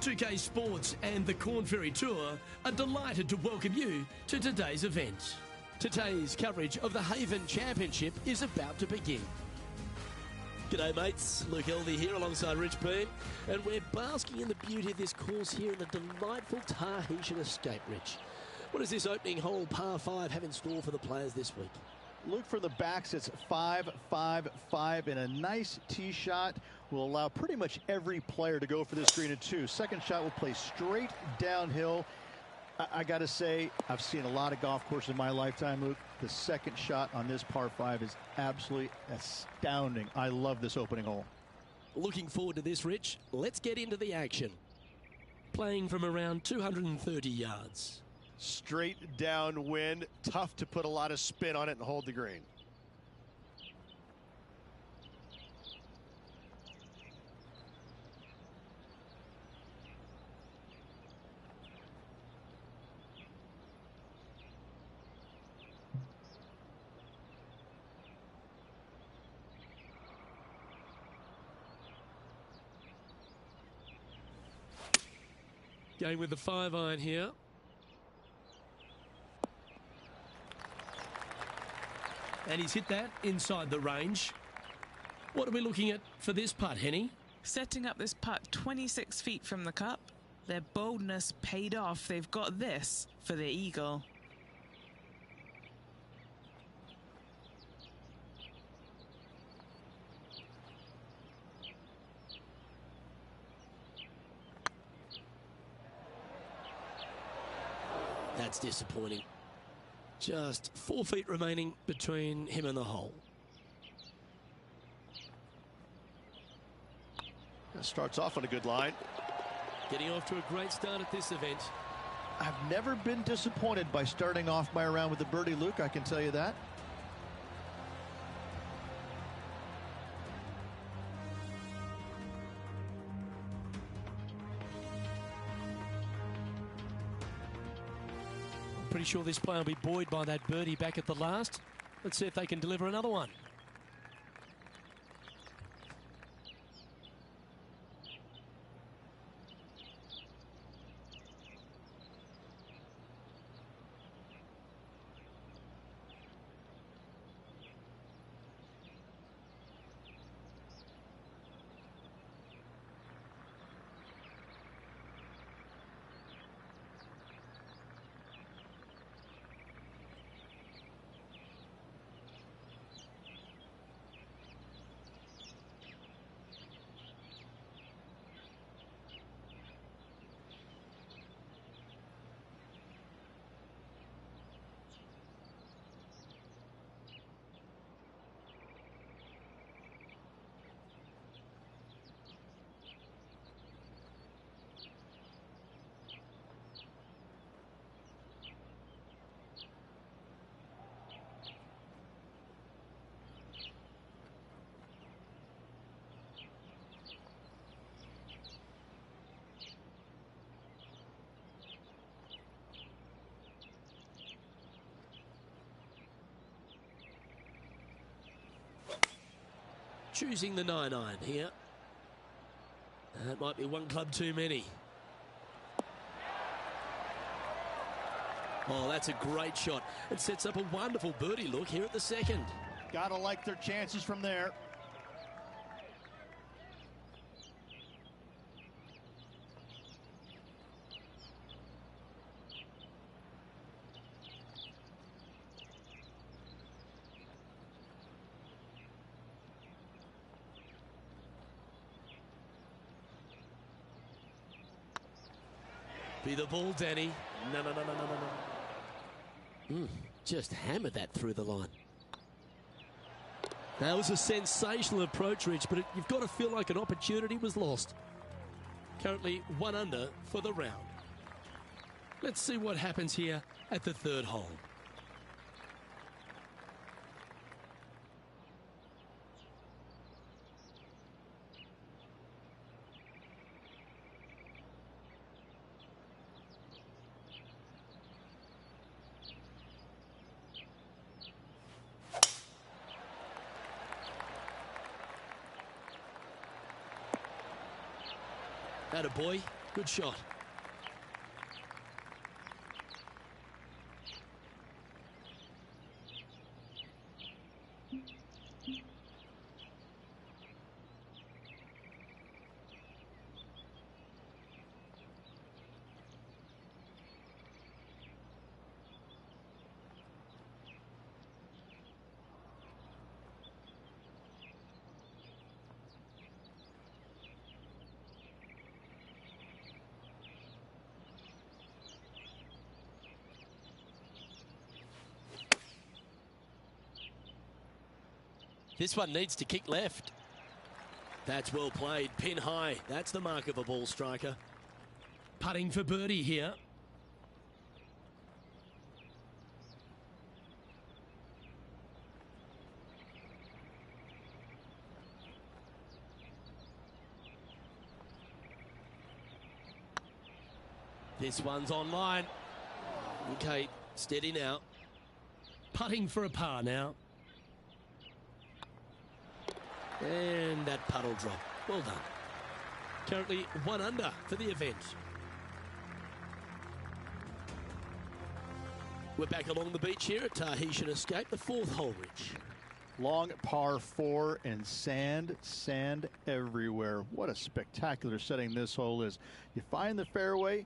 2K Sports and the Corn Ferry Tour are delighted to welcome you to today's event. Today's coverage of the Haven Championship is about to begin. G'day mates, Luke Elvey here alongside Rich Beam, and we're basking in the beauty of this course here in the delightful Tahitian Escape, Rich. What does this opening hole par 5 have in store for the players this week? Luke, from the backs, it's 5-5-5, and a nice tee shot will allow pretty much every player to go for this green at 2. Second shot will play straight downhill. I got to say, I've seen a lot of golf courses in my lifetime, Luke. The second shot on this par 5 is absolutely astounding. I love this opening hole. Looking forward to this, Rich. Let's get into the action. Playing from around 230 yards. Straight downwind, tough to put a lot of spin on it and hold the green. Going with the 5-iron here. And he's hit that inside the range. What are we looking at for this putt, Henny? Setting up this putt 26 feet from the cup. Their boldness paid off. They've got this for the eagle. That's disappointing. Just 4 feet remaining between him and the hole. That starts off on a good line. Getting off to a great start at this event. I've never been disappointed by starting off my round with a birdie, Luke, I can tell you that. Pretty sure this player will be buoyed by that birdie back at the last. Let's see if they can deliver another one. Choosing the 9-iron here. That might be one club too many. Oh, that's a great shot. It sets up a wonderful birdie look here at the second. Gotta like their chances from there. Be the ball, Danny. No. Just hammered that through the line. That was a sensational approach, Rich, but you've got to feel like an opportunity was lost. Currently 1 under for the round. Let's see what happens here at the 3rd hole. That a boy. Good shot. This one needs to kick left. That's well played. Pin high. That's the mark of a ball striker. Putting for birdie here. This one's online. Okay, steady now. Putting for a par now. And that puddle drop. Well done. Currently 1 under for the event. We're back along the beach here at Tahitian Escape, the 4th hole, Rich. Long par 4 and sand everywhere. What a spectacular setting this hole is. You find the fairway.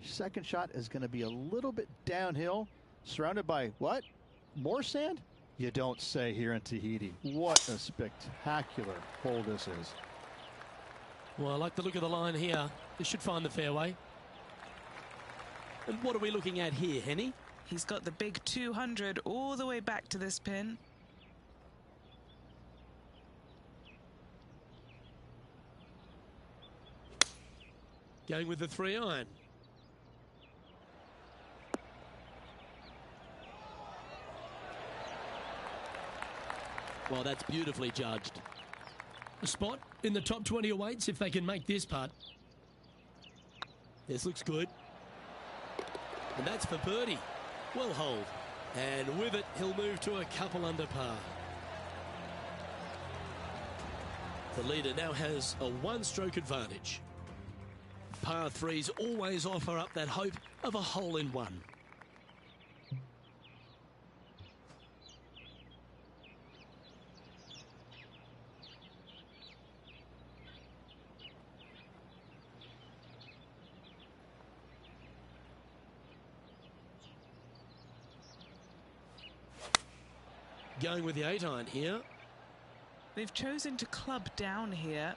Your second shot is going to be a little bit downhill, surrounded by what? More sand? You don't say here in Tahiti. What a spectacular hole this is. Well, I like the look of the line here. This should find the fairway. And what are we looking at here, Henny? He's got the big 200 all the way back to this pin. Going with the 3-iron. Well, that's beautifully judged. A spot in the top 20 awaits if they can make this putt. This looks good. And that's for birdie. Well holed. And with it, he'll move to a couple under par. The leader now has a 1-stroke advantage. Par 3s always offer up that hope of a hole-in-one. Going with the 8-iron here. They've chosen to club down here.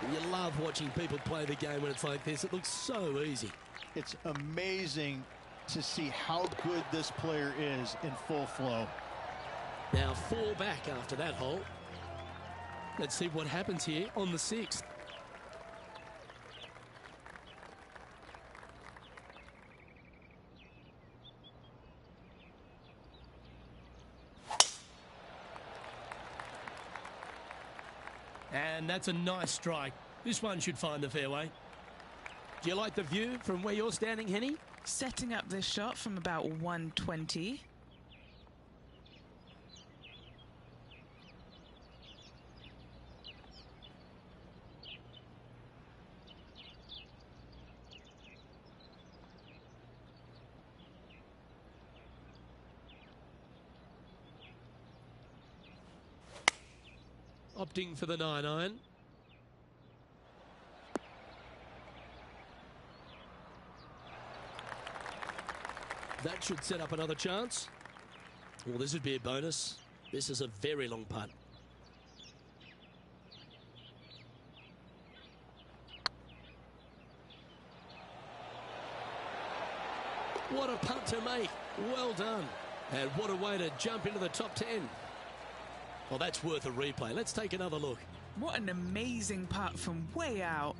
You love watching people play the game when it's like this. It looks so easy. It's amazing to see how good this player is in full flow. Now 4 back after that hole. Let's see what happens here on the 6th. And that's a nice strike. This one should find the fairway. Do you like the view from where you're standing, Henny? Setting up this shot from about 120. Opting for the 9-iron. That should set up another chance. Well, this would be a bonus. This is a very long putt. What a putt to make. Well done. And what a way to jump into the top 10. Well, that's worth a replay. Let's take another look. What an amazing putt from way out.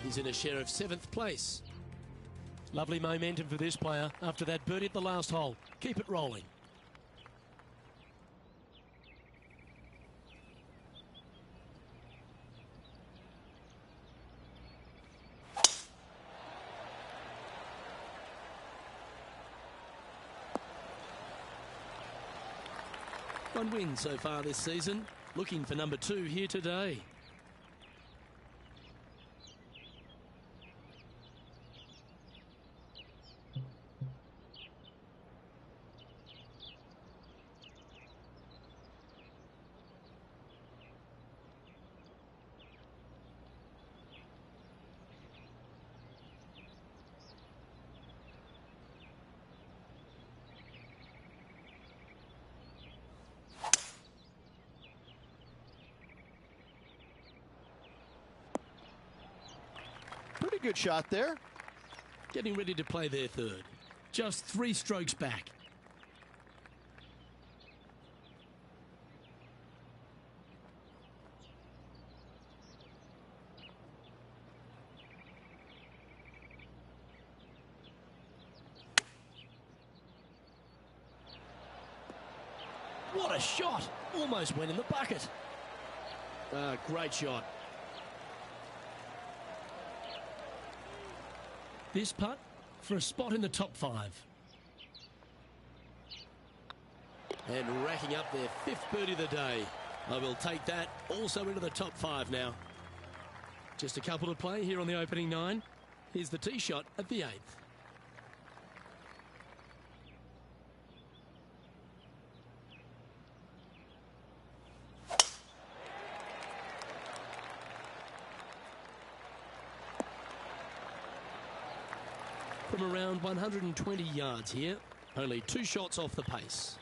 He's in a share of 7th place. Lovely momentum for this player after that birdie at the last hole. Keep it rolling. One win so far this season. Looking for number 2 here today. Pretty good shot there. Getting ready to play their third. Just 3 strokes back. What a shot! Almost went in the bucket. Great shot. This putt for a spot in the top 5. And racking up their 5th birdie of the day. I will take that also into the top 5 now. Just a couple to play here on the opening 9. Here's the tee shot at the 8th. From around 120 yards here, only 2 shots off the pace.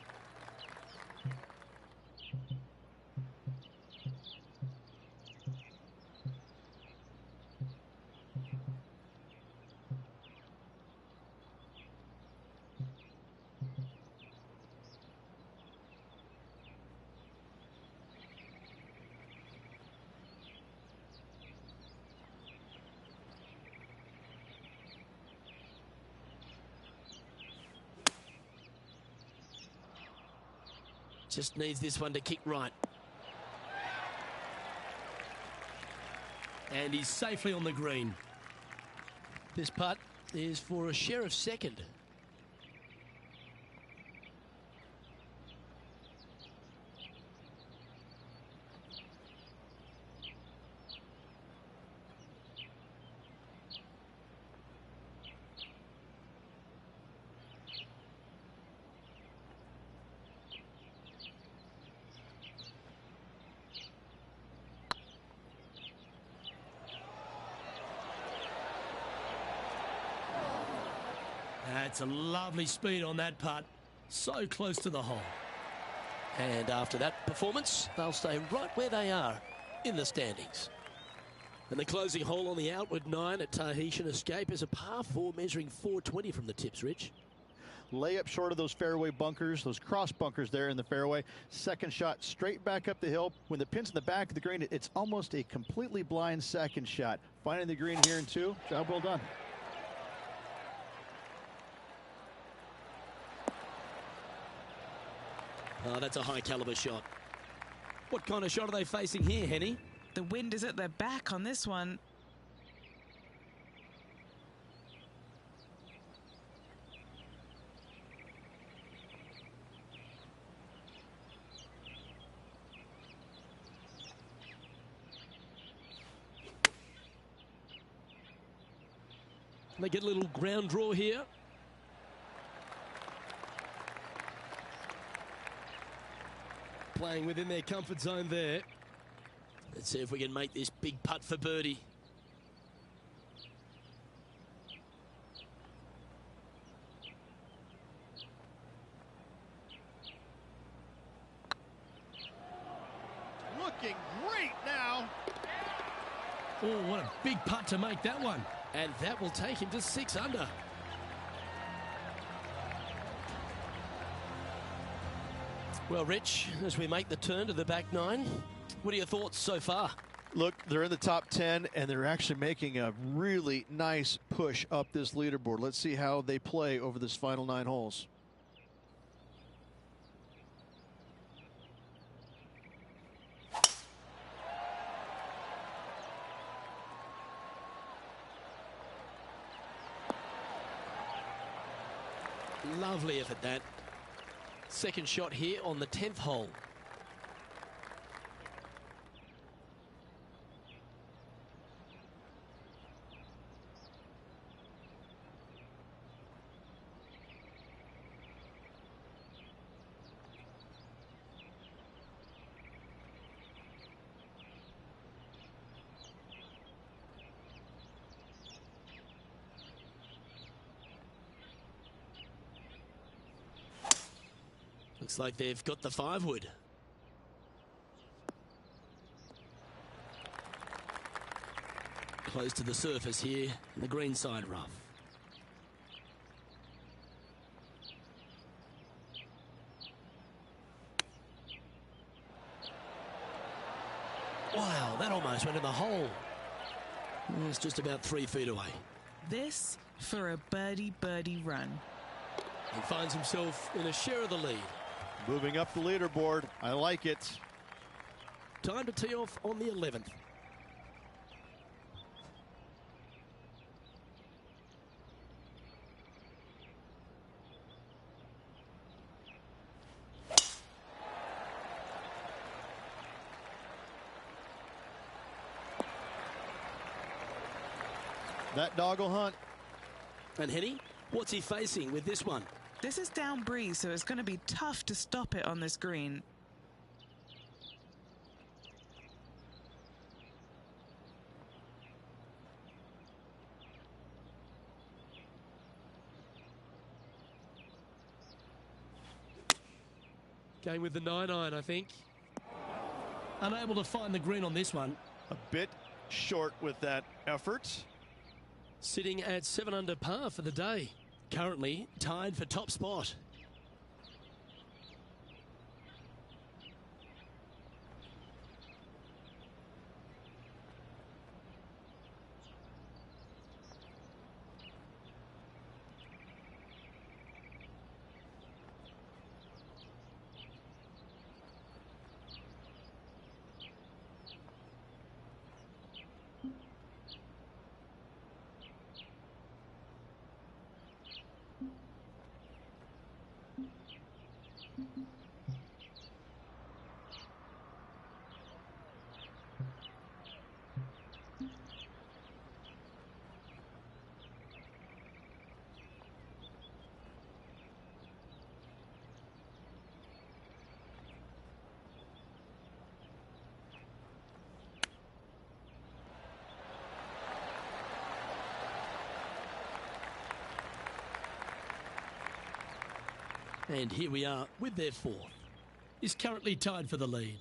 Just needs this one to kick right. And he's safely on the green. This putt is for a share of second. That's a lovely speed on that putt. So close to the hole. And after that performance, they'll stay right where they are in the standings. And the closing hole on the outward 9 at Tahitian Escape is a par 4 measuring 420 from the tips, Rich. Layup short of those fairway bunkers, those cross bunkers there in the fairway. Second shot straight back up the hill. When the pin's in the back of the green, it's almost a completely blind second shot. Finding the green here in 2. Job well done. Oh, that's a high caliber shot. What kind of shot are they facing here, Henny? The wind is at their back on this one. They get a little ground draw here. Playing within their comfort zone there. Let's see if we can make this big putt for birdie. Looking great now. Oh, what a big putt to make that one. And that will take him to 6 under. Well, Rich, as we make the turn to the back 9, what are your thoughts so far? Look, they're in the top 10, and they're actually making a really nice push up this leaderboard. Let's see how they play over this final 9 holes. Lovely effort, that. Second shot here on the 10th hole. Looks like they've got the 5-wood. Close to the surface here, the green side rough. Wow, that almost went in the hole. It's just about 3 feet away. This for a birdie run. He finds himself in a share of the lead. Moving up the leaderboard. I like it. Time to tee off on the 11th. That dog will hunt. And Henny, what's he facing with this one? This is down breeze, so it's going to be tough to stop it on this green. Going with the 9-iron, I think. Unable to find the green on this one. A bit short with that effort. Sitting at 7 under par for the day. Currently tied for top spot. And here we are with their 4th. Is currently tied for the lead.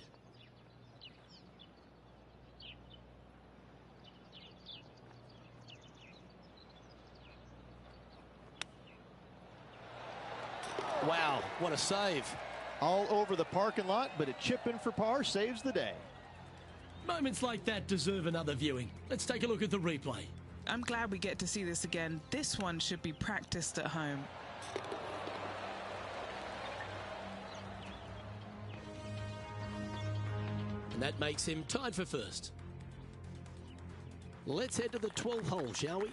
Wow, what a save. All over the parking lot, but a chip in for par saves the day. Moments like that deserve another viewing. Let's take a look at the replay. I'm glad we get to see this again. This one should be practiced at home. And that makes him tied for 1st. Let's head to the 12th hole, shall we?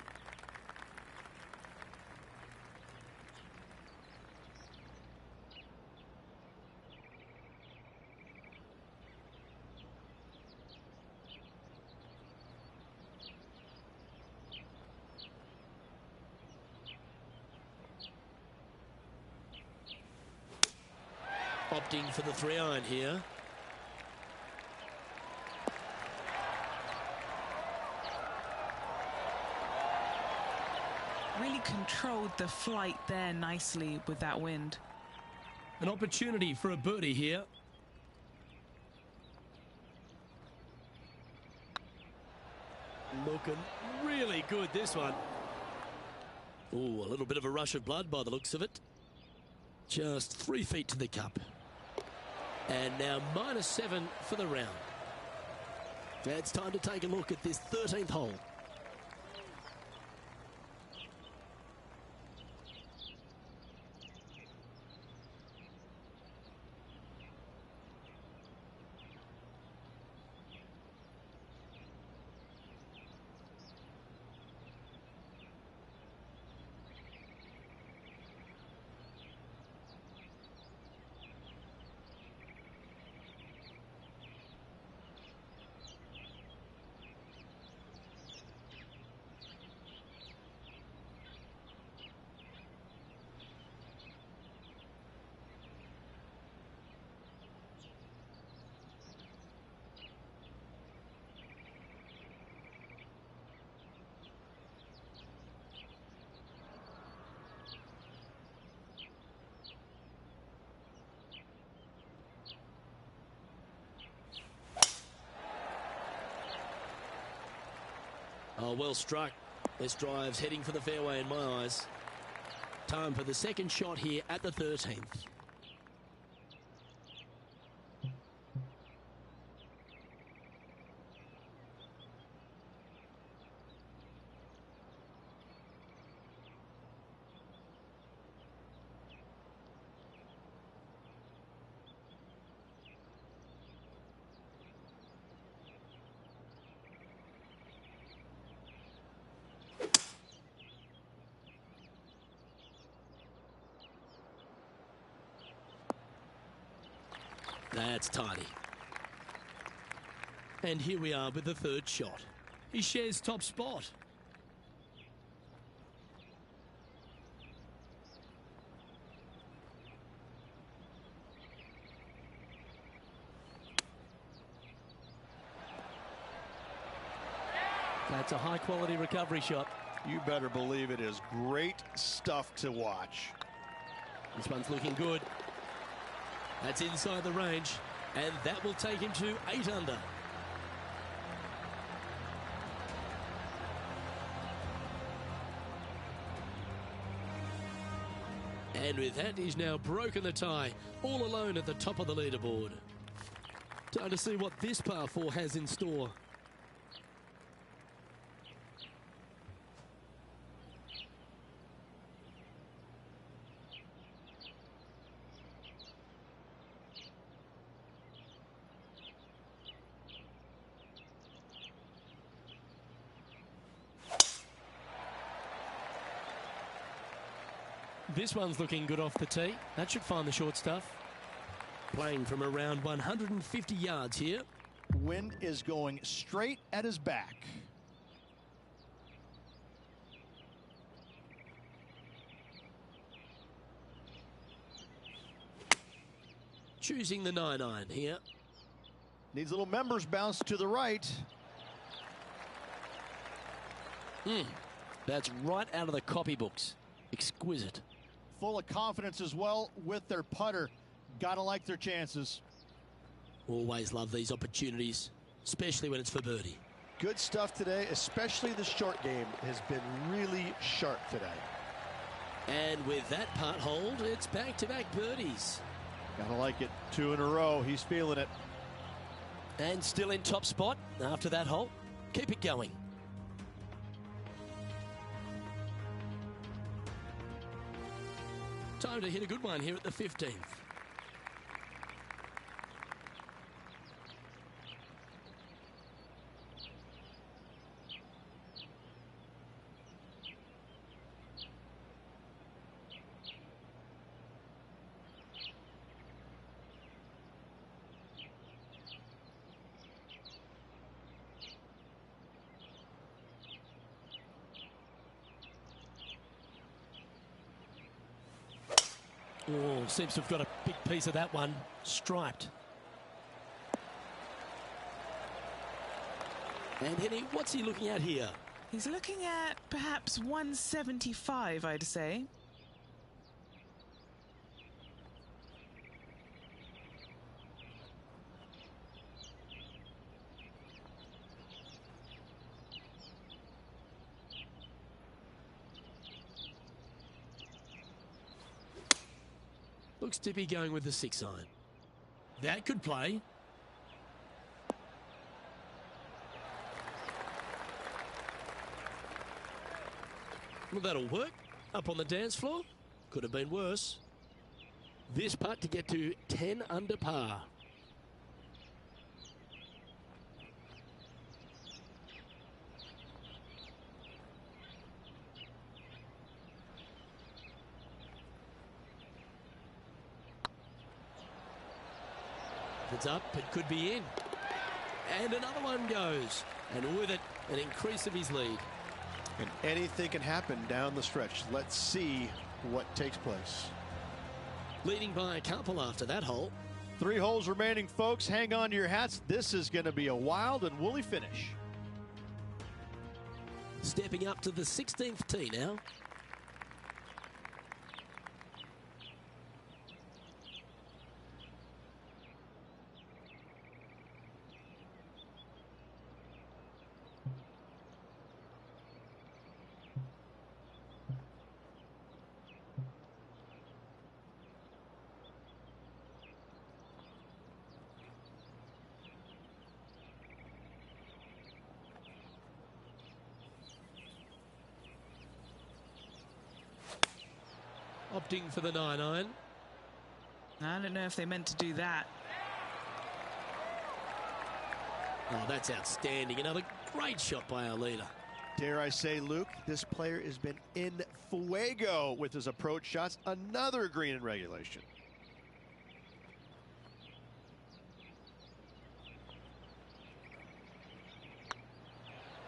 Opting for the 3-iron here. Really controlled the flight there nicely with that wind. An opportunity for a birdie here. Looking really good, this one. Ooh, a little bit of a rush of blood by the looks of it. Just 3 feet to the cup. And now -7 for the round. It's time to take a look at this 13th hole. Oh, well struck. This drive's heading for the fairway in my eyes. Time for the second shot here at the 13th. That's tidy. And here we are with the third shot. He shares top spot. That's a high quality recovery shot. You better believe it is great stuff to watch. This one's looking good. That's inside the range, and that will take him to 8 under. And with that, he's now broken the tie, all alone at the top of the leaderboard. Time to see what this par 4 has in store. This one's looking good off the tee. That should find the short stuff. Playing from around 150 yards here. Wind is going straight at his back. Choosing the 9-iron here. Needs a little members bounce to the right. That's right out of the copybooks. Exquisite. Full of confidence as well with their putter. Gotta like their chances. Always love these opportunities, especially when it's for birdie. Good stuff today, especially the short game has been really sharp today. And with that putt hold, it's back-to-back birdies. Gotta like it. 2 in a row. He's feeling it. And still in top spot after that hole. Keep it going. Time to hit a good one here at the 15th. Oh, seems to have got a big piece of that one. Striped. And Henny, what's he looking at here? He's looking at perhaps 175, I'd say. Looks to be going with the 6-iron. That could play. Well, that'll work. Up on the dance floor. Could have been worse. This putt to get to 10 under par. If it's up, it could be in. And another one goes. And with it, an increase of his lead. And anything can happen down the stretch. Let's see what takes place. Leading by a couple after that hole. 3 holes remaining, folks. Hang on to your hats. This is going to be a wild and woolly finish. Stepping up to the 16th tee now. opting for the 9-iron. I don't know if they meant to do that. Oh, that's outstanding. Another great shot by our leader. Dare I say, Luke, this player has been in fuego with his approach shots. Another green in regulation.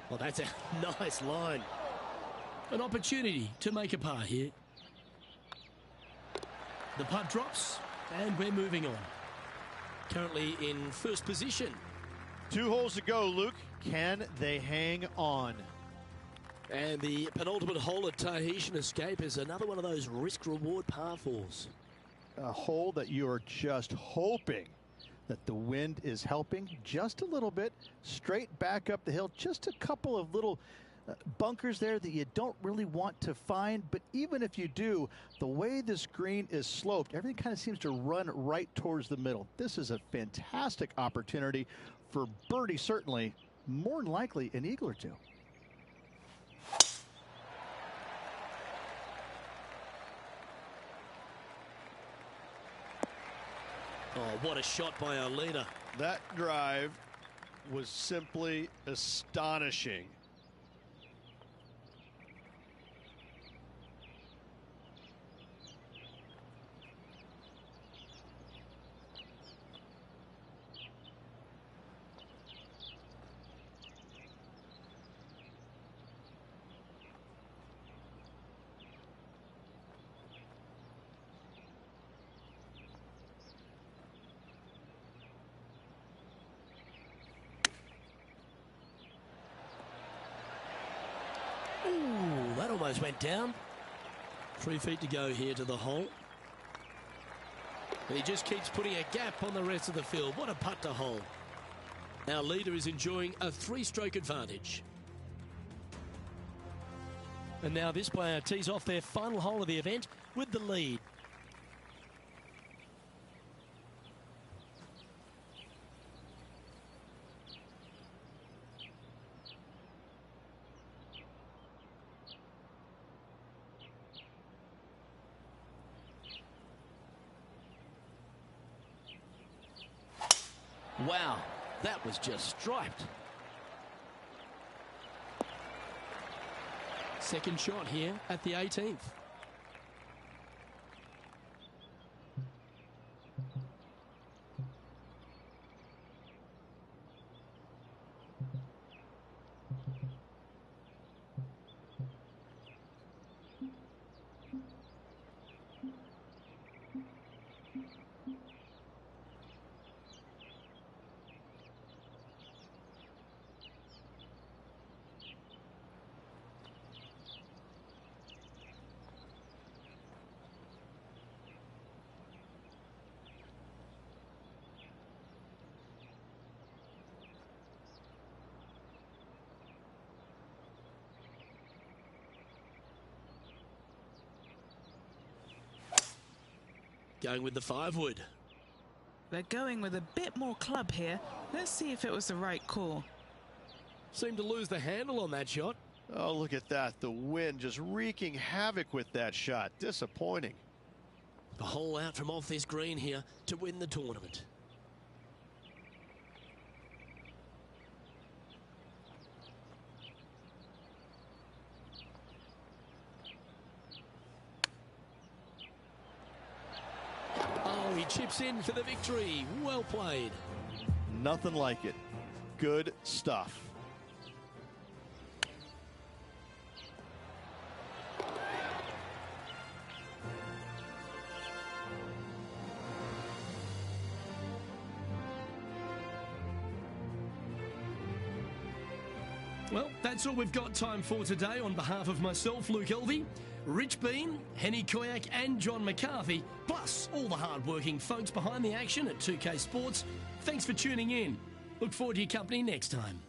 Well, that's a nice line. An opportunity to make a par here. The putt drops, and we're moving on. Currently in first position. 2 holes to go, Luke. Can they hang on? And the penultimate hole at Tahitian Escape is another one of those risk-reward par 4s. A hole that you are just hoping that the wind is helping just a little bit. Straight back up the hill. Just a couple of little bunkers there that you don't really want to find. But even if you do, the way this green is sloped, everything kind of seems to run right towards the middle. This is a fantastic opportunity for birdie, certainly, more than likely an eagle or two. Oh, what a shot by our leader. That drive was simply astonishing. Ooh, that almost went down. 3 feet to go here to the hole. And he just keeps putting a gap on the rest of the field. What a putt to hole. Our leader is enjoying a 3-stroke advantage. And now this player tees off their final hole of the event with the lead. Wow, that was just striped. Second shot here at the 18th. Going with the 5-wood. They're going with a bit more club here. Let's see if it was the right call. Seemed to lose the handle on that shot. Oh, look at that. The wind just wreaking havoc with that shot. Disappointing. The hole out from off this green here to win the tournament. Oh, he chips in for the victory. Well played. Nothing like it. Good stuff. Well, that's all we've got time for today. On behalf of myself, Luke Elvey, Rich Bean, Henny Koyak and John McCarthy, plus all the hard-working folks behind the action at 2K Sports, thanks for tuning in. Look forward to your company next time.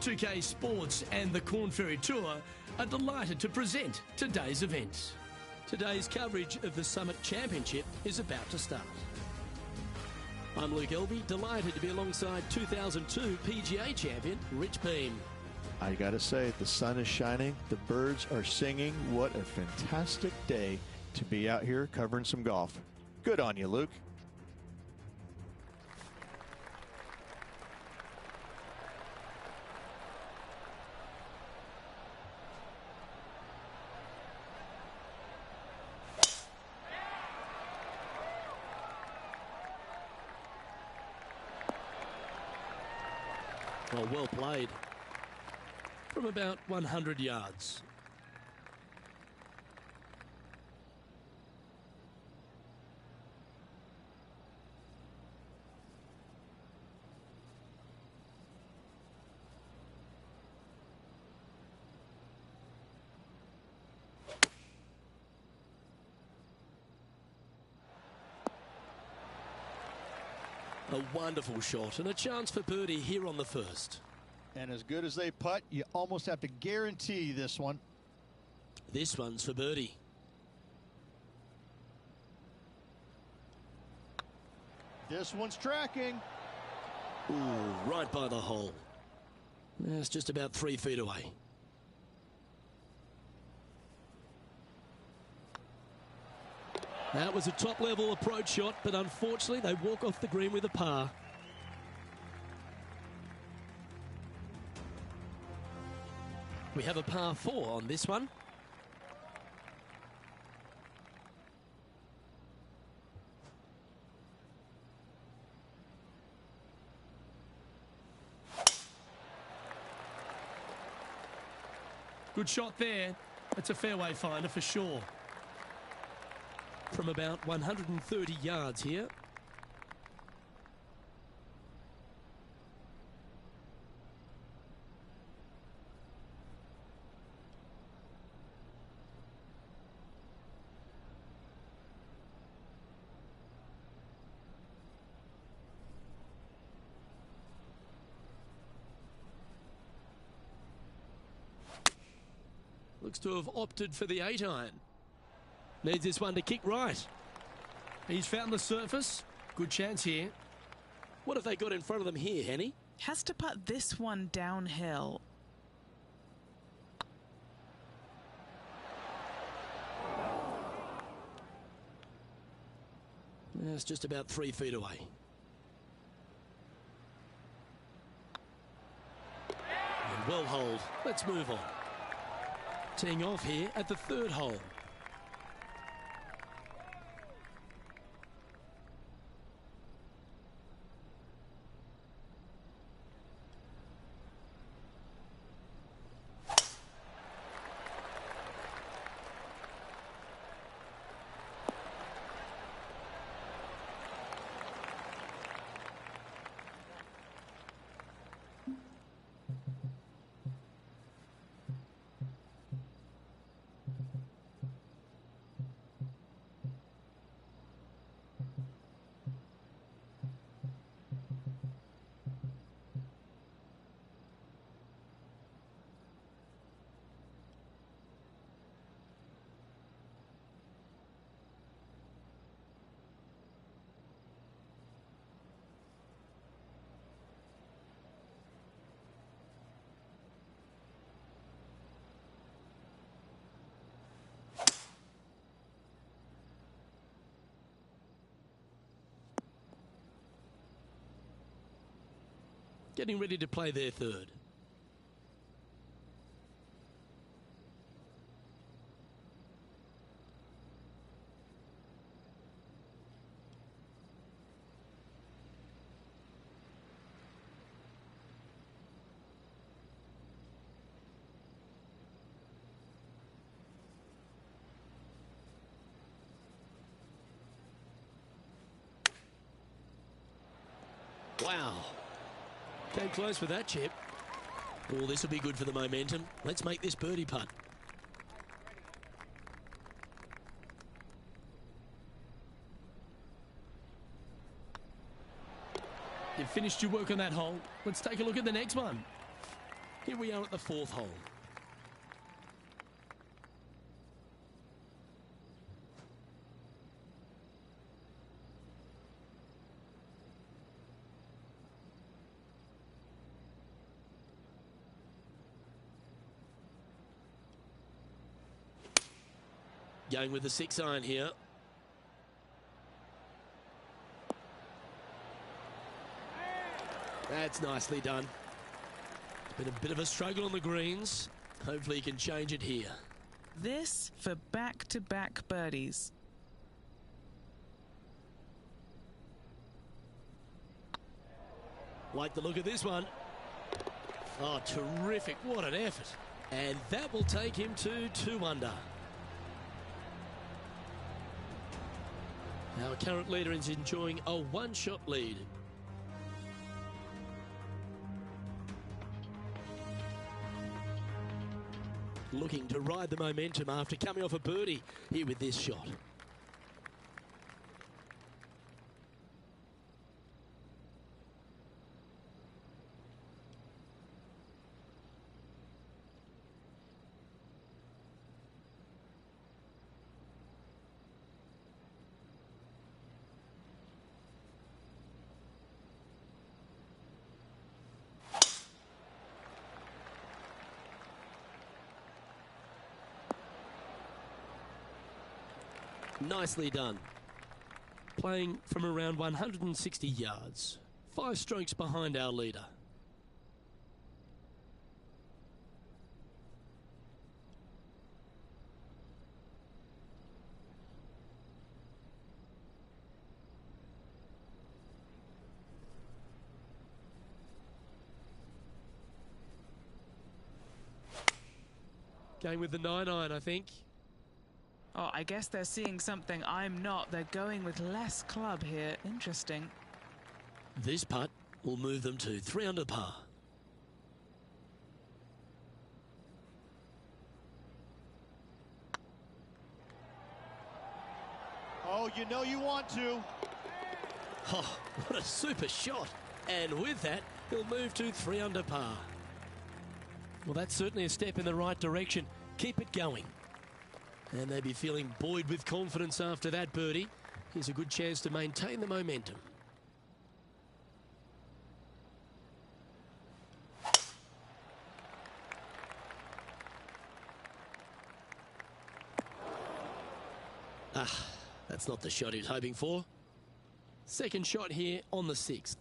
2K Sports and the Corn Ferry Tour are delighted to present today's events. Today's coverage of the Summit Championship is about to start. I'm Luke Elby, delighted to be alongside 2002 PGA champion Rich Beam. I gotta say, the sun is shining, the birds are singing. What a fantastic day to be out here covering some golf. Good on you, Luke. Oh, well played. From about 100 yards. A wonderful shot and a chance for birdie here on the first. And as good as they putt, you almost have to guarantee this one. This one's for birdie. This one's tracking. Ooh, right by the hole. That's just about 3 feet away. That was a top-level approach shot, but unfortunately they walk off the green with a par. We have a par 4 on this one. Good shot there. It's a fairway finder for sure. From about 130 yards here. Looks to have opted for the 8-iron. Needs this one to kick right. He's found the surface. Good chance here. What have they got in front of them here, Henny? Has to putt this one downhill. It's just about 3 feet away. And well holed. Let's move on. Teeing off here at the 3rd hole. Getting ready to play their 3rd. Wow. Came close with that chip. Oh, this will be good for the momentum. Let's make this birdie putt. You've finished your work on that hole. Let's take a look at the next one. Here we are at the 4th hole. Going with the 6-iron here. That's nicely done. Been a bit of a struggle on the greens. Hopefully he can change it here. This for back-to-back birdies. Like the look of this one. Oh, terrific. What an effort. And that will take him to 2 under. Our current leader is enjoying a 1-shot lead. Looking to ride the momentum after coming off a birdie here with this shot. Nicely done. Playing from around 160 yards. 5 strokes behind our leader. Going with the 9-iron, I think. Oh, I guess they're seeing something I'm not. They're going with less club here. Interesting. This putt will move them to 3 under par. Oh, you know you want to. Oh, what a super shot. And with that, he'll move to 3 under par. Well, that's certainly a step in the right direction. Keep it going. And they'll be feeling buoyed with confidence after that birdie. Here's a good chance to maintain the momentum. Ah, that's not the shot he was hoping for. Second shot here on the 6th.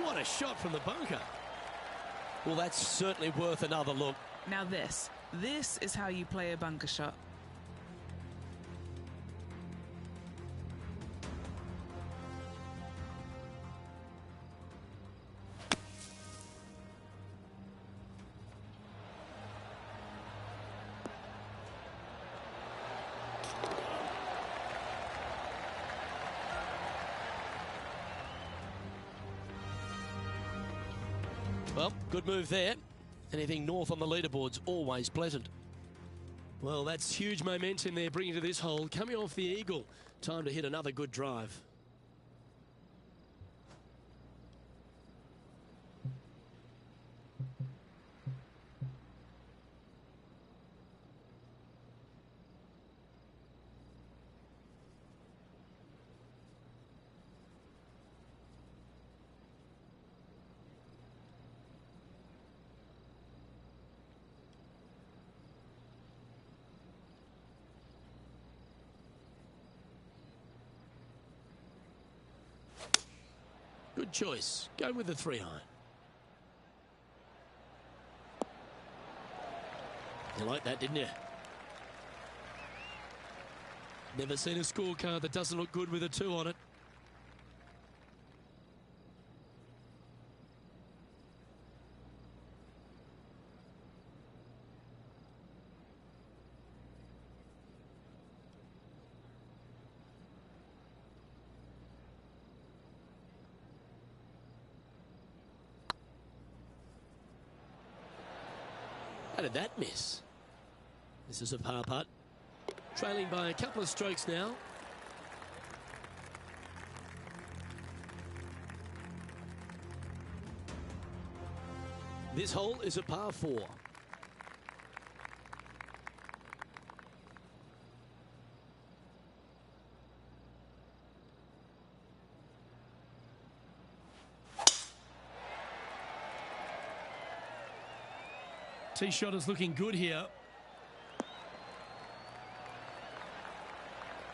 What a shot from the bunker. Well, that's certainly worth another look. Now this is how you play a bunker shot. Well, good move there. Anything north on the leaderboard's always pleasant. Well, that's huge momentum they're bringing to this hole. Coming off the eagle. Time to hit another good drive. Good choice. Go with the 3-iron. You like that, didn't you? Never seen a scorecard that doesn't look good with a 2 on it. How did that miss? This is a par putt. Trailing by a couple of strokes now. This hole is a par 4. Tee shot is looking good here.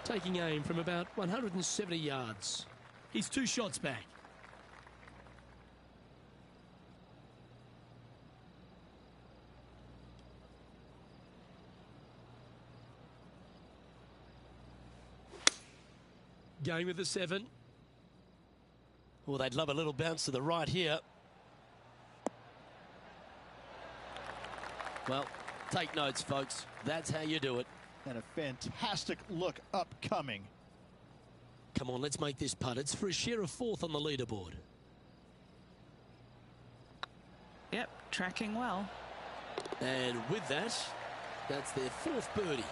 Taking aim from about 170 yards. He's 2 shots back. Going with the 7. Oh, they'd love a little bounce to the right here. Well, take notes, folks. That's how you do it. And a fantastic look upcoming. Come on, let's make this putt. It's for a share of 4th on the leaderboard. Yep, tracking well. And with that, that's their 4th birdie.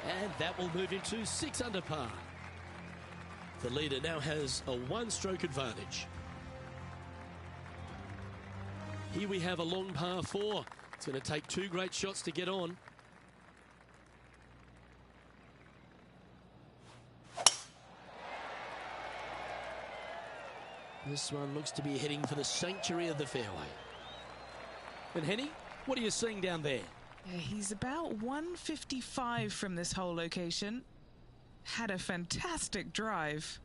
And that will move into 6 under par. The leader now has a 1-stroke advantage. Here we have a long par 4. It's going to take 2 great shots to get on. This one looks to be heading for the sanctuary of the fairway. And Henny, what are you seeing down there? Yeah, he's about 155 from this hole location. Had a fantastic drive.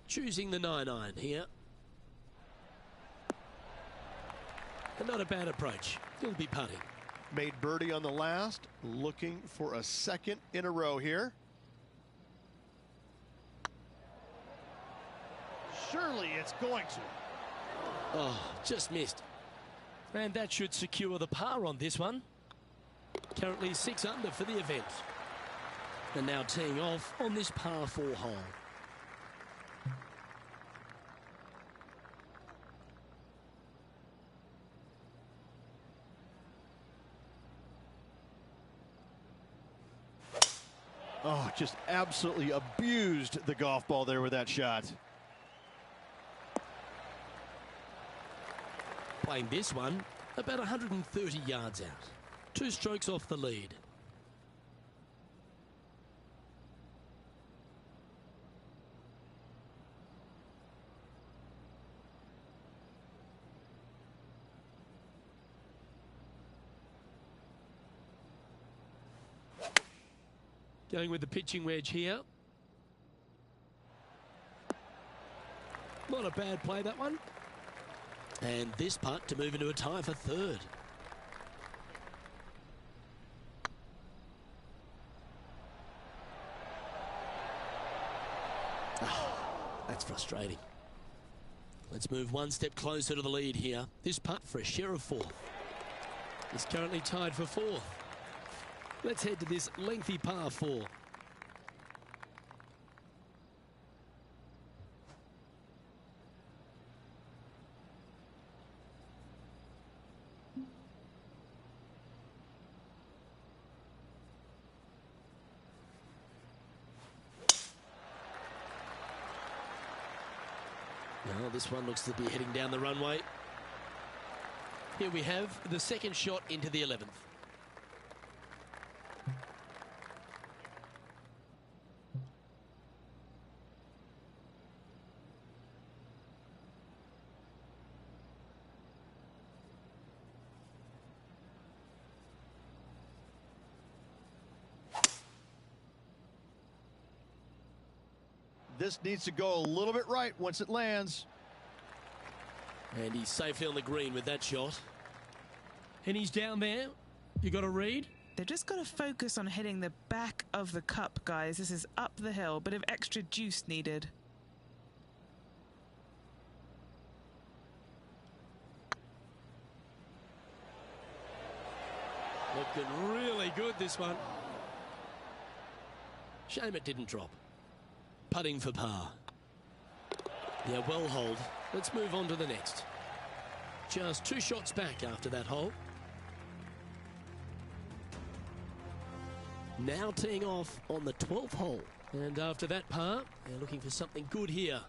Choosing the 9-iron here. And not a bad approach. He'll be putting. Made birdie on the last. Looking for a 2nd in a row here. Surely it's going to. Oh, just missed. And that should secure the par on this one. Currently 6 under for the event. And now teeing off on this par 4 hole. Oh, just absolutely abused the golf ball there with that shot. Playing this one about 130 yards out. 2 strokes off the lead. Going with the pitching wedge here. Not a bad play, that one. And this putt to move into a tie for 3rd. Oh, that's frustrating. Let's move 1 step closer to the lead here. This putt for a share of 4th. It's currently tied for 4th. Let's head to this lengthy par 4. Now this one looks to be heading down the runway. Here we have the 2nd shot into the 11th. This needs to go a little bit right once it lands. And he's safely on the green with that shot. And he's down there. You got to read. They've just got to focus on hitting the back of the cup, guys. This is up the hill. Bit of extra juice needed. Looking really good, this one. Shame it didn't drop. Putting for par. Yeah, well holed. Let's move on to the next. Just 2 shots back after that hole. Now teeing off on the 12th hole. And after that par, they're looking for something good here.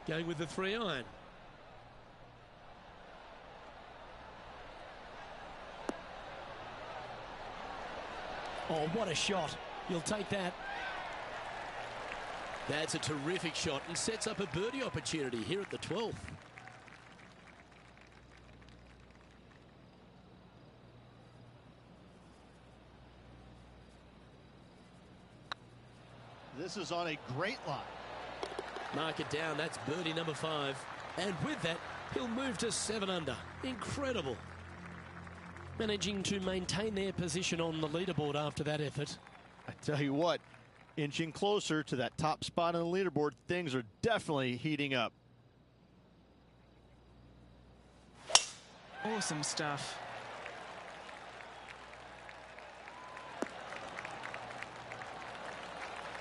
Going with the 3-iron. Oh, what a shot. You'll take that. That's a terrific shot and sets up a birdie opportunity here at the 12th. This is on a great line. Mark it down. That's birdie number 5. And with that, he'll move to 7 under. Incredible. Managing to maintain their position on the leaderboard after that effort. I tell you what, inching closer to that top spot on the leaderboard, things are definitely heating up. Awesome stuff.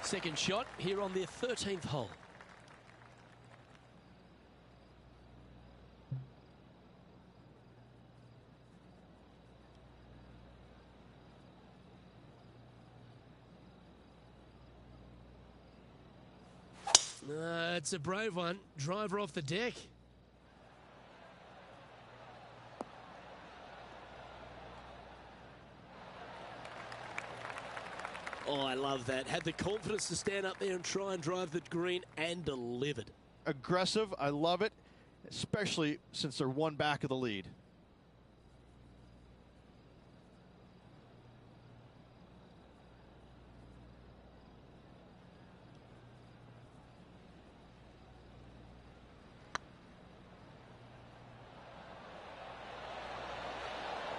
Second shot here on their 13th hole. It's a brave one. Driver off the deck. Oh, I love that. Had the confidence to stand up there and try and drive the green and delivered. Aggressive. I love it, especially since they're one back of the lead.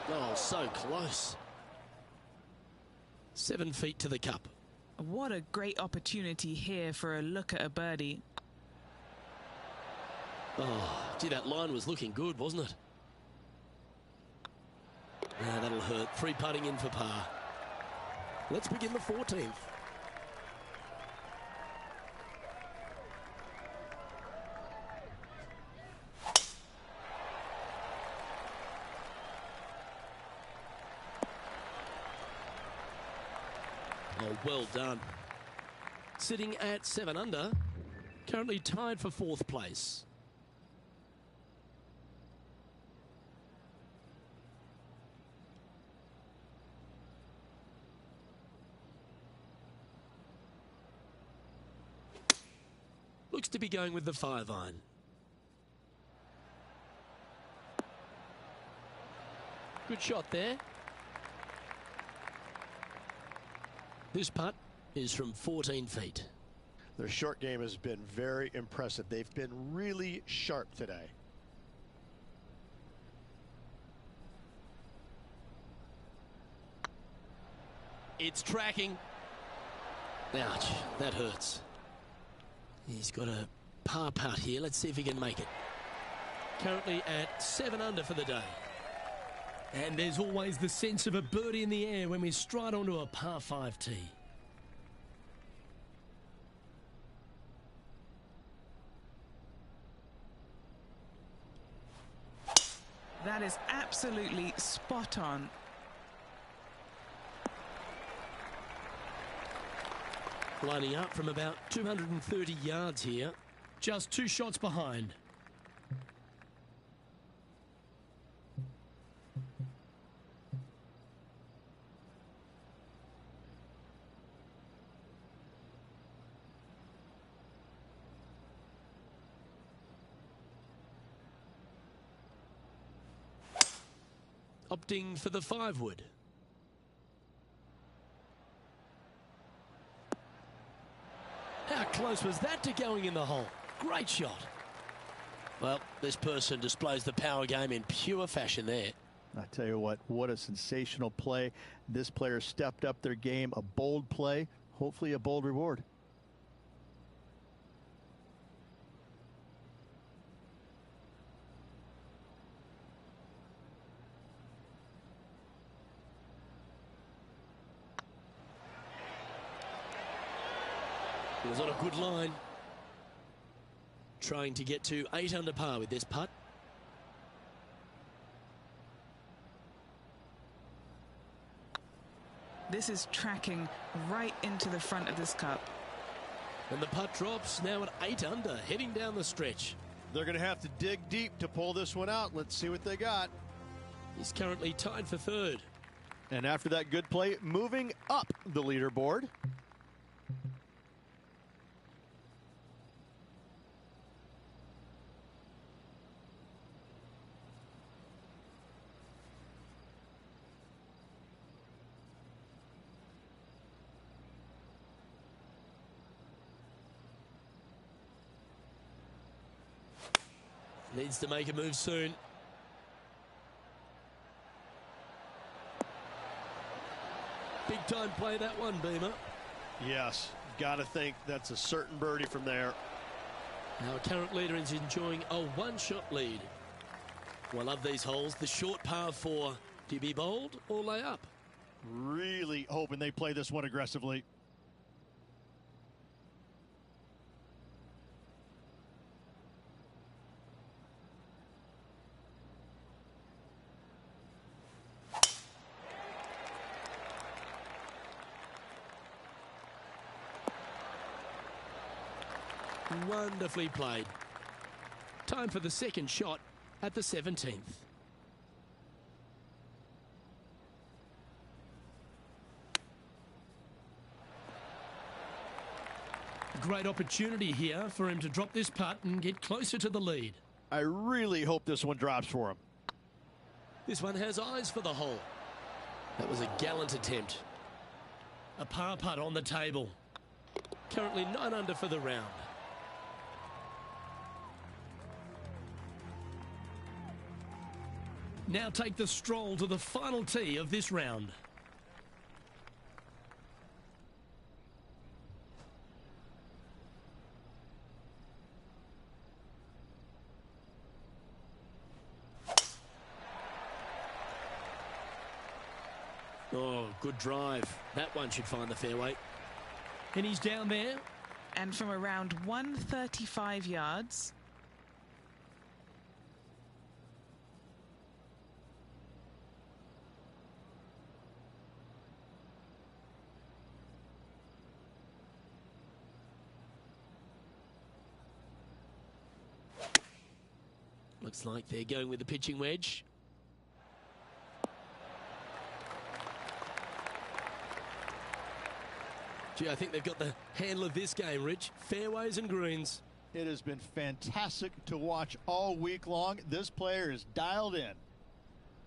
Oh, so close. 7 feet to the cup. What a great opportunity here for a look at a birdie. Oh, gee, that line was looking good, wasn't it? Yeah, that'll hurt. 3 putting in for par. Let's begin the 14th. Oh, well done. Sitting at 7 under, currently tied for 4th place. Looks to be going with the 5-iron. Good shot there. This putt is from 14 feet. Their short game has been very impressive. They've been really sharp today. It's tracking. Ouch, that hurts. He's got a par putt here. Let's see if he can make it. Currently at 7 under for the day. And there's always the sense of a birdie in the air when we stride onto a par 5 tee. That is absolutely spot on. Lining up from about 230 yards here. Just 2 shots behind. Opting for the 5-wood. How close was that to going in the hole? Great shot. Well, this person displays the power game in pure fashion there. I tell you what a sensational play. This player stepped up their game. A bold play, hopefully a bold reward. It was on a good line. Trying to get to 8 under par with this putt. This is tracking right into the front of this cup. And the putt drops, now at 8 under, heading down the stretch. They're going to have to dig deep to pull this one out. Let's see what they got. He's currently tied for third. And after that good play, moving up the leaderboard. Needs to make a move soon. Big time play that one, Beamer. Yes, got to think that's a certain birdie from there. Our current leader is enjoying a one-shot lead. Well, of these holes, the short par 4. Do you be bold or lay up? Really hoping they play this one aggressively. Wonderfully played. Time for the second shot at the 17th. Great opportunity here for him to drop this putt and get closer to the lead. I really hope this one drops for him. This one has eyes for the hole. That was a gallant attempt. A par putt on the table. Currently 9 under for the round. Now take the stroll to the final tee of this round. Oh, good drive. That one should find the fairway. And he's down there. And from around 135 yards. Looks like they're going with the pitching wedge. Gee, I think they've got the handle of this game, Rich. Fairways and greens. It has been fantastic to watch all week long. This player is dialed in.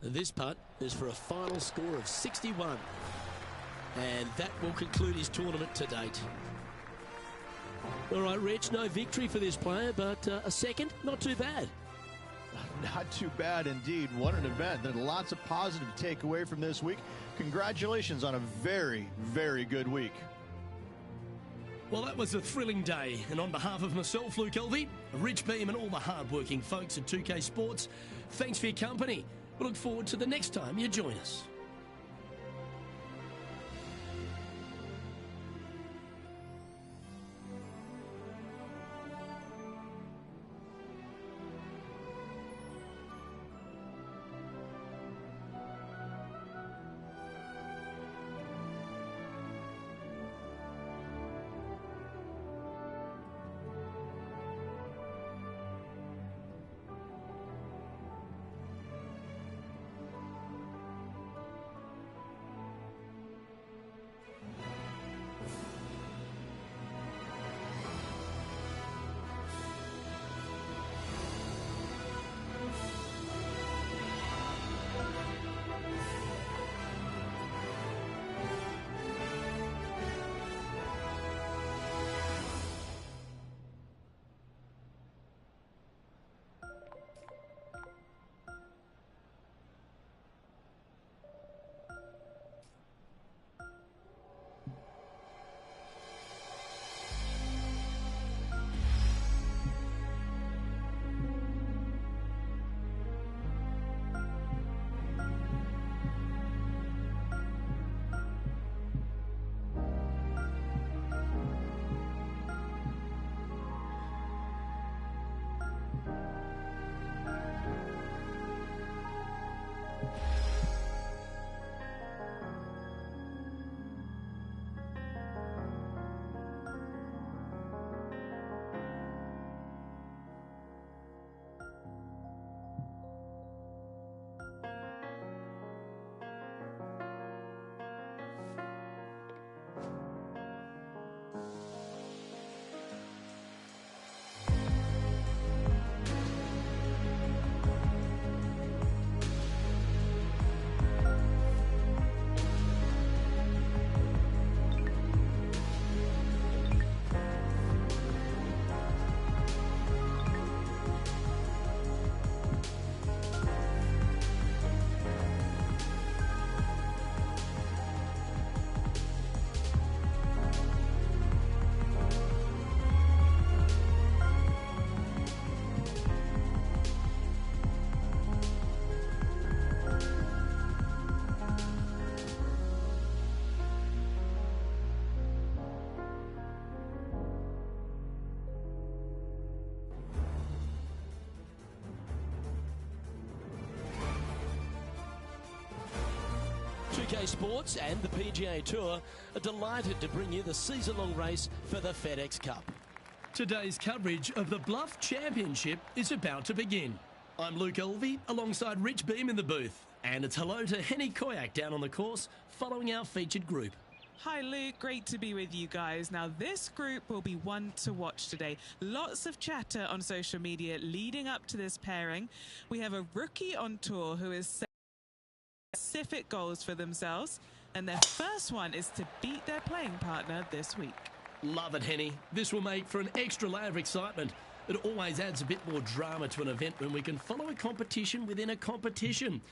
This putt is for a final score of 61. And that will conclude his tournament to date. All right, Rich, no victory for this player, but a second, not too bad. Not too bad indeed. What an event. There's lots of positive to take away from this week. Congratulations on a very, very good week. Well, that was a thrilling day. And on behalf of myself, Luke Elvey, Rich Beam, and all the hard-working folks at 2K Sports, thanks for your company. We look forward to the next time you join us. UK Sports and the PGA Tour are delighted to bring you the season-long race for the FedEx Cup. Today's coverage of the Bluff Championship is about to begin. I'm Luke Elvey alongside Rich Beam in the booth. And it's hello to Henny Koyak down on the course following our featured group. Hi Luke, great to be with you guys. Now this group will be one to watch today. Lots of chatter on social media leading up to this pairing. We have a rookie on tour who is setting specific goals for themselves, and their first one is to beat their playing partner this week. Love it, Henny. This will make for an extra layer of excitement. It always adds a bit more drama to an event when we can follow a competition within a competition.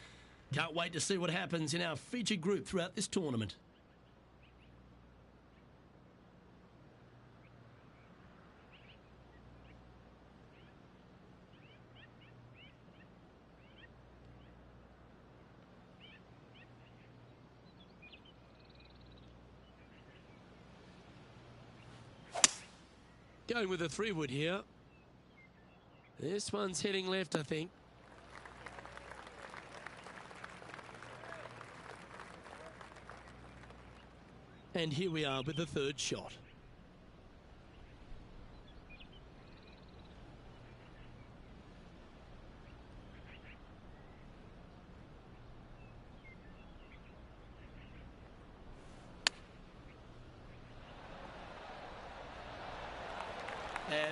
Can't wait to see what happens in our featured group throughout this tournament. Going with a 3-wood here. This one's heading left, I think. And here we are with the third shot.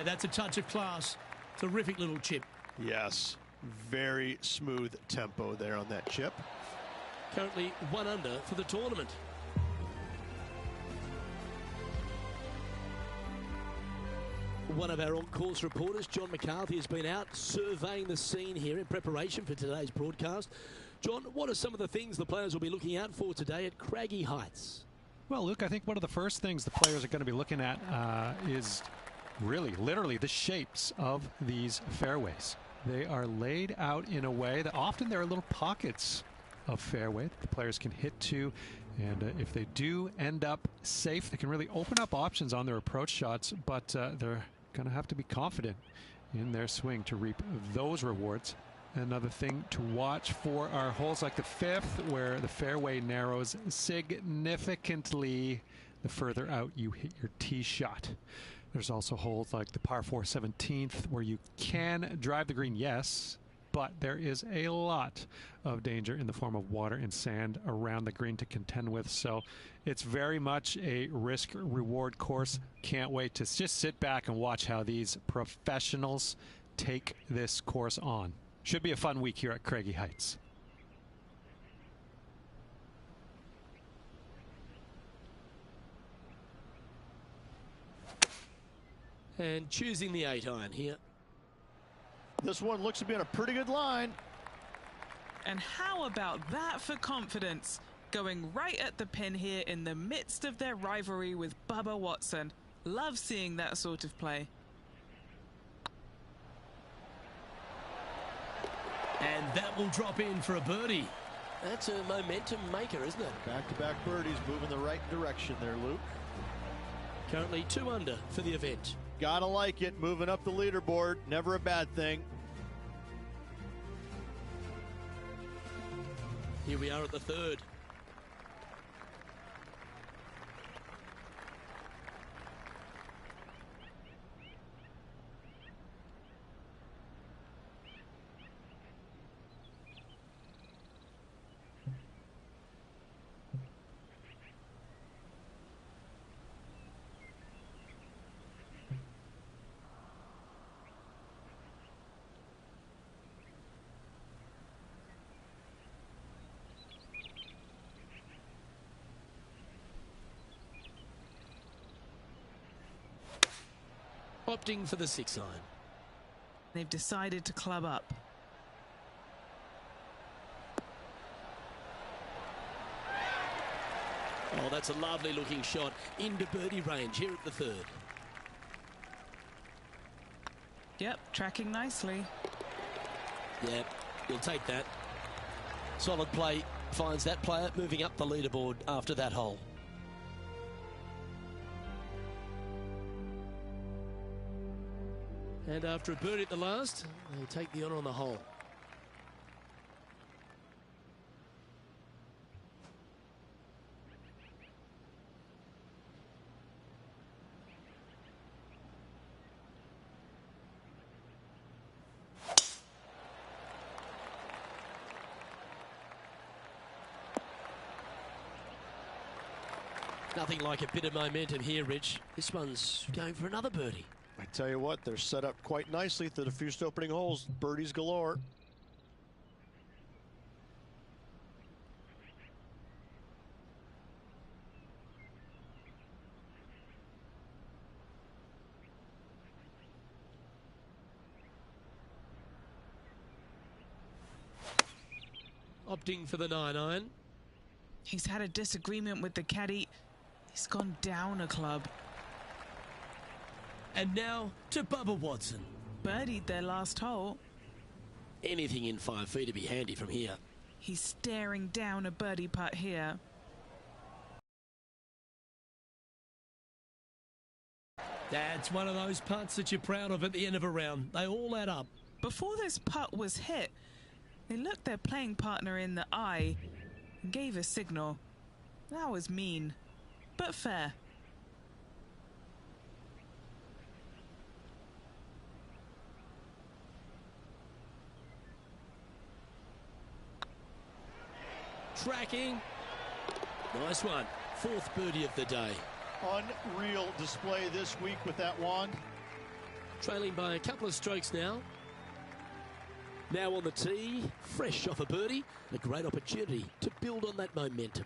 That's a touch of class. Terrific little chip. Yes, very smooth tempo there on that chip. Currently 1 under for the tournament. One of our on-course reporters, John McCarthy, has been out surveying the scene here in preparation for today's broadcast. John, what are some of the things the players will be looking out for today at Craggy Heights? Well, Luke, I think one of the first things the players are going to be looking at is really, literally, the shapes of these fairways. They are laid out in a way that often there are little pockets of fairway that the players can hit to. And if they do end up safe, they can really open up options on their approach shots, but they're going to have to be confident in their swing to reap those rewards. Another thing to watch for are holes like the 5th, where the fairway narrows significantly the further out you hit your tee shot. There's also holes like the par 4 17th, where you can drive the green, yes, but there is a lot of danger in the form of water and sand around the green to contend with. So it's very much a risk-reward course. Can't wait to just sit back and watch how these professionals take this course on. Should be a fun week here at Craggy Heights. And choosing the 8-iron here. This one looks to be on a pretty good line. And how about that for confidence? Going right at the pin here in the midst of their rivalry with Bubba Watson. Love seeing that sort of play. And that will drop in for a birdie. That's a momentum maker, isn't it? Back-to-back birdies moving the right direction there, Luke. Currently 2 under for the event. Gotta like it, moving up the leaderboard, never a bad thing. Here we are at the 3rd. Opting for the 6-iron. They've decided to club up. Oh, that's a lovely looking shot into birdie range here at the 3rd. Yep, tracking nicely. Yep, you'll take that. Solid play finds that player moving up the leaderboard after that hole. And after a birdie at the last, they take the honour on the hole. Nothing like a bit of momentum here, Rich. This one's going for another birdie. I tell you what, they're set up quite nicely through the first opening holes. Birdies galore. Opting for the 9-iron. He's had a disagreement with the caddy. He's gone down a club. And now to Bubba Watson. Birdied their last hole. Anything in 5 feet to be handy from here. He's staring down a birdie putt here. That's one of those putts that you're proud of at the end of a round. They all add up. Before this putt was hit, they looked their playing partner in the eye and gave a signal. That was mean, but fair. Tracking. Nice one. 4th birdie of the day. Unreal display this week with that wand. Trailing by a couple of strokes now. Now on the tee, fresh off a birdie. A great opportunity to build on that momentum.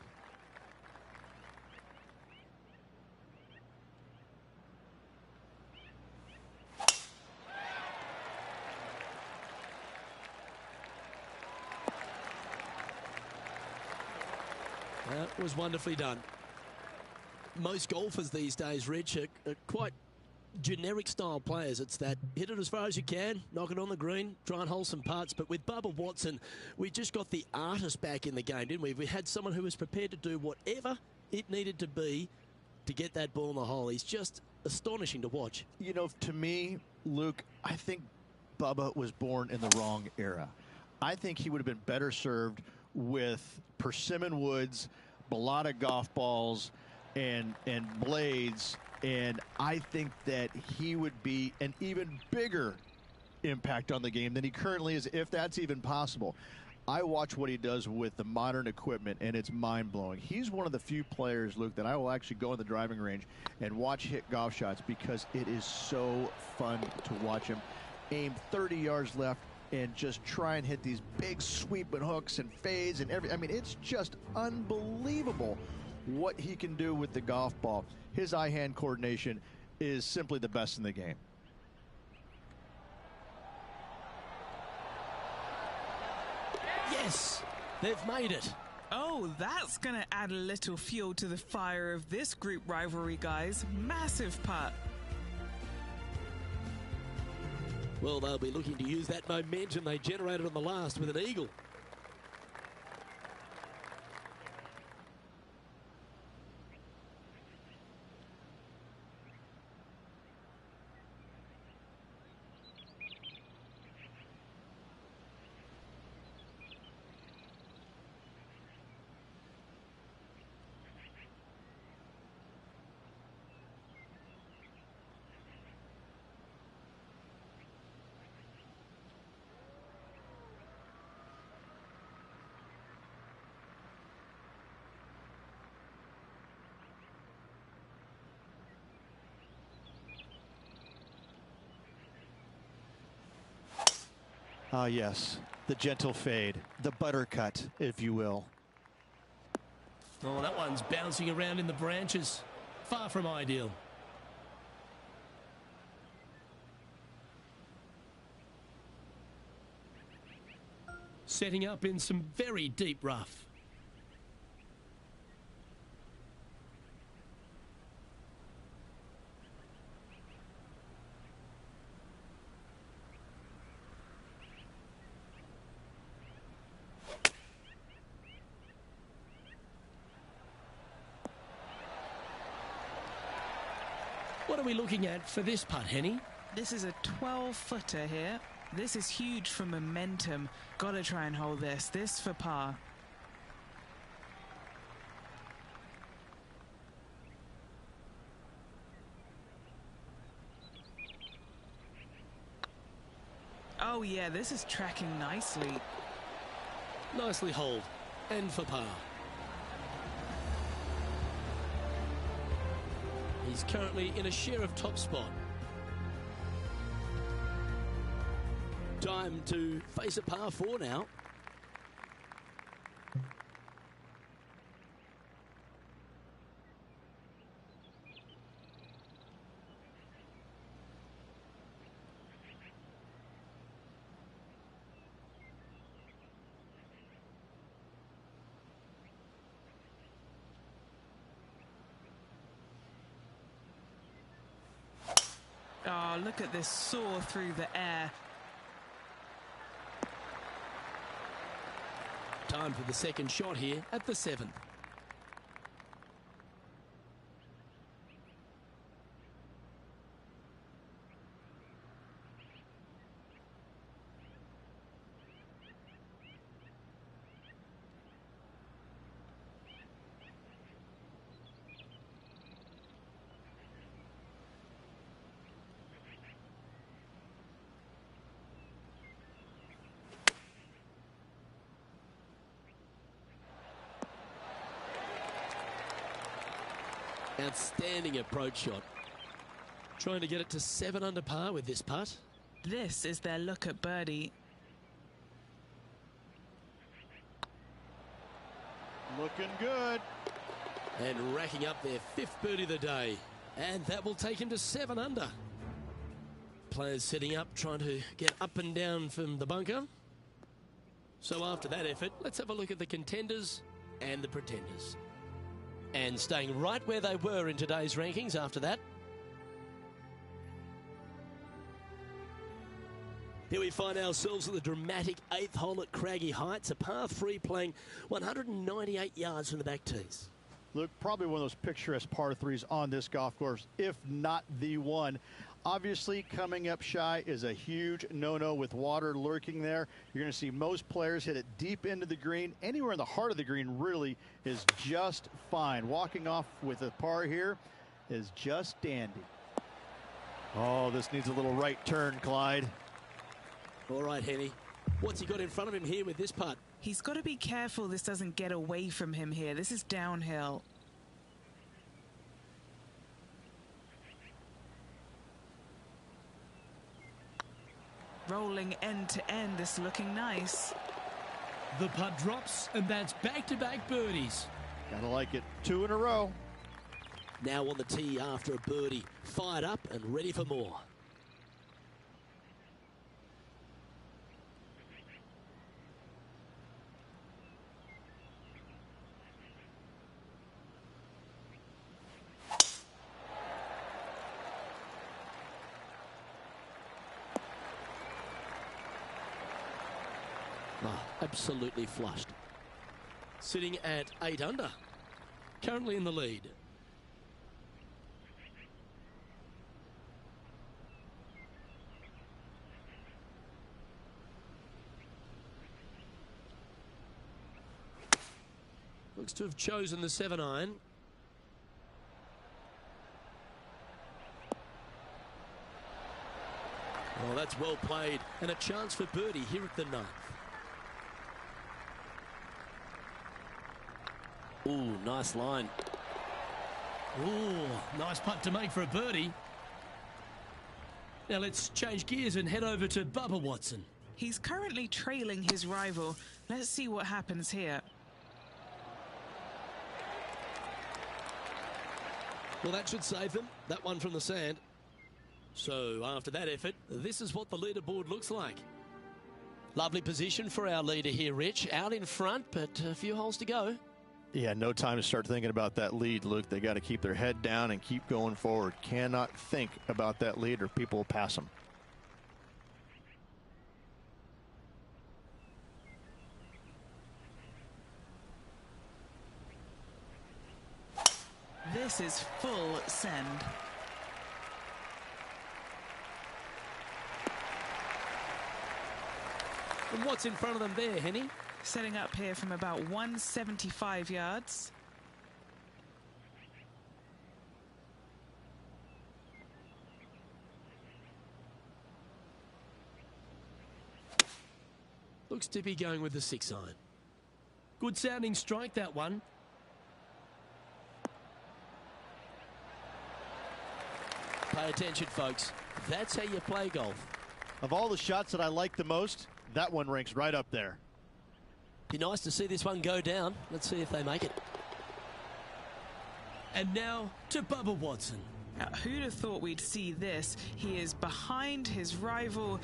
That was wonderfully done. Most golfers these days, Rich, are quite generic style players. It's that hit it as far as you can, knock it on the green, try and hold some putts. But with Bubba Watson, we just got the artist back in the game, didn't we? We had someone who was prepared to do whatever it needed to be to get that ball in the hole. He's just astonishing to watch. You know, to me, Luke, I think Bubba was born in the wrong era. I think he would have been better served with persimmon woods, balata golf balls, and blades, and I think that he would be an even bigger impact on the game than he currently is, if that's even possible. I watch what he does with the modern equipment, and it's mind-blowing. He's one of the few players, Luke, that I will actually go in the driving range and watch hit golf shots because it is so fun to watch him aim 30 yards left and just try and hit these big sweeping hooks and fades and I mean, it's just unbelievable what he can do with the golf ball. His eye-hand coordination is simply the best in the game. Yes, they've made it. Oh, that's going to add a little fuel to the fire of this group rivalry, guys. Massive putt. Well, they'll be looking to use that momentum they generated on the last with an eagle. Ah, yes, the gentle fade, the buttercut, if you will. Oh, that one's bouncing around in the branches. Far from ideal. Setting up in some very deep rough. What are we looking at for this putt, Henny? This is a 12-footer here. This is huge for momentum. Got to try and hold this. This for par. Oh, yeah, this is tracking nicely. Nicely holed. And for par. He's currently in a share of top spot. Time to face a par 4 now. Oh, look at this soar through the air. Time for the second shot here at the 7th. Outstanding approach shot. Trying to get it to 7 under par with this putt. This is their look at birdie. Looking good. And racking up their 5th birdie of the day. And that will take him to 7 under. Players setting up, trying to get up and down from the bunker. So after that effort, let's have a look at the contenders and the pretenders. And staying right where they were in today's rankings after that. Here we find ourselves at the dramatic 8th hole at Craggy Heights, a par 3 playing 198 yards from the back tees. Look, probably one of those picturesque par 3s on this golf course, if not the one. Obviously, coming up shy is a huge no-no with water lurking there. You're going to see most players hit it deep into the green. Anywhere in the heart of the green really is just fine. Walking off with a par here is just dandy. Oh, this needs a little right turn, Clyde. All right, Henny. What's he got in front of him here with this putt? He's got to be careful this doesn't get away from him here. This is downhill. Rolling end to end, this looking nice. The putt drops, and that's back-to-back birdies. Gotta like it. 2 in a row. Now on the tee after a birdie, fired up and ready for more. Oh, absolutely flushed. Sitting at 8 under. Currently in the lead. Looks to have chosen the 7-iron. Oh, that's well played. And a chance for birdie here at the 9th. Ooh, nice line. Ooh, nice putt to make for a birdie. Now let's change gears and head over to Bubba Watson. He's currently trailing his rival. Let's see what happens here. Well, that should save them. That one from the sand. So after that effort, this is what the leaderboard looks like. Lovely position for our leader here, Rich. Out in front, but a few holes to go. Yeah, no time to start thinking about that lead, Luke. They got to keep their head down and keep going forward. Cannot think about that lead or people will pass them. This is full send. And what's in front of them there, Henny? Setting up here from about 175 yards. Looks to be going with the 6-iron. Good sounding strike, that one. Pay attention, folks. That's how you play golf. Of all the shots that I like the most, that one ranks right up there. Be nice to see this one go down. Let's see if they make it. And now to Bubba Watson. Who'd have thought we'd see this? He is behind his rival.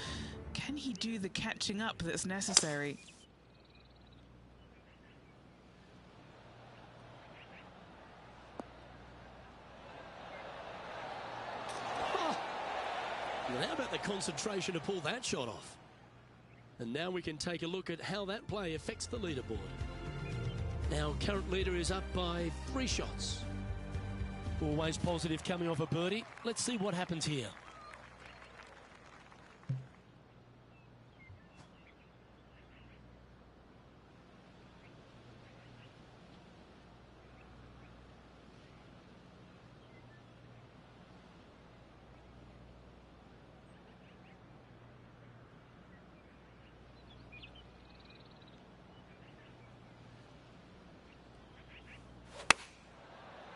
Can he do the catching up that's necessary? Well, how about the concentration to pull that shot off? And now we can take a look at how that play affects the leaderboard. Our current leader is up by 3 shots. Always positive coming off a birdie. Let's see what happens here.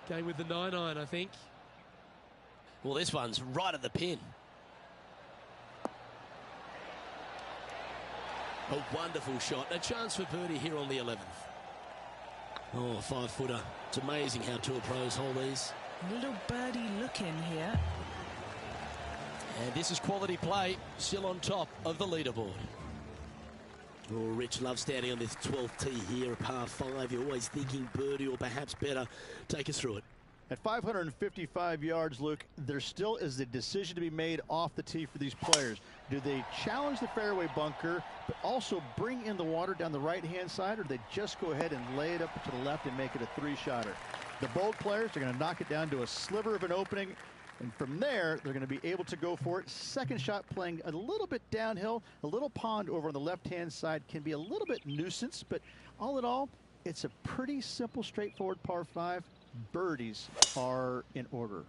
Going with the 9-iron, I think. Well, this one's right at the pin. A wonderful shot. A chance for birdie here on the 11th. Oh, a 5-footer. It's amazing how tour pros hold these. A little birdie look in here. And this is quality play. Still on top of the leaderboard. Oh, Rich loves standing on this 12th tee here, a par 5. You're always thinking birdie or perhaps better. Take us through it. At 555 yards, Luke, there still is a decision to be made off the tee for these players. Do they challenge the fairway bunker, but also bring in the water down the right-hand side, or do they just go ahead and lay it up to the left and make it a 3-shotter? The bold players are going to knock it down to a sliver of an opening, and from there, they're going to be able to go for it. Second shot playing a little bit downhill. A little pond over on the left-hand side can be a little bit nuisance, but all in all, it's a pretty simple, straightforward par 5. Birdies are in order.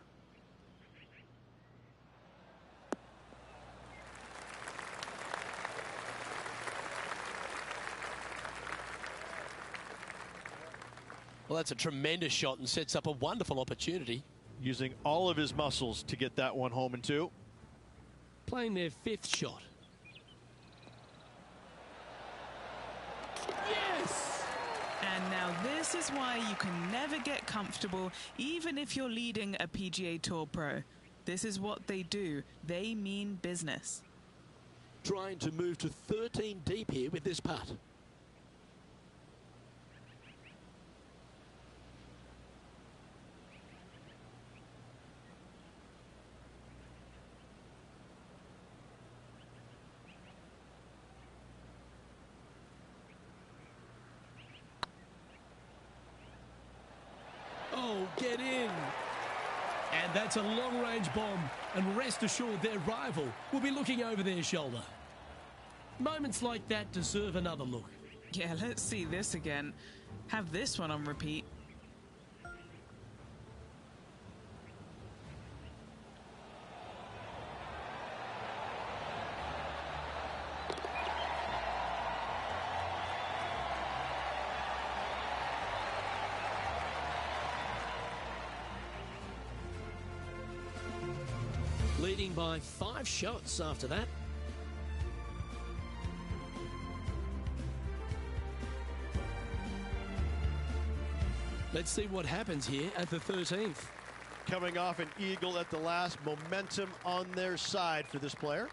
Well, that's a tremendous shot and sets up a wonderful opportunity. Using all of his muscles to get that one home in 2. Playing their 5th shot. Yes! And now this is why you can never get comfortable, even if you're leading a PGA Tour pro. This is what they do. They mean business. Trying to move to 13 deep here with this putt. Oh, get in. And that's a long-range bomb. And rest assured their rival will be looking over their shoulder. Moments like that deserve another look. Yeah, let's see this again. Have this one on repeat. Leading by 5 shots after that. Let's see what happens here at the 13th. Coming off an eagle at the last, momentum on their side for this player.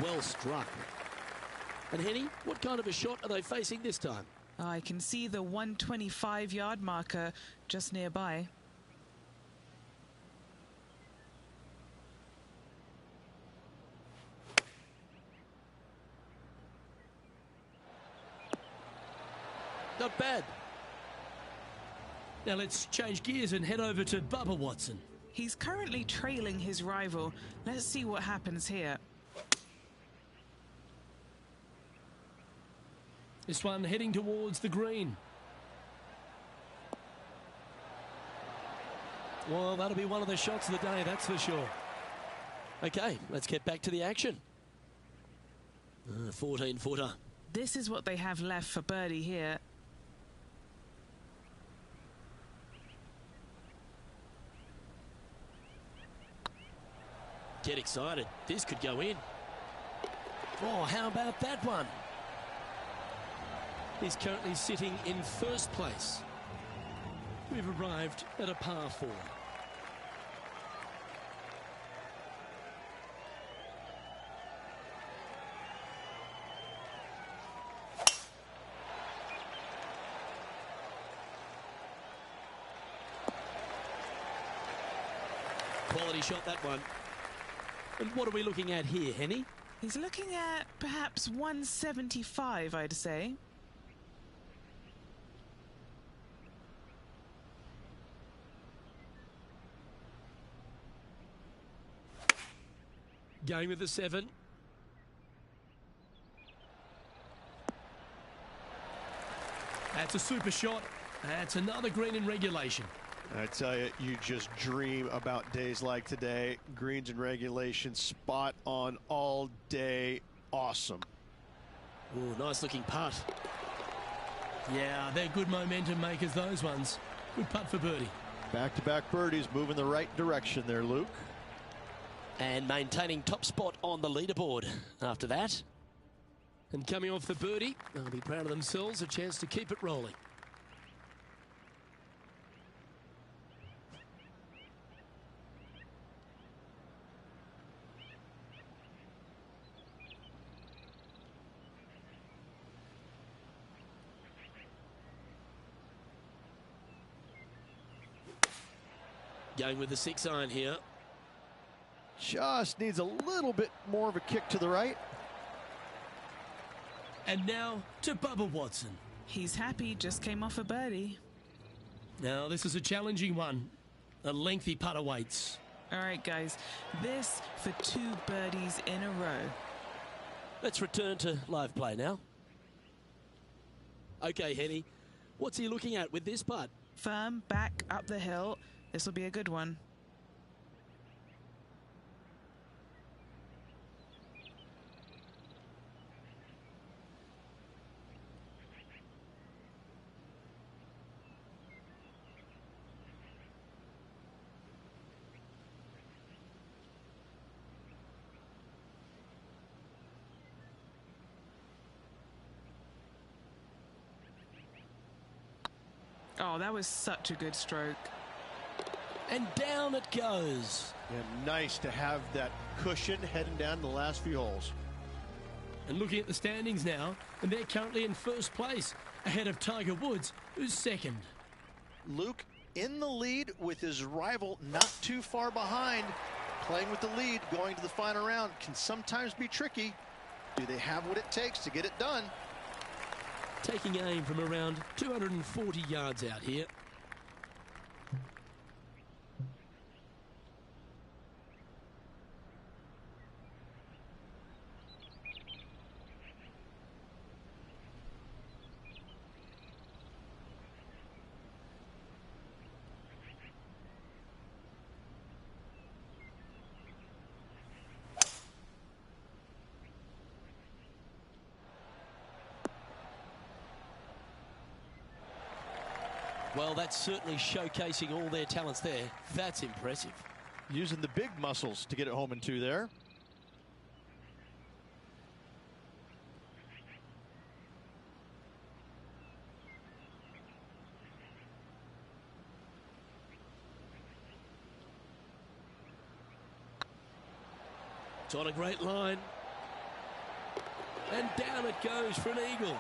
Well struck. And Henny, what kind of a shot are they facing this time? I can see the 125-yard marker just nearby. Not bad. Now let's change gears and head over to Bubba Watson. He's currently trailing his rival. Let's see what happens here. This one heading towards the green. Well, that'll be one of the shots of the day, that's for sure. Okay, let's get back to the action. 14-footer. This is what they have left for birdie here. Get excited. This could go in. Oh, how about that one? He's currently sitting in first place. We've arrived at a par 4. Quality shot, that one. And what are we looking at here, Henny? He's looking at perhaps 175, I'd say. Going with the 7. That's a super shot. That's another green in regulation. I tell you, you just dream about days like today. Greens and regulation, spot on all day. Awesome. Ooh, nice looking putt. Yeah, they're good momentum makers, those ones. Good putt for birdie. Back-to-back birdies, moving the right direction there, Luke. And maintaining top spot on the leaderboard after that. And coming off the birdie, they'll be proud of themselves, a chance to keep it rolling. Going with the 6-iron here. Just needs a little bit more of a kick to the right. And now to Bubba Watson. He's happy, just came off a birdie. Now this is a challenging one. A lengthy putt awaits. All right, guys, this for 2 birdies in a row. Let's return to live play now. Okay, Henny, what's he looking at with this putt? Firm, back, up the hill. This will be a good one. Oh, that was such a good stroke. And down it goes. And nice to have that cushion heading down the last few holes. And looking at the standings now, and they're currently in first place, ahead of Tiger Woods, who's second. Luke in the lead with his rival not too far behind. Playing with the lead, going to the final round can sometimes be tricky. Do they have what it takes to get it done? Taking aim from around 240 yards out here. Well, that's certainly showcasing all their talents there. That's impressive. Using the big muscles to get it home in 2 there. It's on a great line. And down it goes for an eagle.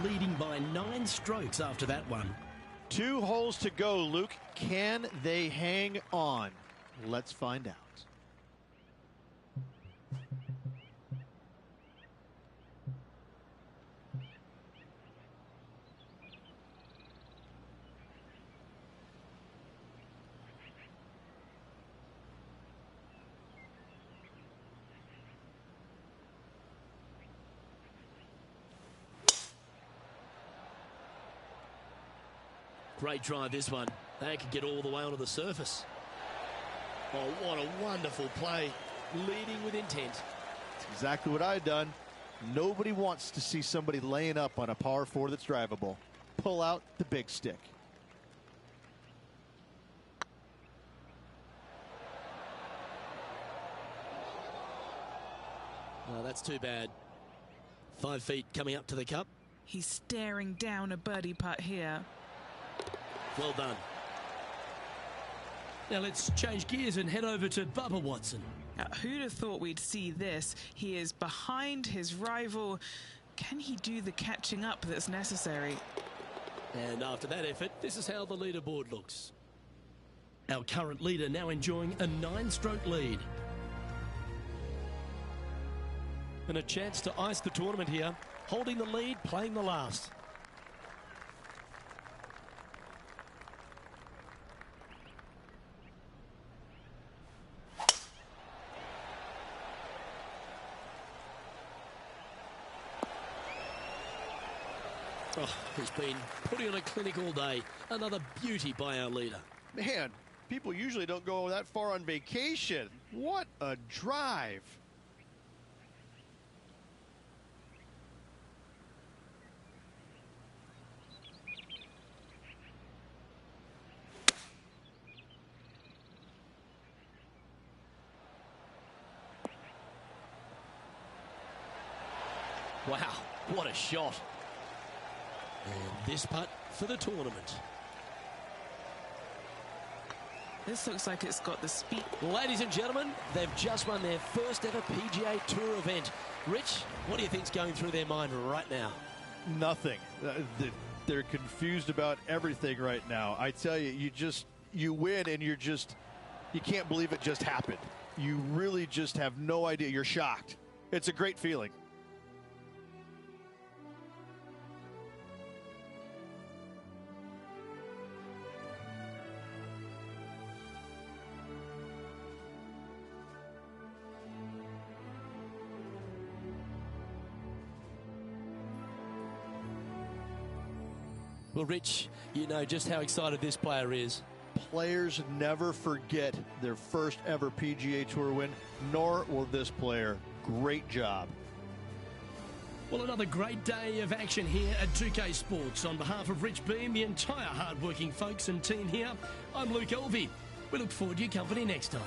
Leading by 9 strokes after that one. 2 holes to go, Luke. Can they hang on? Let's find out. Great drive, this one. They can get all the way onto the surface. Oh, what a wonderful play. Leading with intent. That's exactly what I've done. Nobody wants to see somebody laying up on a par 4 that's drivable. Pull out the big stick. Oh, that's too bad. 5 feet coming up to the cup. He's staring down a birdie putt here. Well done. Now let's change gears and head over to Bubba Watson. Now, who'd have thought we'd see this? He is behind his rival. Can he do the catching up that's necessary? And after that effort, this is how the leaderboard looks. Our current leader now enjoying a 9-stroke lead. And a chance to ice the tournament here. Holding the lead, playing the last. Oh, he's been putting on a clinic all day. Another beauty by our leader. Man, people usually don't go that far on vacation. What a drive. Wow, what a shot. And this putt for the tournament. This looks like it's got the speed. Ladies and gentlemen, they've just won their first ever PGA Tour event. Rich, what do you think's going through their mind right now? Nothing. They're confused about everything right now. I tell you, you win and you can't believe it just happened. You really just have no idea. You're shocked. It's a great feeling. Well, Rich, you know just how excited this player is. Players never forget their first ever PGA Tour win, nor will this player. Great job. Well, another great day of action here at 2K Sports. On behalf of Rich Beam, the entire hard-working folks and team here, I'm Luke Elvey. We look forward to your company next time.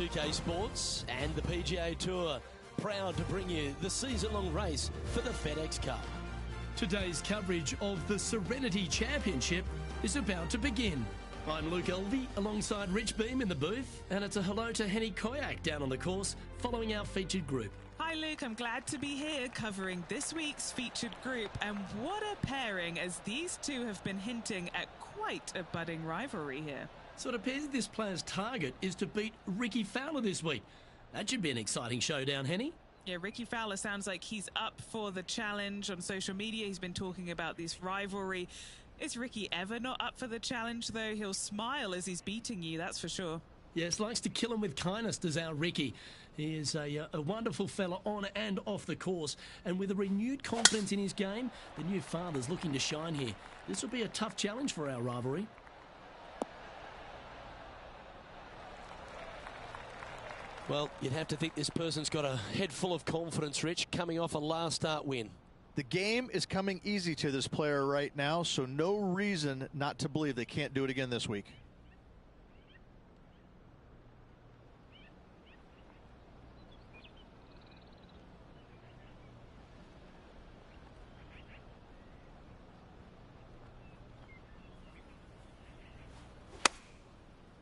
2K Sports and the PGA Tour, proud to bring you the season-long race for the FedEx Cup. Today's coverage of the Serenity Championship is about to begin. I'm Luke Elvey alongside Rich Beam in the booth, and it's a hello to Henny Koyak down on the course following our featured group. Hi Luke, I'm glad to be here covering this week's featured group, and what a pairing, as these two have been hinting at quite a budding rivalry here. So it appears this player's target is to beat Ricky Fowler this week. That should be an exciting showdown, Henny. Yeah, Ricky Fowler sounds like he's up for the challenge. On social media, he's been talking about this rivalry. Is Ricky ever not up for the challenge, though? He'll smile as he's beating you, that's for sure. Yes, likes to kill him with kindness, does our Ricky. He is a wonderful fella on and off the course. And with a renewed confidence in his game, the new father's looking to shine here. This will be a tough challenge for our rivalry. Well, you'd have to think this person's got a head full of confidence, Rich, coming off a last start win. The game is coming easy to this player right now, so no reason not to believe they can't do it again this week.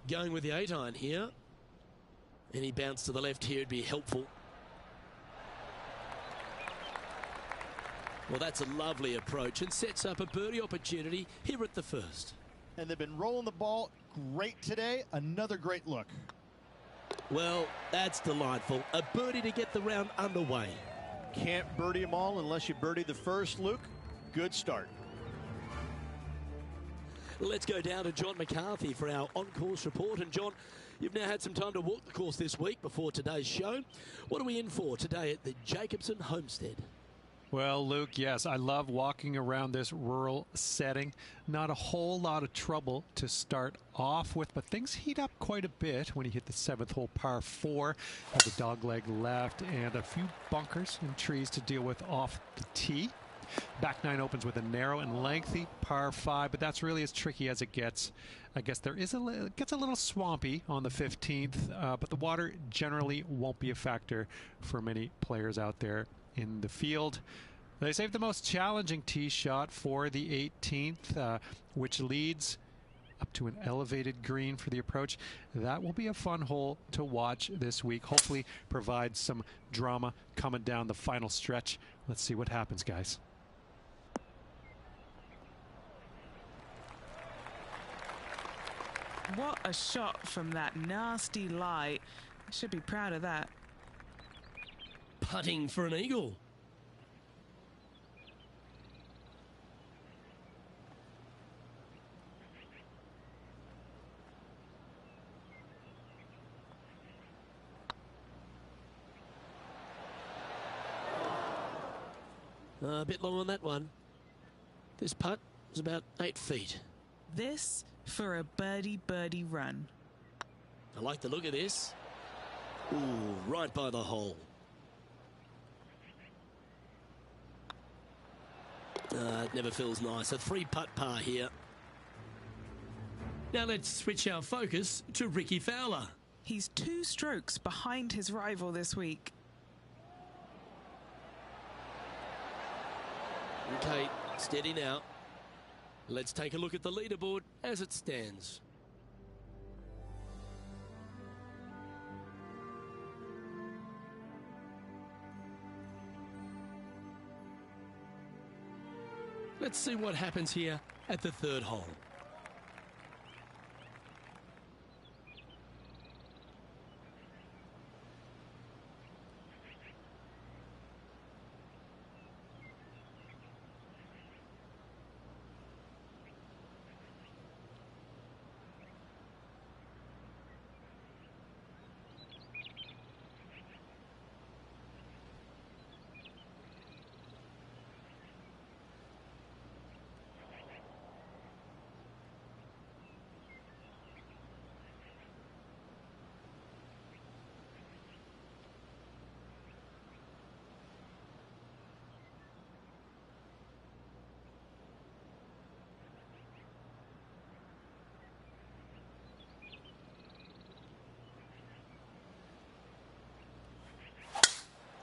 Going with the 8-iron here. Any bounce to the left here would be helpful. Well, that's a lovely approach and sets up a birdie opportunity here at the first. And they've been rolling the ball great today. Another great look. Well, that's delightful. A birdie to get the round underway. Can't birdie them all unless you birdie the first, Luke. Good start. Let's go down to John McCarthy for our on-course report. And John, you've now had some time to walk the course this week before today's show. What are we in for today at the Jacobson Homestead? Well, Luke, yes, I love walking around this rural setting. Not a whole lot of trouble to start off with, but things heat up quite a bit when you hit the 7th hole par 4. Have the dogleg left and a few bunkers and trees to deal with off the tee. Back 9 opens with a narrow and lengthy par 5, but that's really as tricky as it gets. I guess it gets a little swampy on the 15th, but the water generally won't be a factor for many players out there in the field. They saved the most challenging tee shot for the 18th, which leads up to an elevated green for the approach. That will be a fun hole to watch this week. Hopefully provide some drama coming down the final stretch. Let's see what happens, guys. What a shot from that nasty lie. I should be proud of that. Putting for an eagle. A bit long on that one. This putt was about 8 feet. This for a birdie run. I like the look of this. Ooh, right by the hole. It never feels nice. A 3-putt par here. Now let's switch our focus to Ricky Fowler. He's 2 strokes behind his rival this week. Okay, steady now. Let's take a look at the leaderboard as it stands. Let's see what happens here at the 3rd hole.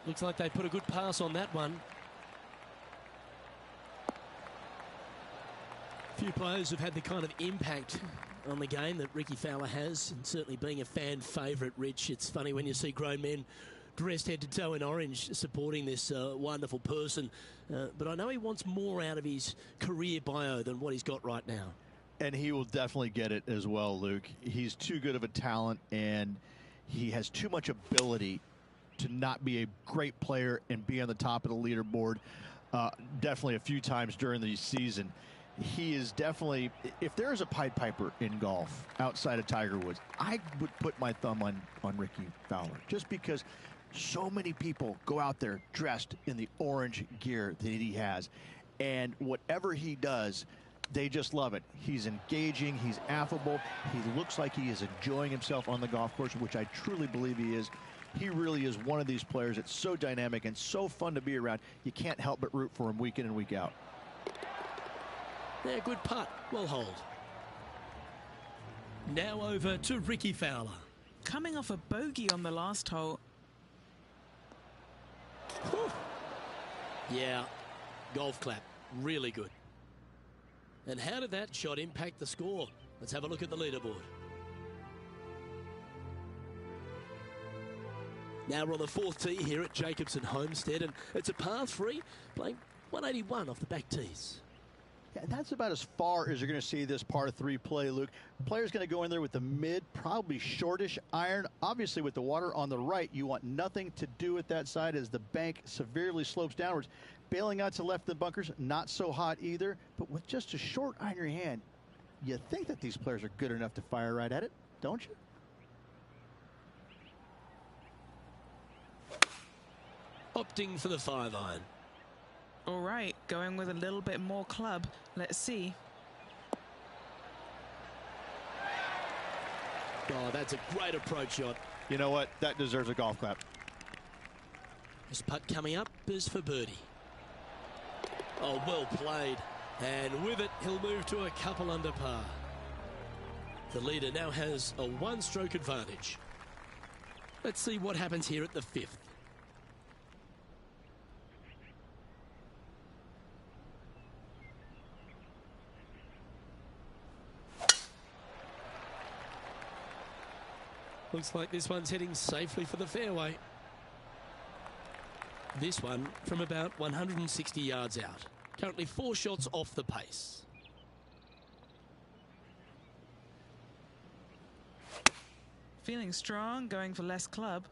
Looks like they put a good pass on that one. Few players have had the kind of impact on the game that Ricky Fowler has, and certainly being a fan favourite, Rich. It's funny when you see grown men dressed head to toe in orange supporting this wonderful person, but I know he wants more out of his career bio than what he's got right now. And he will definitely get it as well, Luke. He's too good of a talent, and he has too much ability to not be a great player and be on the top of the leaderboard definitely a few times during the season. He is definitely, if there is a Pied Piper in golf outside of Tiger Woods, I would put my thumb on Ricky Fowler, just because so many people go out there dressed in the orange gear that he has, and whatever he does, they just love it. He's engaging, he's affable, he looks like he is enjoying himself on the golf course, which I truly believe he is. He really is one of these players that's so dynamic and so fun to be around. You can't help but root for him week in and week out. Yeah, good putt. Well hold. Now over to Ricky Fowler. Coming off a bogey on the last hole. Whew. Yeah, golf clap. Really good. And how did that shot impact the score? Let's have a look at the leaderboard. Now we're on the fourth tee here at Jacobson Homestead, and it's a par 3, playing 181 off the back tees. Yeah, that's about as far as you're going to see this par 3 play, Luke. Player's going to go in there with the mid, probably shortish iron. Obviously, with the water on the right, you want nothing to do with that side as the bank severely slopes downwards. Bailing out to left of the bunkers, not so hot either. But with just a short iron in your hand, you think that these players are good enough to fire right at it, don't you? Opting for the 5-iron. All right, going with a little bit more club. Let's see. Oh, that's a great approach shot. You know what? That deserves a golf clap. His putt coming up is for birdie. Oh, well played. And with it, he'll move to a couple under par. The leader now has a 1-stroke advantage. Let's see what happens here at the 5th. Looks like this one's heading safely for the fairway. This one from about 160 yards out. Currently 4 shots off the pace. Feeling strong, going for less club.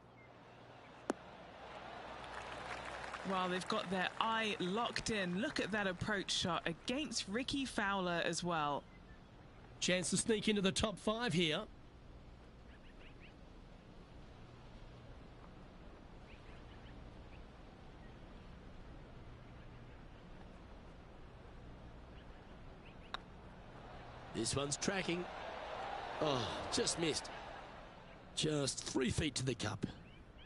Well, they've got their eye locked in. Look at that approach shot against Ricky Fowler as well. Chance to sneak into the top 5 here. This one's tracking. Oh, just missed. Just 3 feet to the cup.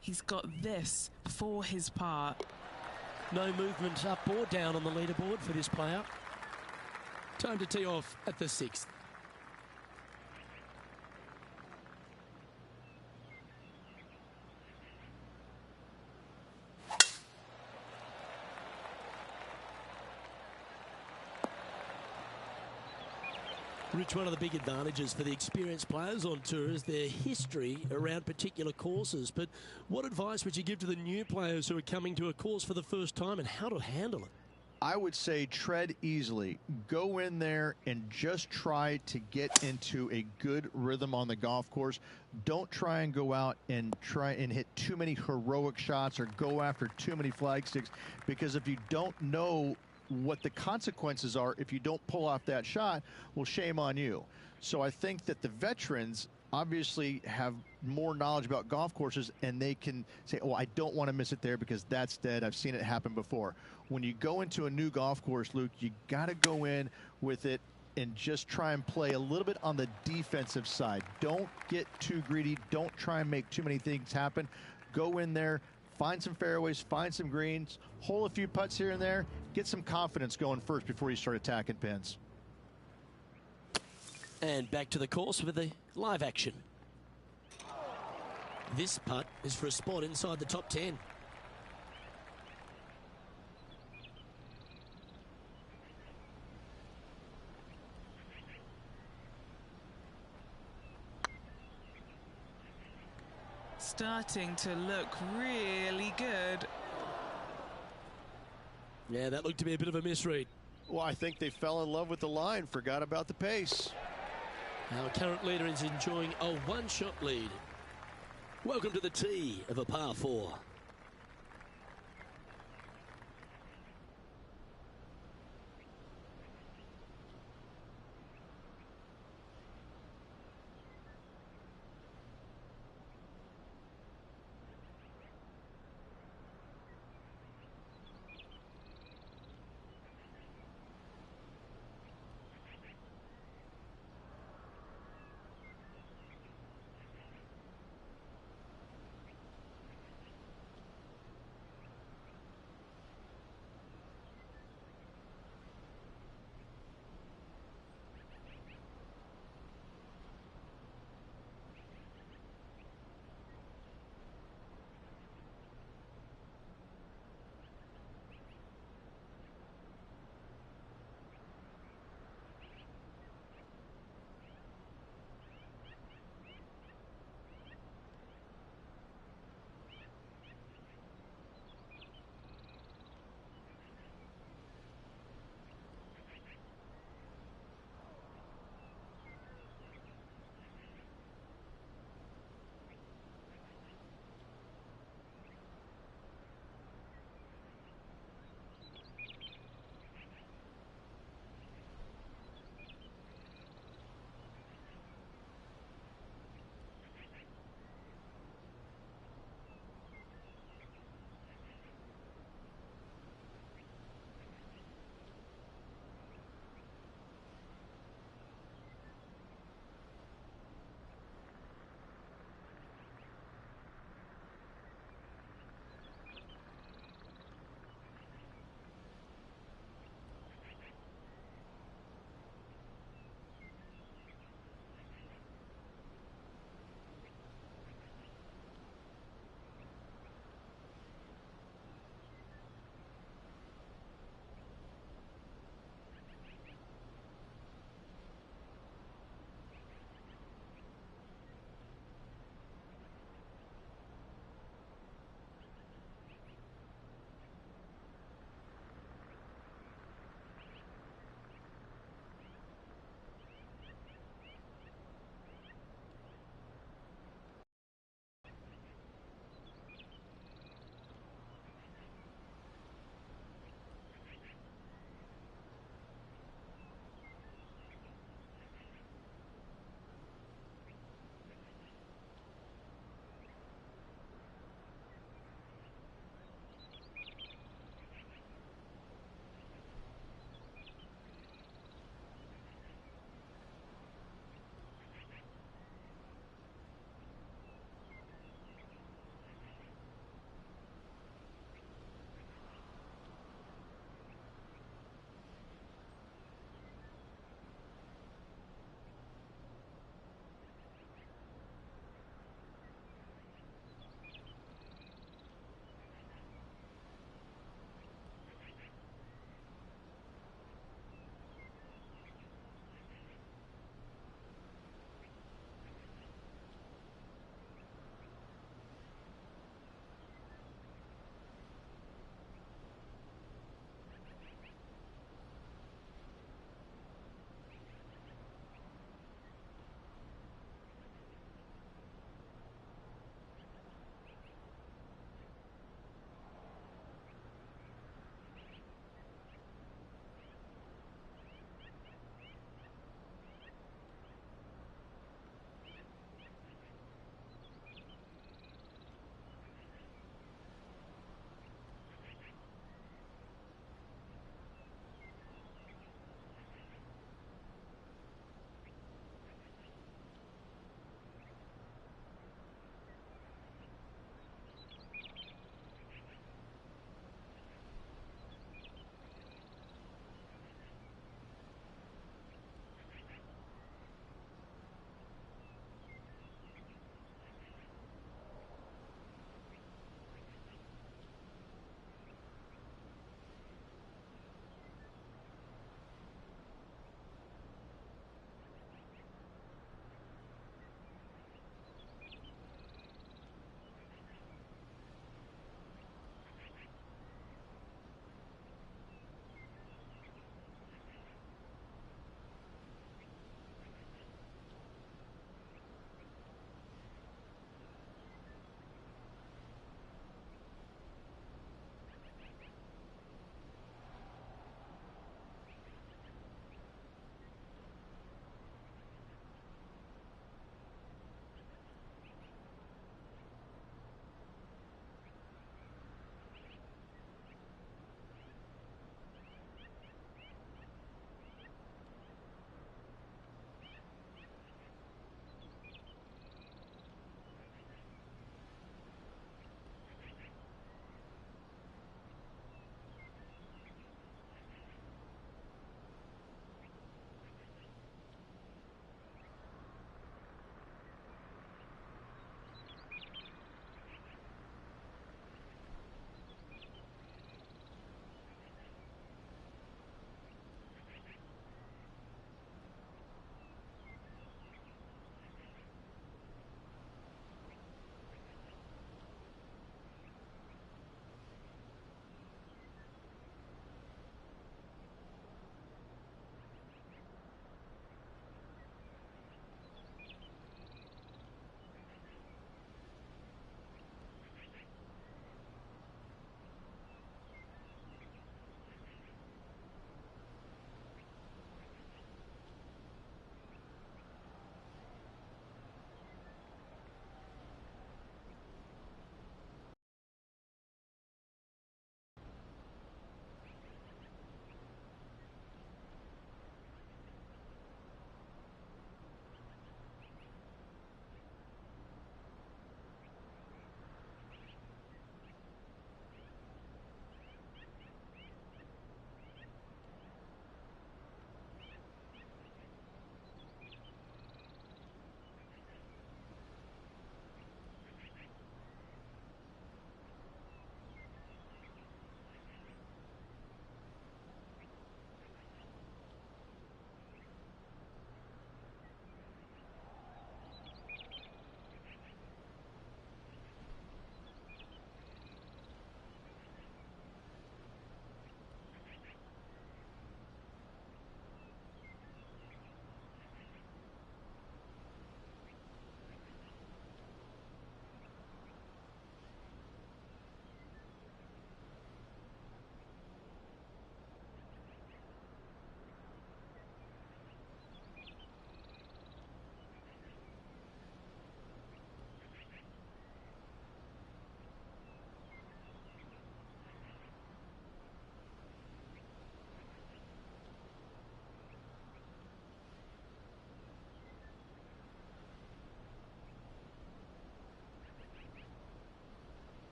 He's got this for his par. No movement up or down on the leaderboard for this player. Time to tee off at the 6th. Rich, one of the big advantages for the experienced players on tour is their history around particular courses. But what advice would you give to the new players who are coming to a course for the first time and how to handle it? I would say tread easily. Go in there and just try to get into a good rhythm on the golf course. Don't try and go out and hit too many heroic shots or go after too many flag sticks, because if you don't know what the consequences are if you don't pull off that shot, well, shame on you. So I think that the veterans obviously have more knowledge about golf courses, and they can say, oh, I don't want to miss it there because that's dead. I've seen it happen before. When you go into a new golf course, Luke, you got to go in with it and just try and play a little bit on the defensive side. Don't get too greedy. Don't try and make too many things happen. Go in there, find some fairways, find some greens, hole a few putts here and there, get some confidence going first before you start attacking pins. And back to the course with the live action. This putt is for a spot inside the top 10. starting to look really good. Yeah, that looked to be a bit of a misread. Well, I think they fell in love with the line, forgot about the pace. Our current leader is enjoying a one-shot lead. Welcome to the tee of a par 4.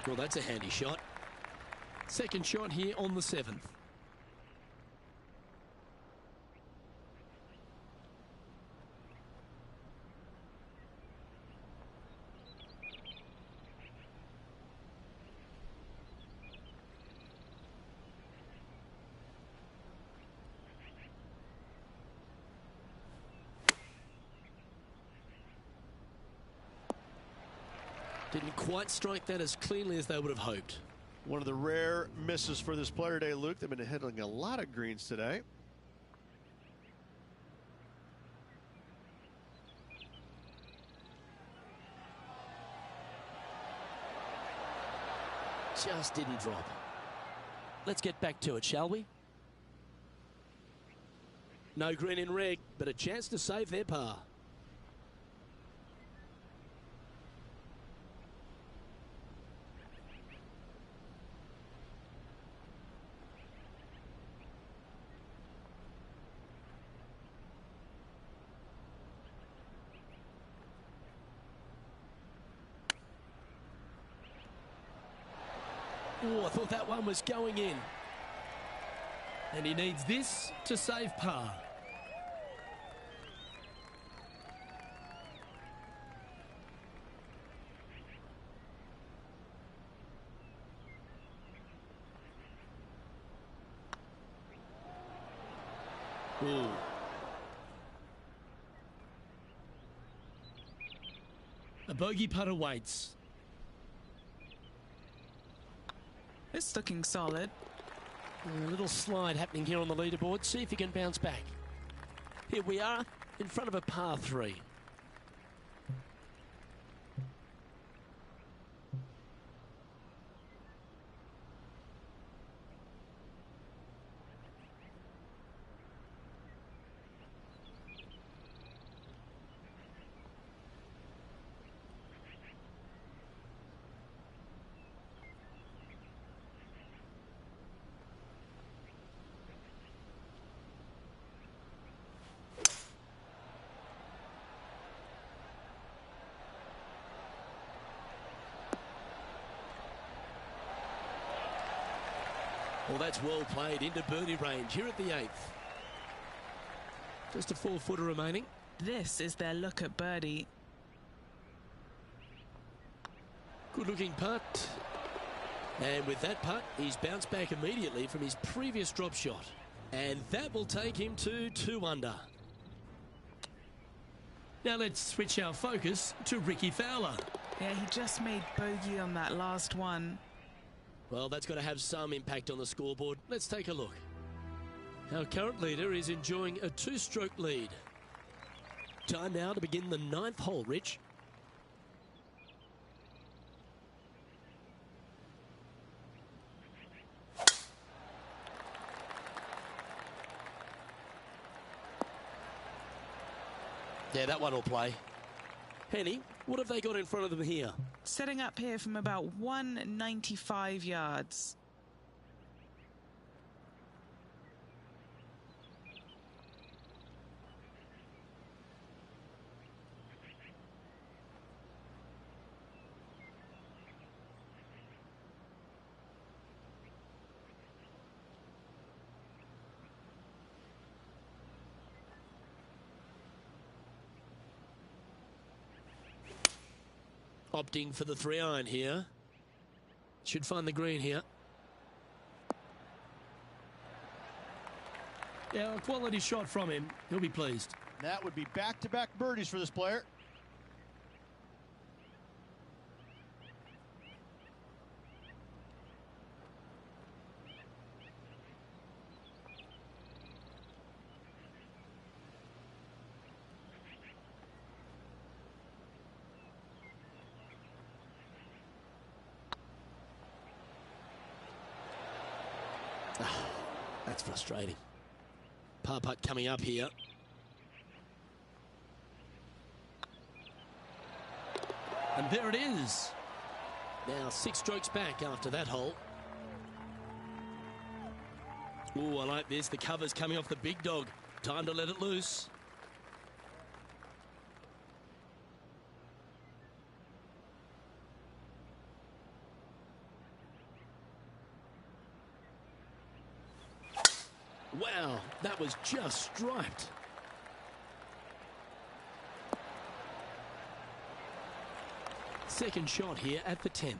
Well, that's a handy shot. Second shot here on the 7th. Didn't quite strike that as cleanly as they would have hoped. One of the rare misses for this player today, Luke. They've been hitting a lot of greens today. Just didn't drop. Let's get back to it, shall we? No green in red, but a chance to save their par. Oh, I thought that one was going in. And he needs this to save par. Ooh. A bogey putt awaits. It's looking solid. A little slide happening here on the leaderboard. See if he can bounce back. Here we are in front of a par 3. Well, that's well played into birdie range here at the 8th. Just a 4-footer remaining. This is their look at birdie. Good looking putt. And with that putt, he's bounced back immediately from his previous drop shot. And that will take him to 2 under. Now let's switch our focus to Ricky Fowler. Yeah, he just made bogey on that last one. Well, that's got to have some impact on the scoreboard. Let's take a look. Our current leader is enjoying a 2-stroke lead. Time now to begin the 9th hole, Rich. Yeah, that one will play. Henny, what have they got in front of them here? Setting up here from about 195 yards. Opting for the 3-iron here. Should find the green here. Yeah, a quality shot from him. He'll be pleased. That would be back-to-back birdies for this player. That's frustrating. Par putt coming up here. And there it is. Now 6 strokes back after that hole. Ooh, I like this. The cover's coming off the big dog. Time to let it loose. Wow, that was just striped. Second shot here at the 10th.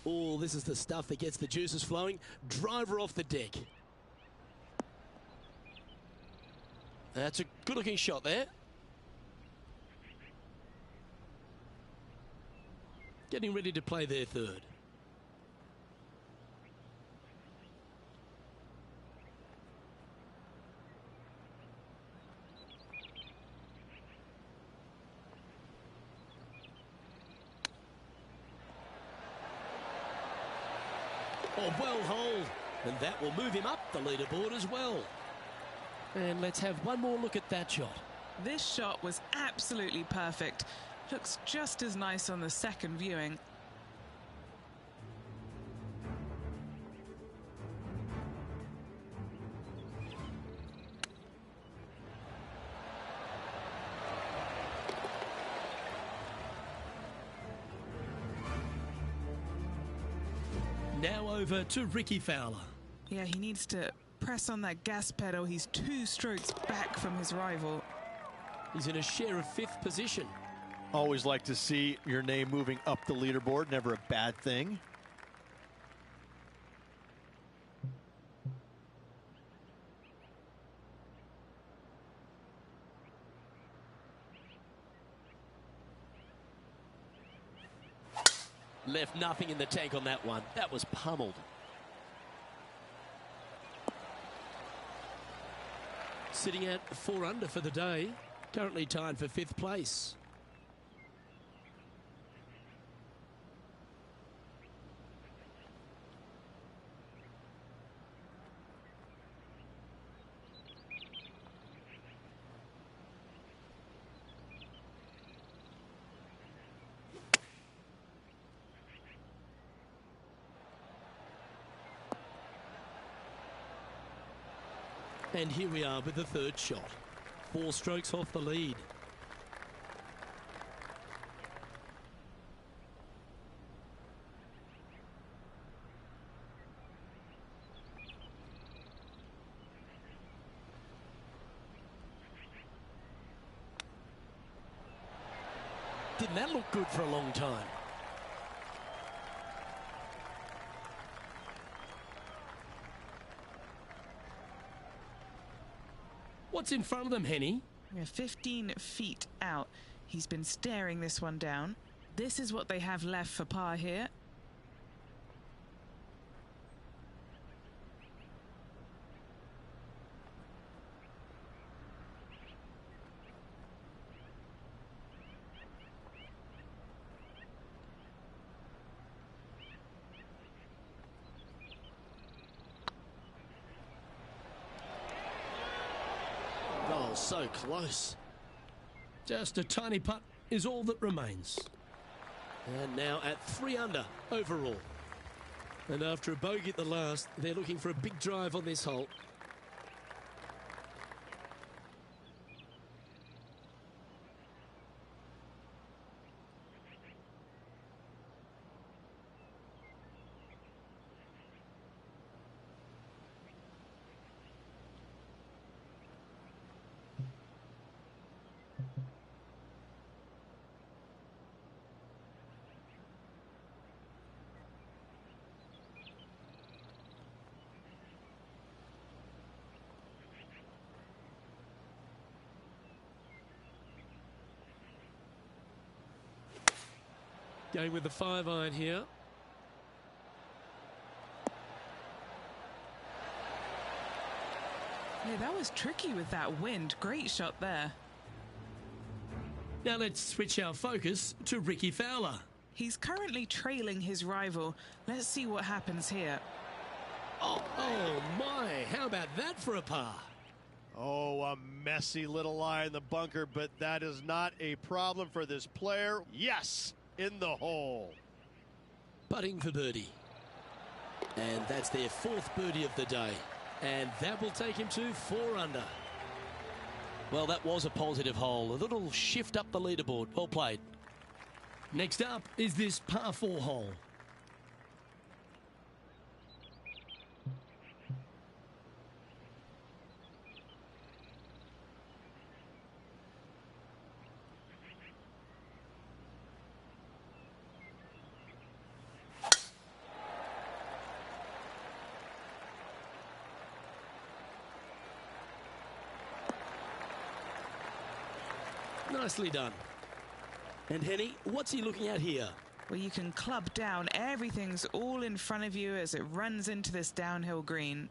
Oh, this is the stuff that gets the juices flowing. Driver off the deck. That's a good-looking shot there. Getting ready to play their third. Oh, well holed, and that will move him up the leaderboard as well. And let's have one more look at that shot. This shot was absolutely perfect. Looks just as nice on the second viewing. Now over to Ricky Fowler. Yeah, he needs to press on that gas pedal. He's 2 strokes back from his rival. He's in a share of 5th position. Always like to see your name moving up the leaderboard. Never a bad thing. Left nothing in the tank on that one. That was pummeled. Sitting at 4 under for the day. Currently tied for 5th place. And here we are with the third shot. 4 strokes off the lead. Didn't that look good for a long time? What's in front of them, Henny? We're 15 feet out. He's been staring this one down. This is what they have left for par here. So close. Just a tiny putt is all that remains. And now at 3 under overall. And after a bogey at the last, they're looking for a big drive on this hole. Going with the 5-iron here. Yeah, that was tricky with that wind. Great shot there. Now let's switch our focus to Ricky Fowler. He's currently trailing his rival. Let's see what happens here. Oh my, how about that for a par? Oh, a messy little lie in the bunker, but that is not a problem for this player. Yes, in the hole. Putting for birdie. And that's their 4th birdie of the day. And that will take him to 4 under. Well, that was a positive hole. A little shift up the leaderboard. Well played. Next up is this par 4 hole. Nicely done. And Henny, what's he looking at here? Well, you can club down. Everything's all in front of you as it runs into this downhill green.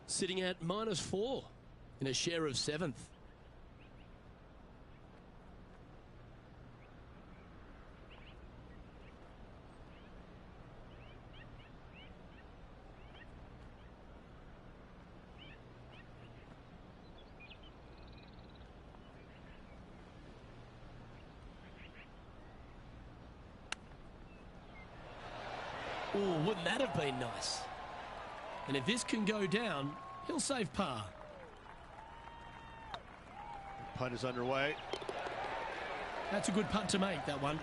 Sitting at -4 in a share of 7th. Oh, wouldn't that have been nice? And if this can go down, he'll save par. Putt is underway. That's a good putt to make, that one.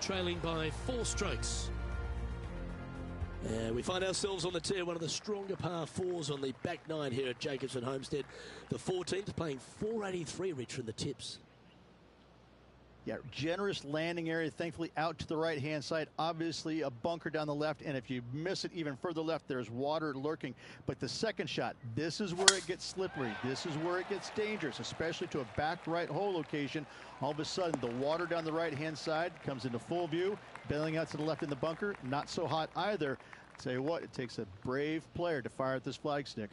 Trailing by 4 strokes. And we find ourselves on the tee, one of the stronger par 4s on the back 9 here at Jacobson Homestead. The 14th playing 483, Rich, from the tips. Yeah, generous landing area, thankfully out to the right-hand side. Obviously, a bunker down the left, and if you miss it even further left, there's water lurking. But the second shot, this is where it gets slippery. This is where it gets dangerous, especially to a back right hole location. All of a sudden, the water down the right-hand side comes into full view. Bailing out to the left in the bunker, not so hot either. Tell you what, it takes a brave player to fire at this flag stick.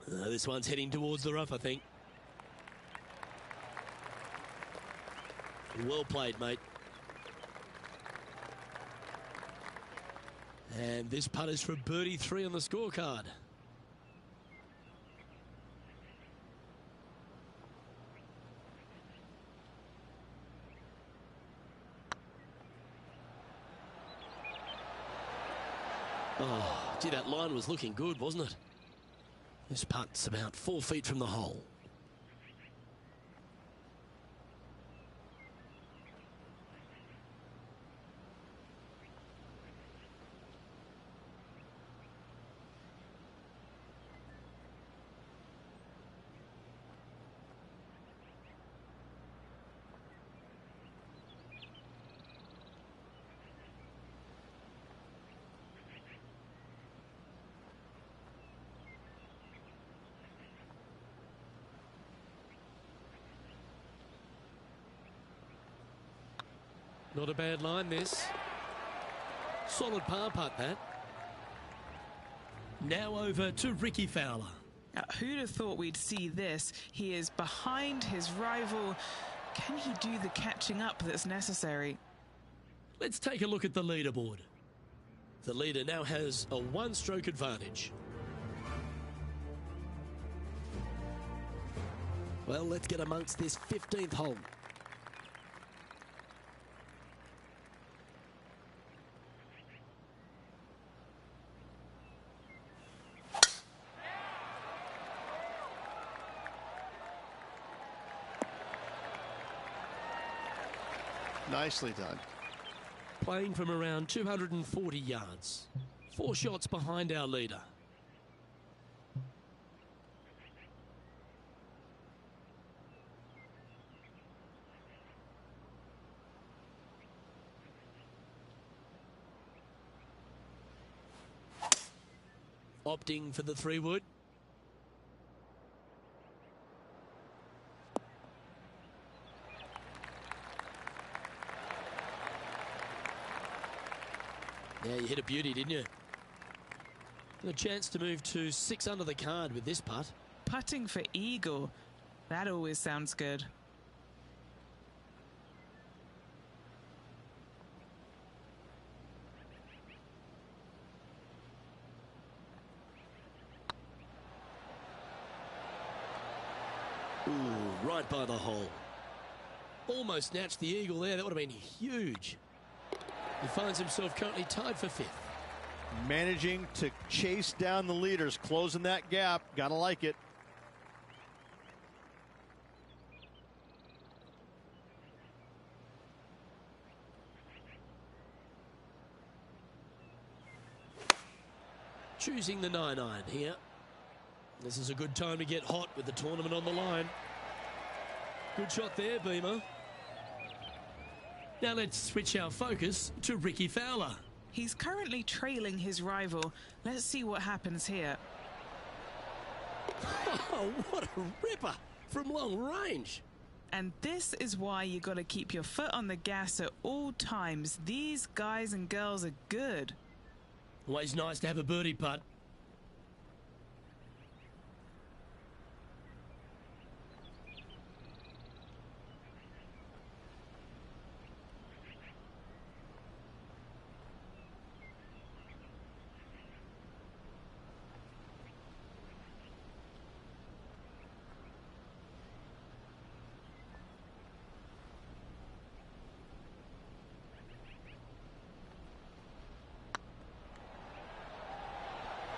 This one's heading towards the rough, I think. Well played, mate. And this putt is for birdie 3 on the scorecard. Oh, gee, that line was looking good, wasn't it? This putt's about 4 feet from the hole. Not a bad line, this. Solid par putt, that. Now over to Ricky Fowler. Who'd have thought we'd see this? He is behind his rival. Can he do the catching up that's necessary? Let's take a look at the leaderboard. The leader now has a 1-stroke advantage. Well, let's get amongst this 15th hole. Nicely done. Playing from around 240 yards. 4 shots behind our leader. opting for the 3-wood. Yeah, you hit a beauty, didn't you? A chance to move to 6 under the card with this putt. Putting for eagle. That always sounds good. Ooh, right by the hole. Almost snatched the eagle there. That would have been huge. He finds himself currently tied for 5th. Managing to chase down the leaders, closing that gap. Gotta like it. Choosing the 9-iron here. This is a good time to get hot with the tournament on the line. Good shot there, Beamer. Now let's switch our focus to Ricky Fowler. He's currently trailing his rival. Let's see what happens here. Oh, what a ripper from long range. And this is why you got to keep your foot on the gas at all times. These guys and girls are good. Always nice to have a birdie putt.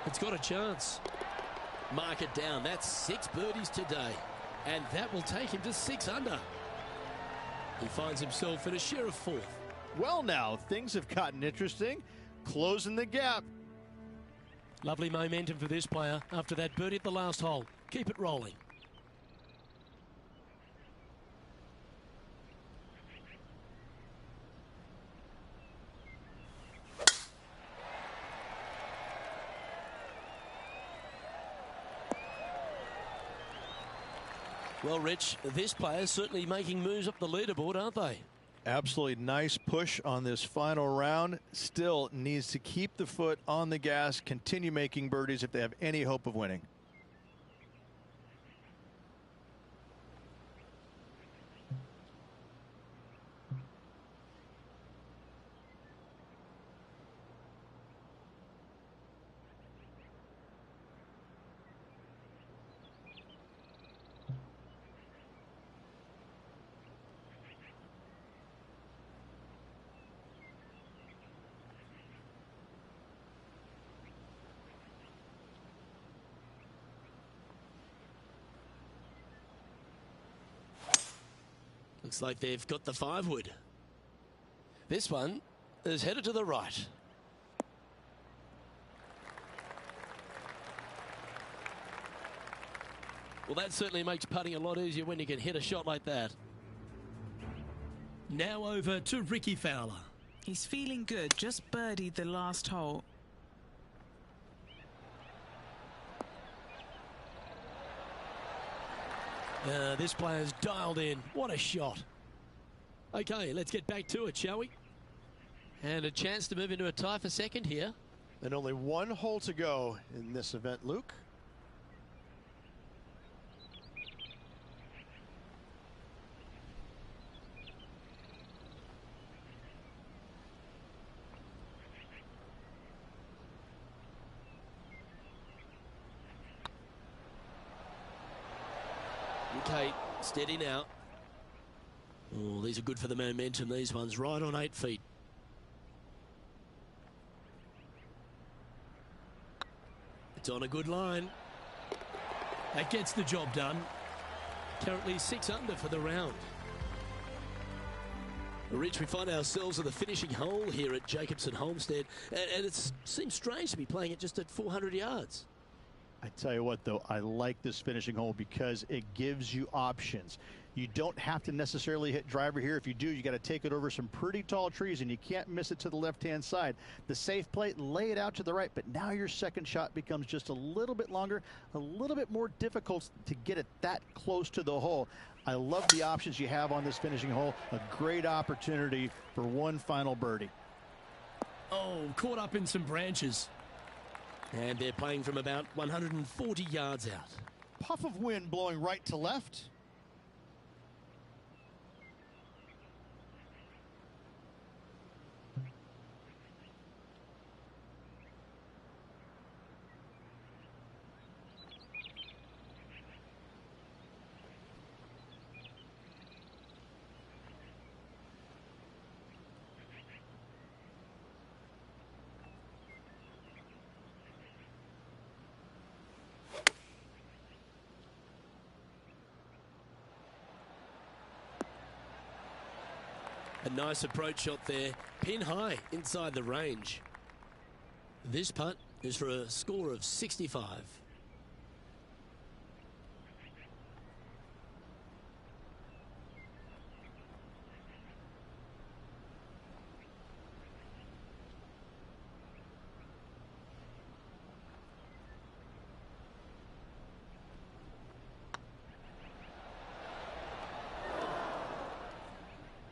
It's got a chance. Mark it down. That's 6 birdies today. And that will take him to 6 under. He finds himself in a share of 4th. Well, now, things have gotten interesting. Closing the gap. Lovely momentum for this player after that birdie at the last hole. Keep it rolling. Well, Rich, this player's certainly making moves up the leaderboard, aren't they? Absolutely nice push on this final round. Still needs to keep the foot on the gas, continue making birdies if they have any hope of winning. Looks like they've got the 5-wood. This one is headed to the right. Well, that certainly makes putting a lot easier when you can hit a shot like that. Now over to Ricky Fowler. He's feeling good. Just birdied the last hole. This player's dialed in. What a shot. Okay, let's get back to it, shall we? And a chance to move into a tie for 2nd here. And only 1 hole to go in this event, Luke. Okay, steady now. Oh, these are good for the momentum. These ones right on 8 feet. It's on a good line. That gets the job done. Currently 6 under for the round. Rich, we find ourselves at the finishing hole here at Jacobson Homestead, and it seems strange to be playing it just at 400 yards. I tell you what, though, I like this finishing hole because it gives you options. You don't have to necessarily hit driver here. If you do, you got to take it over some pretty tall trees, and you can't miss it to the left-hand side. The safe play, lay it out to the right, but now your second shot becomes just a little bit longer, a little bit more difficult to get it that close to the hole. I love the options you have on this finishing hole. A great opportunity for one final birdie. Oh, caught up in some branches. And they're playing from about 140 yards out. Puff of wind blowing right to left. A nice approach shot there, pin high inside the range. This putt is for a score of 65.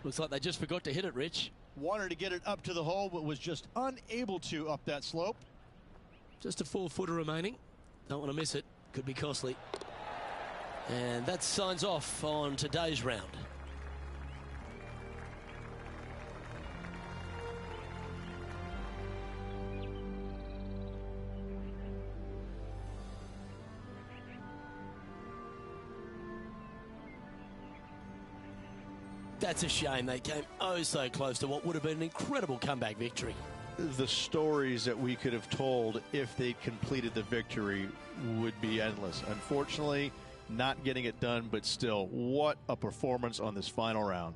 Looks like they just forgot to hit it, Rich. Wanted to get it up to the hole, but was just unable to up that slope. Just a 4-footer remaining. Don't want to miss it. Could be costly. And that signs off on today's round. That's a shame. They came oh so close to what would have been an incredible comeback victory. The stories that we could have told if they completed the victory would be endless. Unfortunately, not getting it done, but still, what a performance on this final round.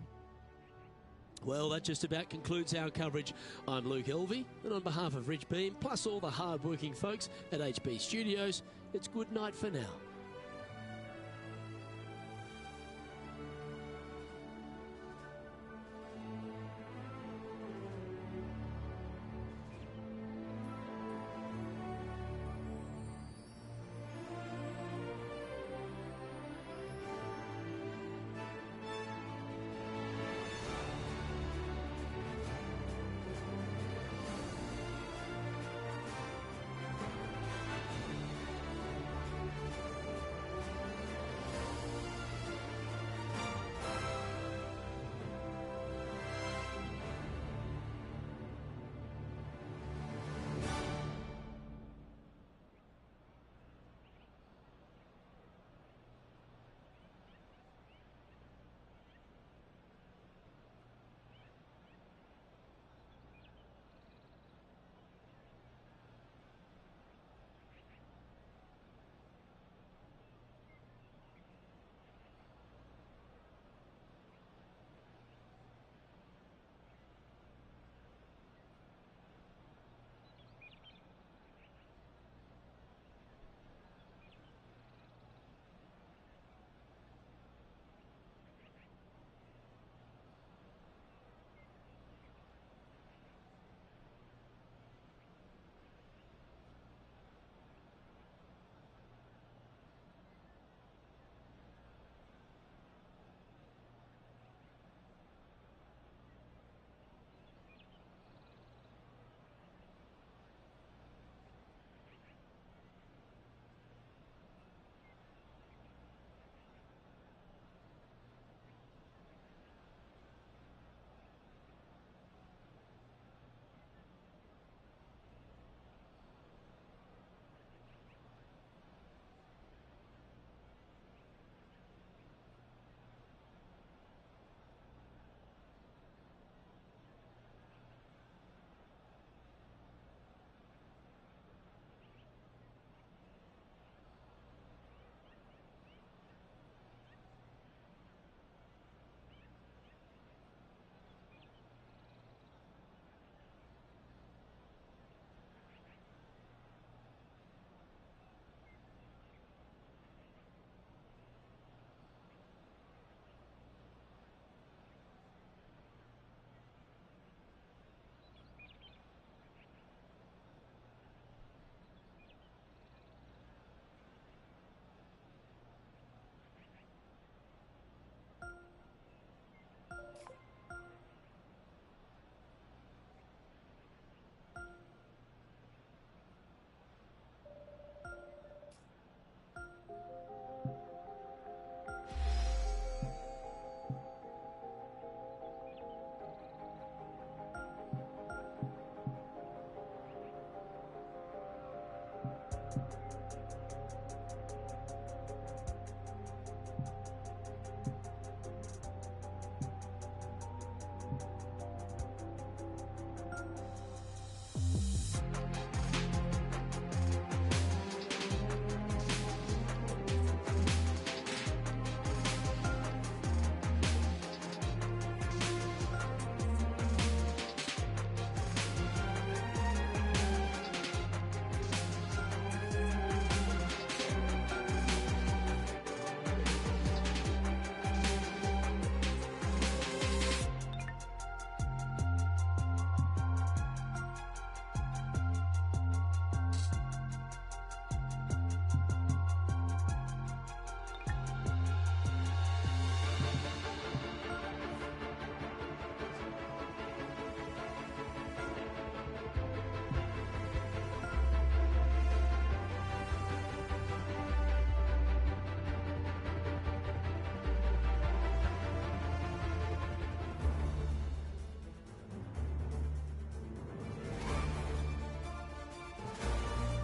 Well, that just about concludes our coverage. I'm Luke Elvey, and on behalf of Rich Beam, plus all the hard-working folks at HB Studios, it's good night for now.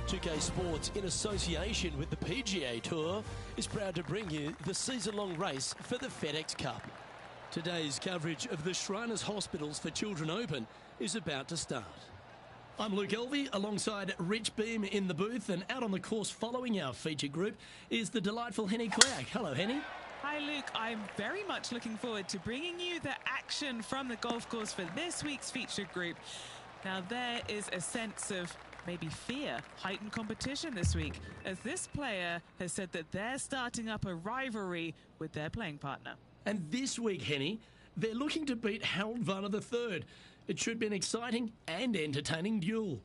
2K Sports, in association with the PGA Tour, is proud to bring you the season-long race for the FedEx Cup. Today's coverage of the Shriners Hospitals for Children Open is about to start. I'm Luke Elvey, alongside Rich Beam in the booth, and out on the course following our feature group is the delightful Henny Quack. Hello, Henny. Hi, Luke. I'm very much looking forward to bringing you the action from the golf course for this week's featured group. Now, there is a sense of maybe fear, heightened competition this week, as this player has said that they're starting up a rivalry with their playing partner. And this week, Henny, they're looking to beat Harold Varner III. It should be an exciting and entertaining duel.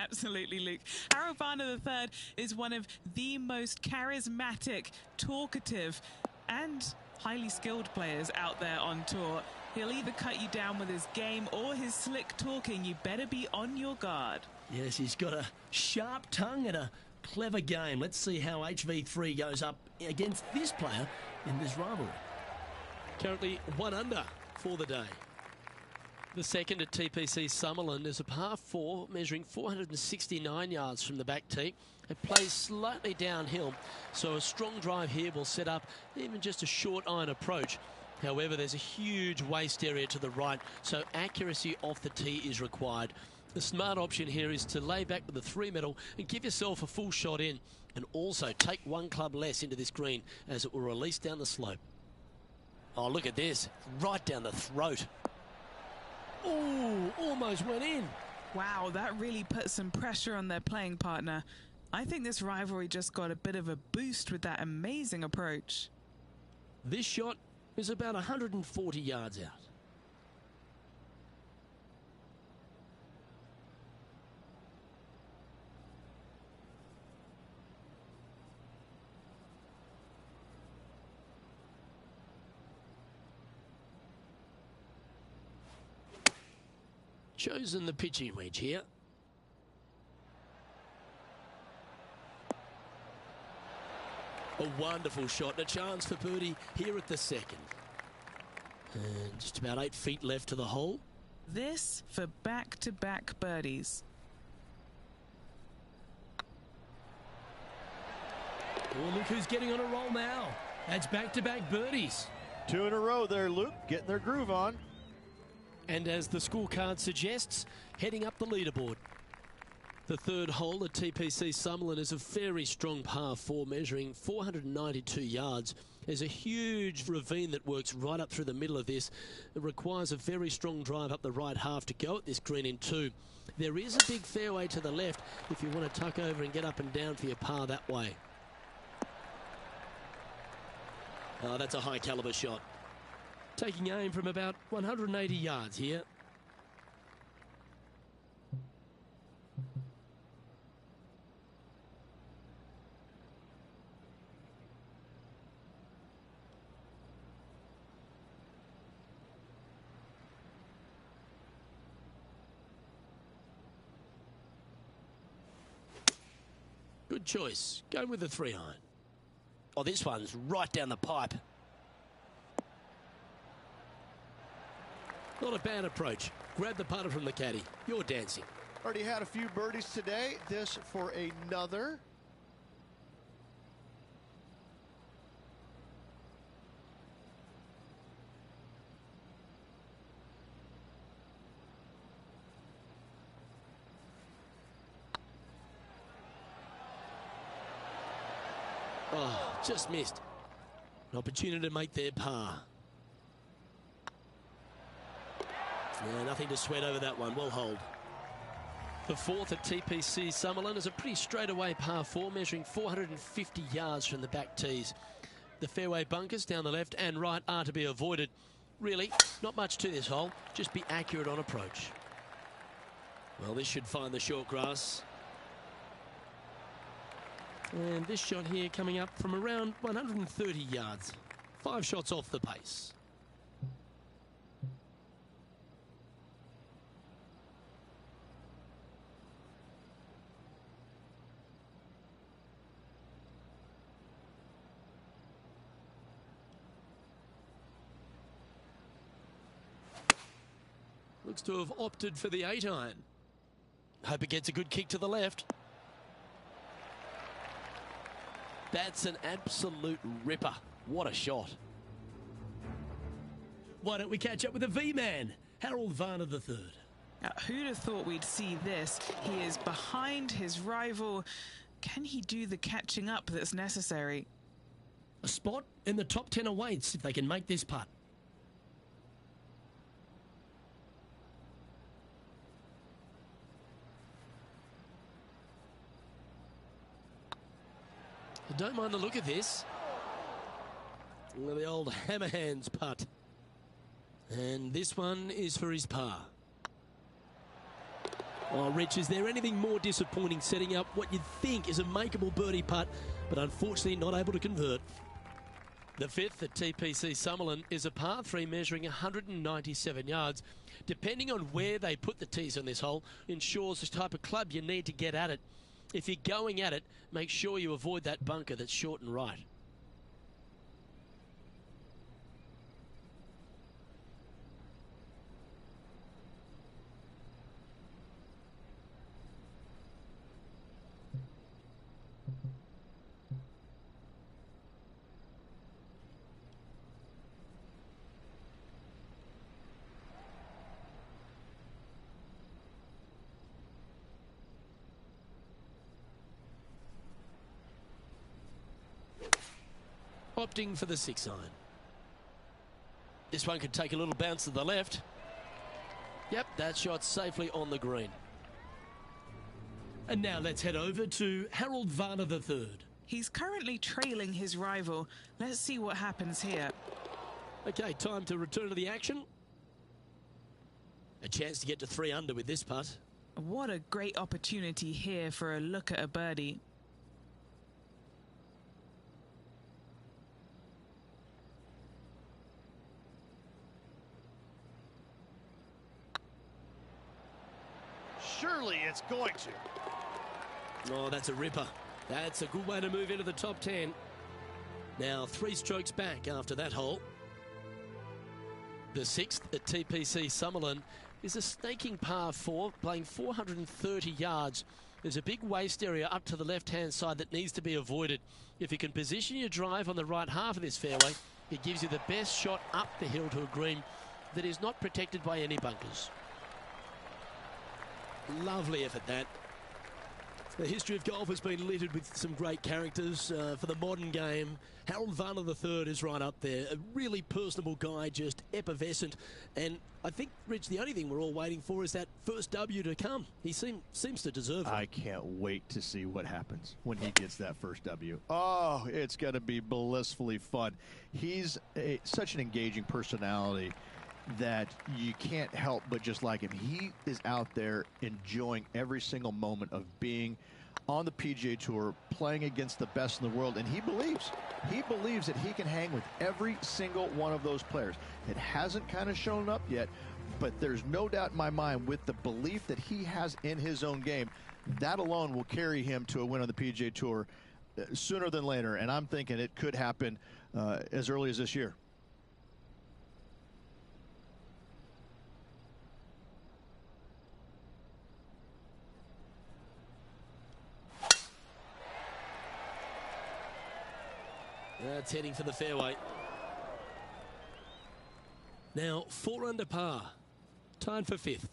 Absolutely, Luke. Harold Varner III is one of the most charismatic, talkative, and highly skilled players out there on tour. He'll either cut you down with his game or his slick talking. You better be on your guard. Yes, he's got a sharp tongue and a clever game. Let's see how HV3 goes up against this player in this rivalry. Currently 1 under for the day. The second at TPC Summerland is a par 4 measuring 469 yards from the back tee. It plays slightly downhill, so a strong drive here will set up even just a short iron approach. However, there's a huge waste area to the right, so accuracy off the tee is required. The smart option here is to lay back with the 3-metal and give yourself a full shot in, and also take 1 club less into this green as it will release down the slope. Oh, look at this. Right down the throat. Oh, almost went in. Wow, that really put some pressure on their playing partner. I think this rivalry just got a bit of a boost with that amazing approach. This shot is about 140 yards out. Chosen the pitching wedge here. A wonderful shot and a chance for birdie here at the second. And just about 8 feet left to the hole. This for back-to-back birdies. Oh, look who's getting on a roll now. That's back-to-back birdies. 2 in a row there, Luke, getting their groove on. And as the scorecard suggests, heading up the leaderboard. The third hole at TPC Summerland is a very strong par 4 measuring 492 yards. There's a huge ravine that works right up through the middle of this. It requires a very strong drive up the right half to go at this green in 2. There is a big fairway to the left if you want to tuck over and get up and down for your par that way. Oh, that's a high caliber shot. Taking aim from about 180 yards here. Good choice. Go with the 3 iron. Oh, this one's right down the pipe. Not a bad approach. Grab the putter from the caddy. You're dancing. Already had a few birdies today. This for another. Oh, just missed. An opportunity to make their par. Yeah, nothing to sweat over that one. Well hold. The fourth at TPC Summerlin is a pretty straightaway par 4, measuring 450 yards from the back tees. The fairway bunkers down the left and right are to be avoided. Really, not much to this hole. Just be accurate on approach. Well, this should find the short grass. And this shot here coming up from around 130 yards. 5 shots off the pace. Looks to have opted for the 8-iron. Hope it gets a good kick to the left. That's an absolute ripper. What a shot. Why don't we catch up with the V-man, Harold Varner III. Now, who'd have thought we'd see this? He is behind his rival. Can he do the catching up that's necessary? A spot in the top 10 awaits if they can make this putt. I don't mind the look of this. The old hammer hands putt. And this one is for his par. Oh, Rich, is there anything more disappointing setting up what you'd think is a makeable birdie putt, but unfortunately not able to convert? The fifth at TPC Summerlin is a par 3 measuring 197 yards. Depending on where they put the tees on this hole, ensures the type of club you need to get at it. If you're going at it, make sure you avoid that bunker that's short and right. Opting for the 6-iron. This one could take a little bounce to the left. Yep, that shot's safely on the green. And now let's head over to Harold Varner III. He's currently trailing his rival. Let's see what happens here. Okay, time to return to the action. A chance to get to 3 under with this putt. What a great opportunity here for a look at a birdie. Surely it's going to. Oh, that's a ripper. That's a good way to move into the top 10. Now 3 strokes back after that hole. The 6th at TPC Summerlin is a snaking par 4, playing 430 yards. There's a big waste area up to the left-hand side that needs to be avoided. If you can position your drive on the right half of this fairway, it gives you the best shot up the hill to a green that is not protected by any bunkers. Lovely effort, that. The history of golf has been littered with some great characters for the modern game. Harold Varner III is right up there. A really personable guy, just effervescent. And I think, Rich, the only thing we're all waiting for is that first W to come. He seems to deserve it. I can't wait to see what happens when he gets that first W. Oh, it's going to be blissfully fun. He's such an engaging personality that you can't help but just like him. He is out there enjoying every single moment of being on the PGA Tour, playing against the best in the world, and he believes that he can hang with every single one of those players. It hasn't kind of shown up yet, but there's no doubt in my mind with the belief that he has in his own game, that alone will carry him to a win on the PGA Tour sooner than later, and I'm thinking it could happen as early as this year. it's heading for the fairway. Now 4 under par, tied for 5th.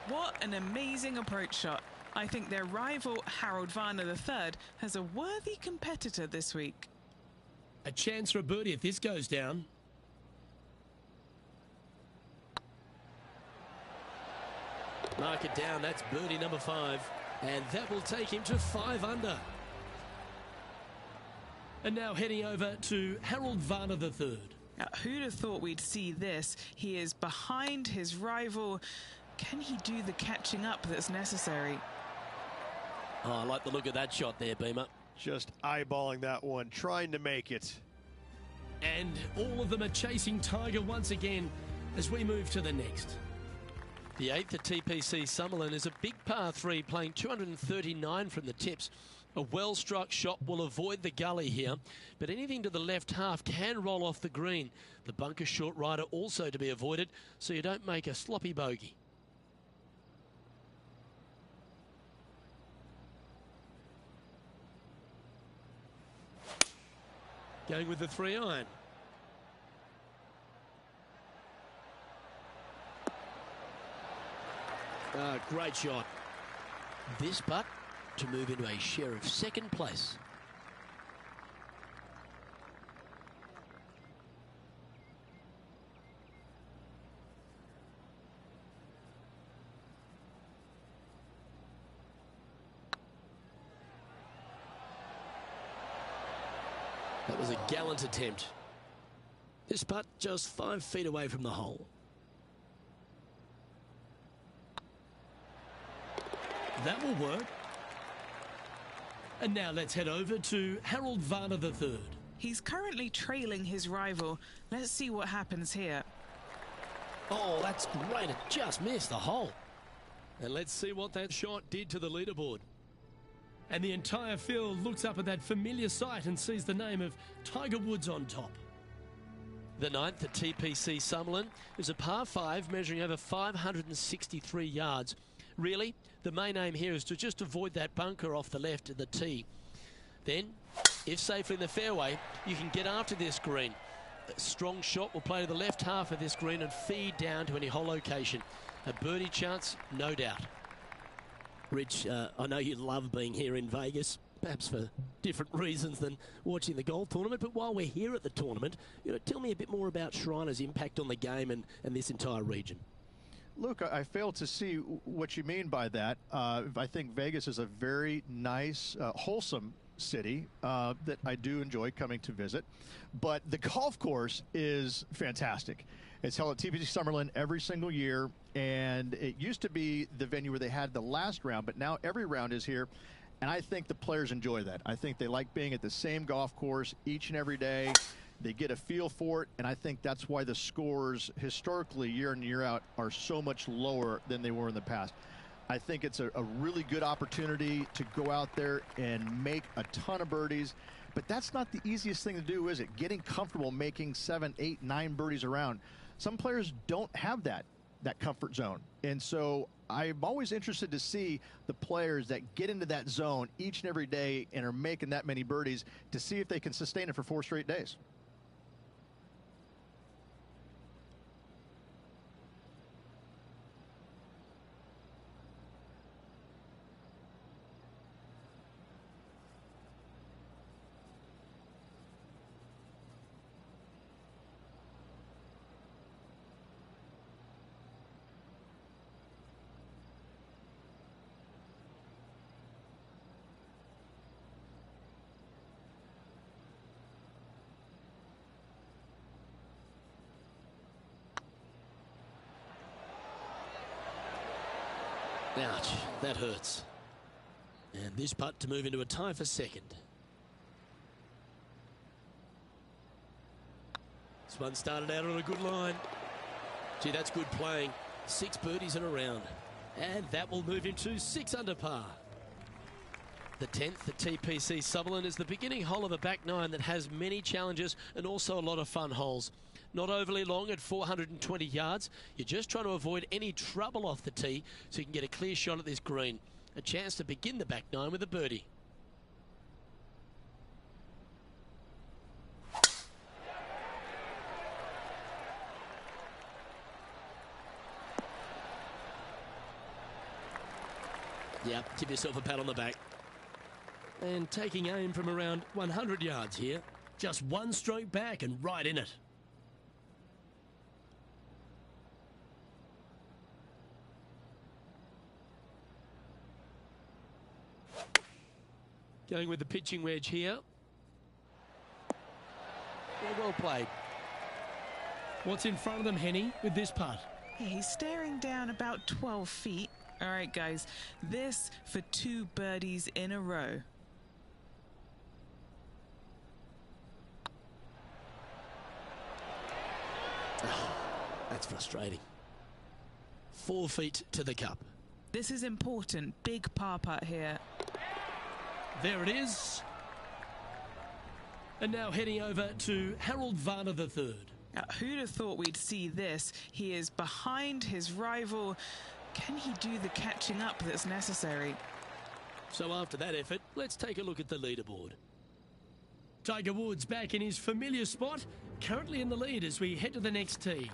What an amazing approach shot. I think their rival, Harold Varner III, has a worthy competitor this week. A chance for a birdie if this goes down. Mark it down, that's birdie number 5. And that will take him to 5 under. And now heading over to Harold Varner III. Now, who'd have thought we'd see this? He is behind his rival. Can he do the catching up that's necessary? Oh, I like the look of that shot there, Beamer. Just eyeballing that one, trying to make it. And all of them are chasing Tiger once again as we move to the next. The 8th at TPC Summerlin is a big par 3 playing 239 from the tips. A well-struck shot will avoid the gully here, but anything to the left half can roll off the green. The bunker short rider also to be avoided, so you don't make a sloppy bogey. Going with the 3-iron. Great shot. This putt to move into a share of 2nd place. That was a gallant attempt. This putt just 5 feet away from the hole. That will work. And now let's head over to Harold Varner III. He's currently trailing his rival. Let's see what happens here. Oh, that's great. It just missed the hole. And let's see what that shot did to the leaderboard. And the entire field looks up at that familiar sight and sees the name of Tiger Woods on top. The 9th at TPC Summerlin is a par 5 measuring over 563 yards. Really, the main aim here is to just avoid that bunker off the left of the tee. Then, if safely in the fairway, you can get after this green. A strong shot will play to the left half of this green and feed down to any hole location. A birdie chance, no doubt. Rich, I know you love being here in Vegas, perhaps for different reasons than watching the golf tournament, but while we're here at the tournament, tell me a bit more about Shriners' impact on the game and this entire region. Luke, I fail to see what you mean by that. I think Vegas is a very nice, wholesome city that I do enjoy coming to visit. But the golf course is fantastic. It's held at TPC Summerlin every single year, and it used to be the venue where they had the last round, but now every round is here, and I think the players enjoy that. I think they like being at the same golf course each and every day. They get a feel for it, and I think that's why the scores historically year in and year out are so much lower than they were in the past. I think it's a really good opportunity to go out there and make a ton of birdies, but that's not the easiest thing to do, is it? Getting comfortable making 7, 8, 9 birdies around. Some players don't have that comfort zone, and so I'm always interested to see the players that get into that zone each and every day and are making that many birdies to see if they can sustain it for 4 straight days. Ouch, that hurts. And this putt to move into a tie for second. This one started out on a good line. Gee, that's good playing. 6 birdies in a round. And that will move him to 6 under par. The 10th at TPC Sutherland is the beginning hole of a back 9 that has many challenges and also a lot of fun holes. Not overly long at 420 yards. You're just trying to avoid any trouble off the tee so you can get a clear shot at this green. A chance to begin the back 9 with a birdie. Yep, give yourself a pat on the back. And taking aim from around 100 yards here. Just one stroke back and right in it. Going with the pitching wedge here. Well played. What's in front of them, Henny, with this putt? Yeah, he's staring down about 12 feet. All right, guys, this for 2 birdies in a row. Oh, that's frustrating. 4 feet to the cup. This is important. Big par putt here. There it is. And now heading over to Harold Varner III. Now, who'd have thought we'd see this? He is behind his rival. Can he do the catching up that's necessary? So after that effort, let's take a look at the leaderboard. Tiger Woods back in his familiar spot, currently in the lead as we head to the next tee.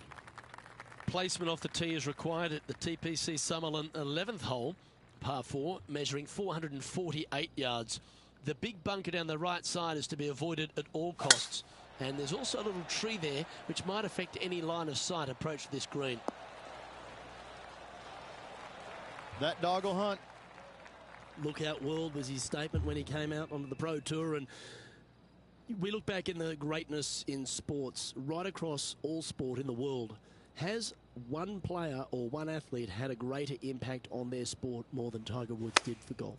Placement off the tee is required at the TPC Sutherland 11th hole, par 4, measuring 448 yards. The big bunker down the right side is to be avoided at all costs. And there's also a little tree there which might affect any line of sight approach to this green. That dog will hunt. Lookout world was his statement when he came out onto the Pro Tour. And we look back in the greatness in sports, right across all sport in the world. Has one player or one athlete had a greater impact on their sport more than Tiger Woods did for golf?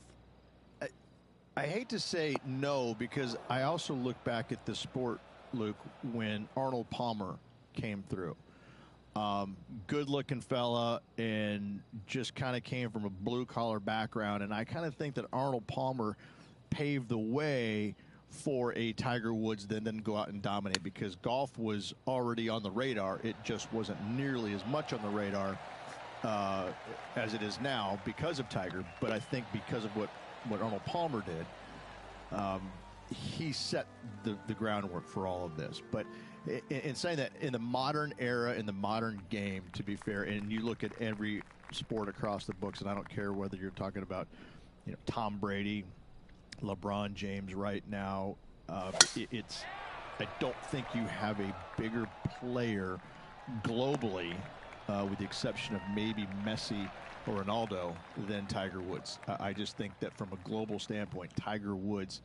I hate to say no, because I also look back at the sport, Luke, when Arnold Palmer came through. Good-looking fella and just kind of came from a blue-collar background. And I kind of think that Arnold Palmer paved the way for a Tiger Woods then go out and dominate, because golf was already on the radar. It just wasn't nearly as much on the radar as it is now because of Tiger. But I think because of what Arnold Palmer did, he set the groundwork for all of this. But in saying that, in the modern era, in the modern game, to be fair, and you look at every sport across the books, and I don't care whether you're talking about, Tom Brady, LeBron James right now, I don't think you have a bigger player globally, with the exception of maybe Messi or Ronaldo, than Tiger Woods. I just think that from a global standpoint, Tiger Woods,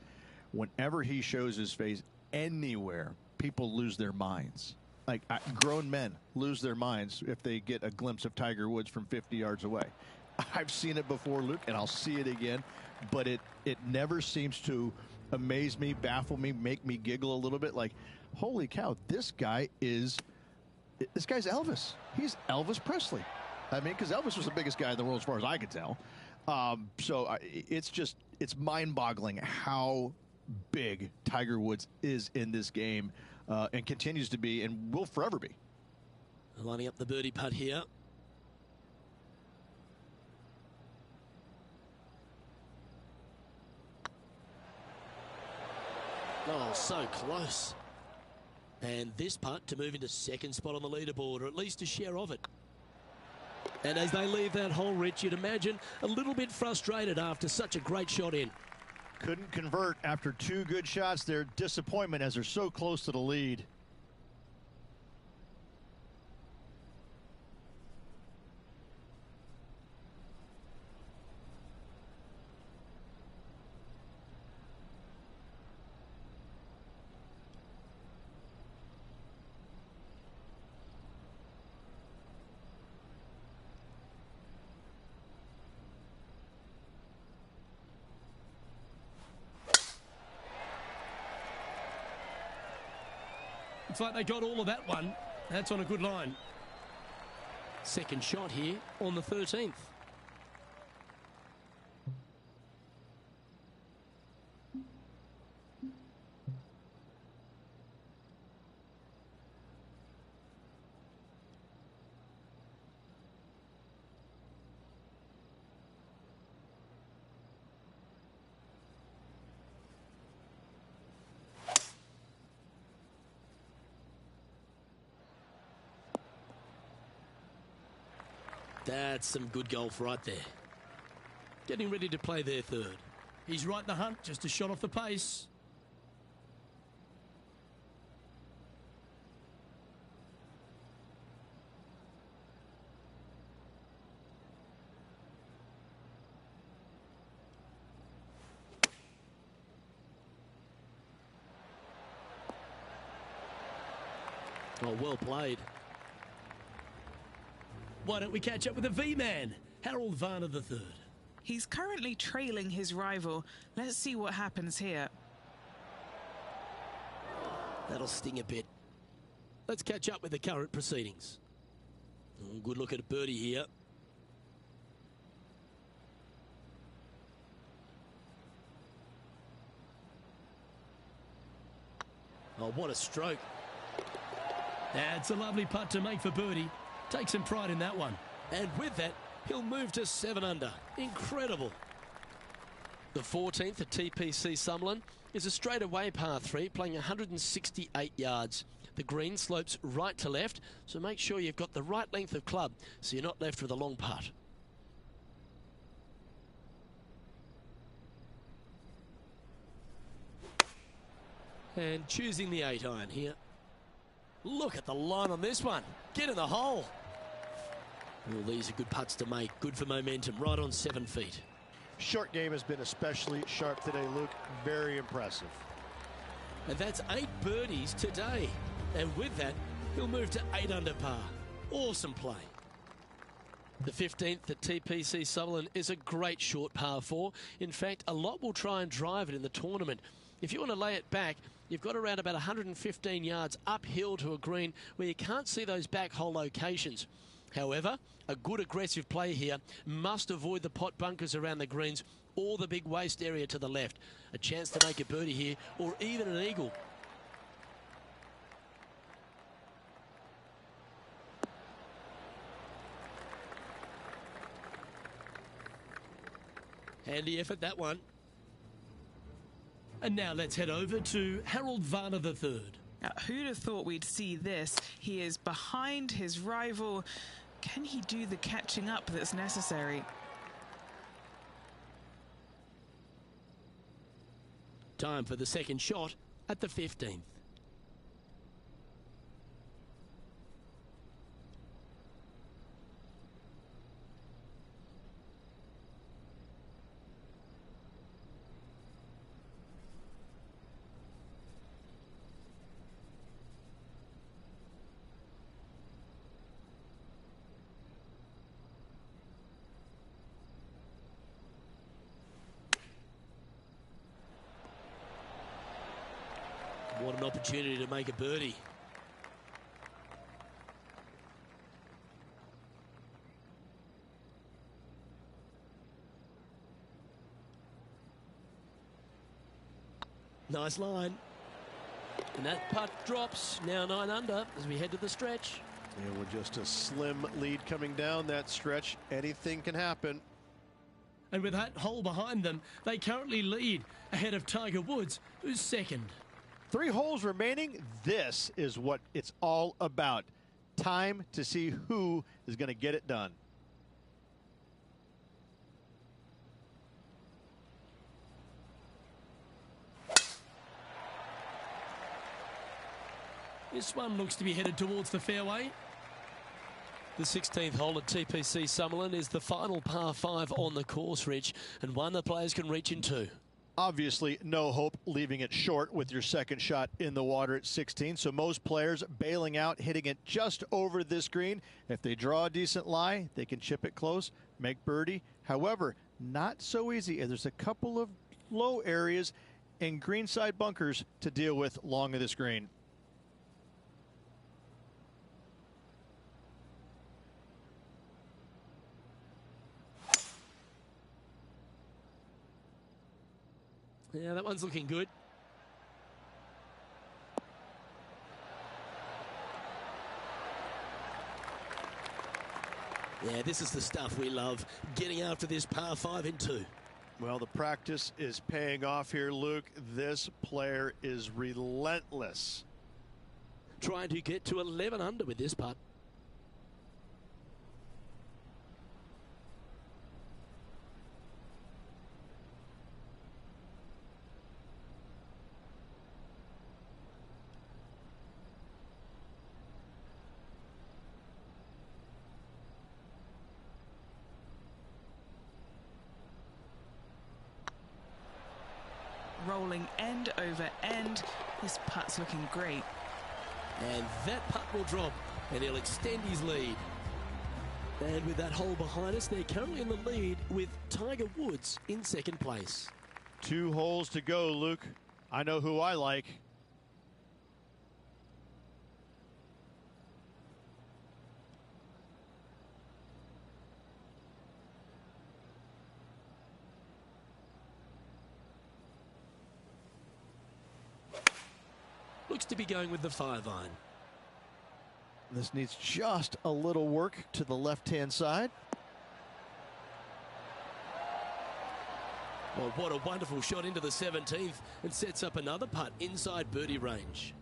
whenever he shows his face anywhere, people lose their minds. Like, grown men lose their minds if they get a glimpse of Tiger Woods from 50 yards away. I've seen it before, Luke, and I'll see it again, but it never seems to amaze me, baffle me, make me giggle a little bit. Like, holy cow, this guy's Elvis. He's Elvis Presley. I mean, because Elvis was the biggest guy in the world as far as I could tell. It's mind-boggling how big Tiger Woods is in this game, and continues to be, and will forever be. Lining up the birdie putt here. Oh, so close. And this putt to move into second spot on the leaderboard, or at least a share of it. And as they leave that hole, Rich, you'd imagine a little bit frustrated after such a great shot in. Couldn't convert after 2 good shots there. Disappointment as they're so close to the lead. Looks like they got all of that one. That's on a good line. Second shot here on the 13th. That's some good golf right there. Getting ready to play their third. He's right in the hunt, just a shot off the pace. Oh, well played. Why don't we catch up with the V-Man, Harold Varner III. He's currently trailing his rival. Let's see what happens here. That'll sting a bit. Let's catch up with the current proceedings. Oh, good look at a birdie here. Oh, what a stroke. That's a lovely putt to make for birdie. Take some pride in that one. And with that, he'll move to 7 under. Incredible. The 14th at TPC Summerlin is a straightaway par 3 playing 168 yards. The green slopes right to left, so make sure you've got the right length of club so you're not left with a long putt. And choosing the 8-iron here. Look at the line on this one. Get in the hole. Well, these are good putts to make. Good for momentum. Right on 7 feet. Short game has been especially sharp today, Luke. Very impressive. And that's 8 birdies today. And with that, he'll move to 8 under par. Awesome play. The 15th at TPC Summerlin is a great short par 4. In fact, a lot will try and drive it in the tournament. If you want to lay it back, you've got around about 115 yards uphill to a green where you can't see those back hole locations. However, a good aggressive play here must avoid the pot bunkers around the greens or the big waste area to the left. A chance to make a birdie here or even an eagle. Handy effort, that one. And now let's head over to Harold Varner III. Now, who'd have thought we'd see this? He is behind his rival. Can he do the catching up that's necessary? Time for the second shot at the 15th. What an opportunity to make a birdie. Nice line. And that putt drops, now 9 under as we head to the stretch. Yeah, with just a slim lead coming down that stretch, anything can happen. And with that hole behind them, they currently lead ahead of Tiger Woods, who's second. 3 holes remaining. This is what it's all about. Time to see who is going to get it done. This one looks to be headed towards the fairway. The 16th hole at TPC Summerlin is the final par 5 on the course, Rich, and one the players can reach in 2. Obviously, no hope leaving it short with your second shot in the water at 16. So most players bailing out, hitting it just over this green. If they draw a decent lie, they can chip it close, make birdie. However, not so easy. There's a couple of low areas and greenside bunkers to deal with long of this green. Yeah, that one's looking good. Yeah, this is the stuff we love, getting after this par 5 in 2. Well, the practice is paying off here, Luke. This player is relentless. Trying to get to 11 under with this putt. Rolling end over end. This putt's looking great. And that putt will drop, and he'll extend his lead. And with that hole behind us, they're currently in the lead with Tiger Woods in second place. 2 holes to go, Luke. I know who I like. Looks to be going with the 5-iron. This needs just a little work to the left-hand side. Well, what a wonderful shot into the 17th and sets up another putt inside birdie range.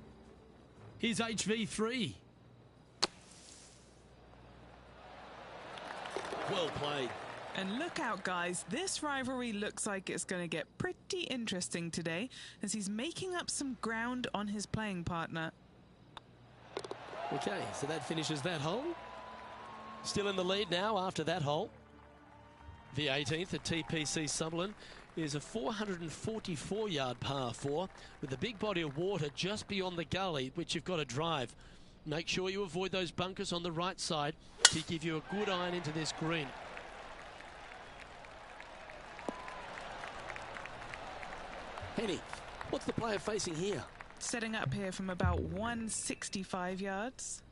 Here's HV3. Well played. And look out, guys. This rivalry looks like it's going to get pretty interesting today as he's making up some ground on his playing partner. Okay, so that finishes that hole. Still in the lead now after that hole. The 18th at TPC Sutherland is a 444-yard par 4 with a big body of water just beyond the gully, which you've got to drive. Make sure you avoid those bunkers on the right side to give you a good iron into this green. Henny, what's the player facing here? Setting up here from about 165 yards.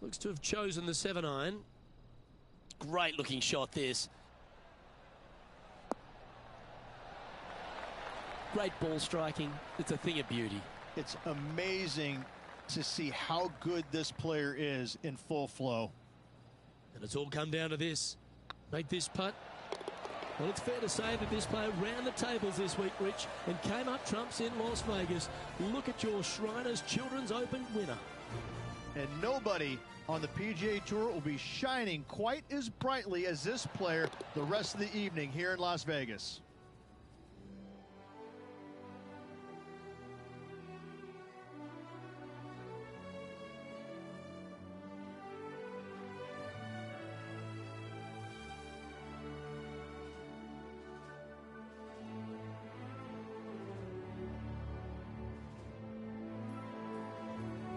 Looks to have chosen the 7-iron. Great looking shot this. Great ball striking. It's a thing of beauty. It's amazing to see how good this player is in full flow. And it's all come down to this. Make this putt. Well, it's fair to say that this player ran the tables this week, Rich, and came up trumps in Las Vegas. Look at your Shriners Children's Open winner. And nobody on the PGA Tour will be shining quite as brightly as this player the rest of the evening here in Las Vegas.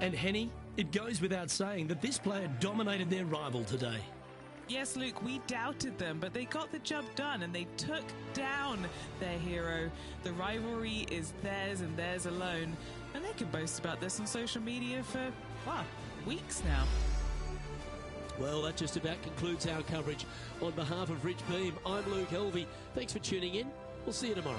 And Henny, it goes without saying that this player dominated their rival today. Yes, Luke, we doubted them, but they got the job done and they took down their hero. The rivalry is theirs and theirs alone. And they can boast about this on social media for, wow, weeks now. Well, that just about concludes our coverage. On behalf of Rich Beam, I'm Luke Helvey. Thanks for tuning in. We'll see you tomorrow.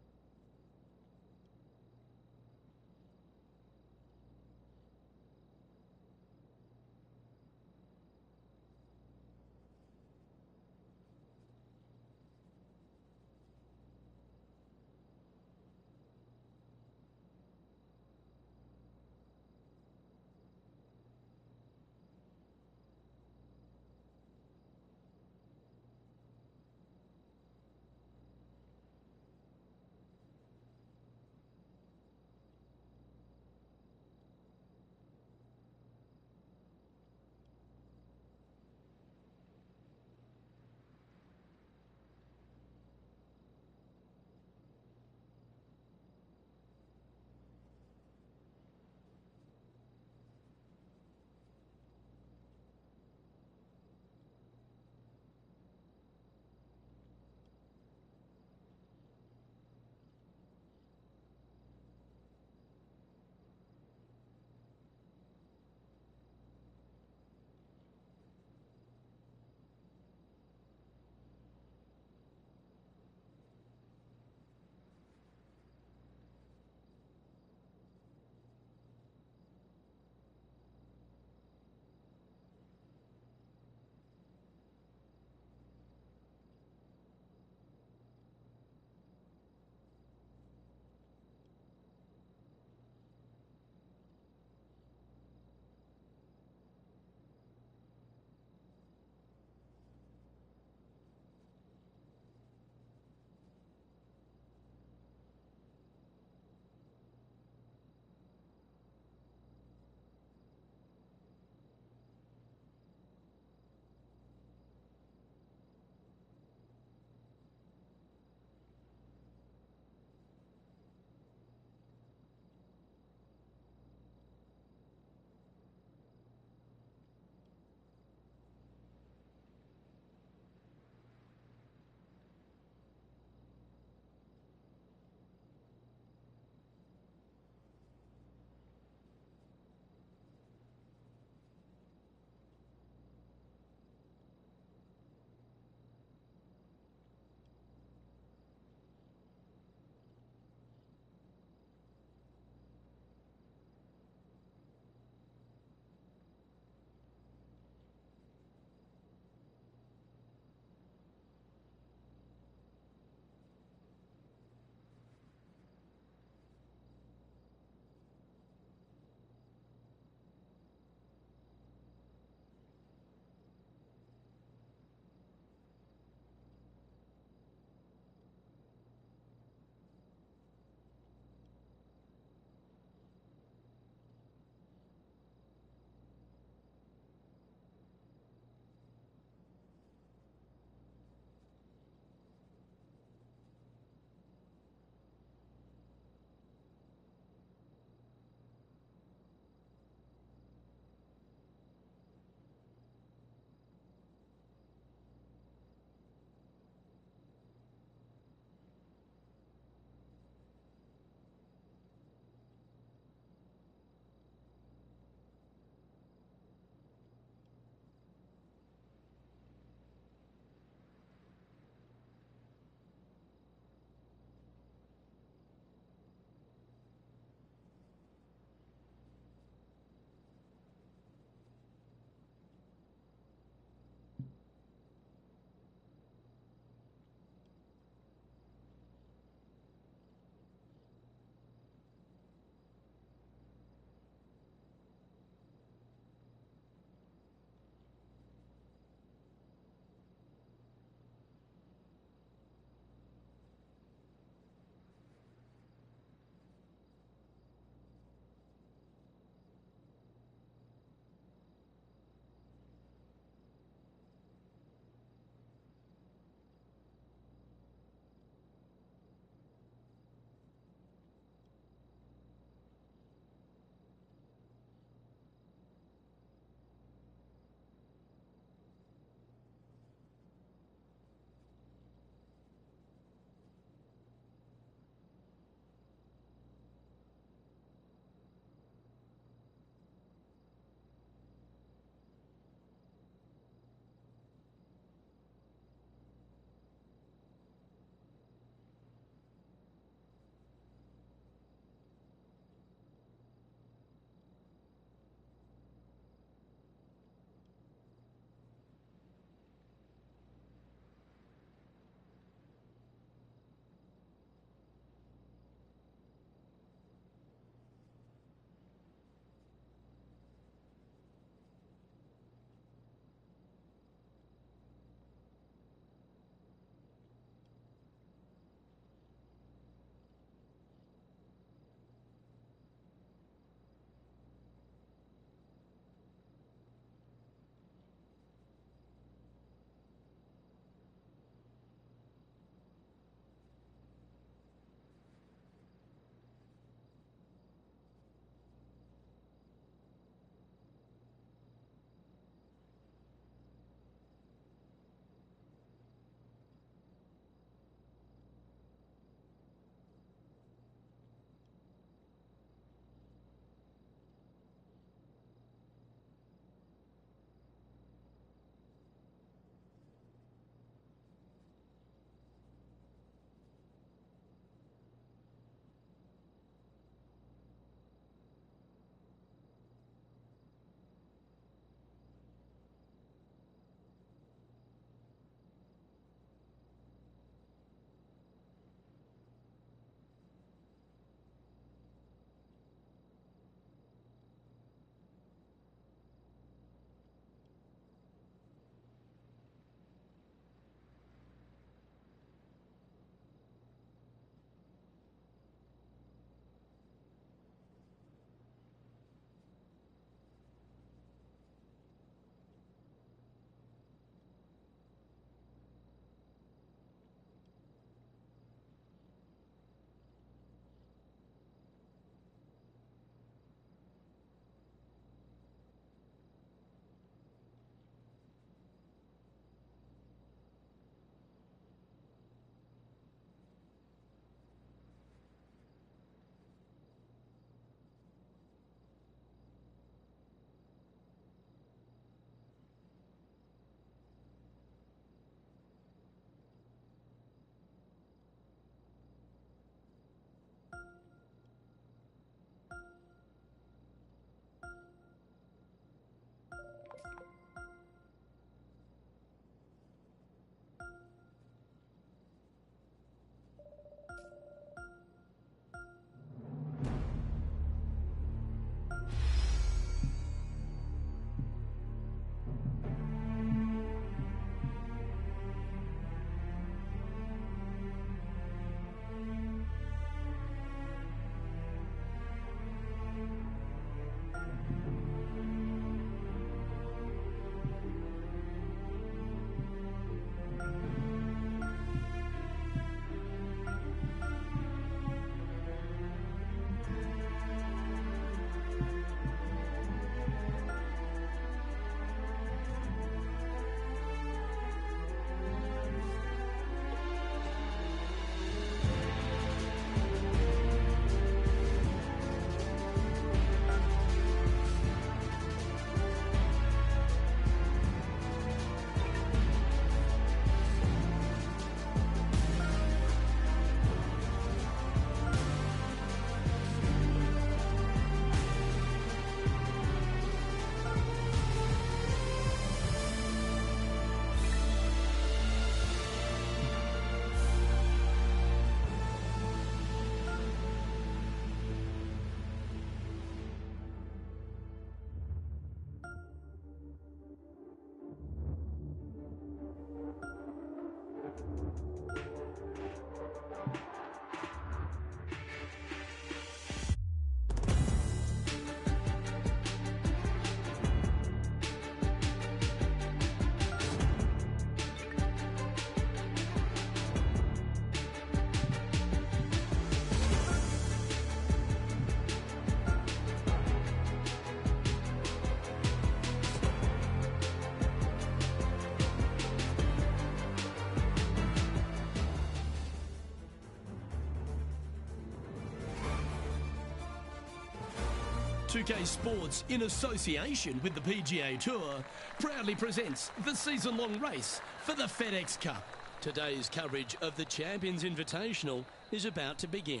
2K Sports, in association with the PGA Tour, proudly presents the season-long race for the FedEx Cup. Today's coverage of the Champions Invitational is about to begin.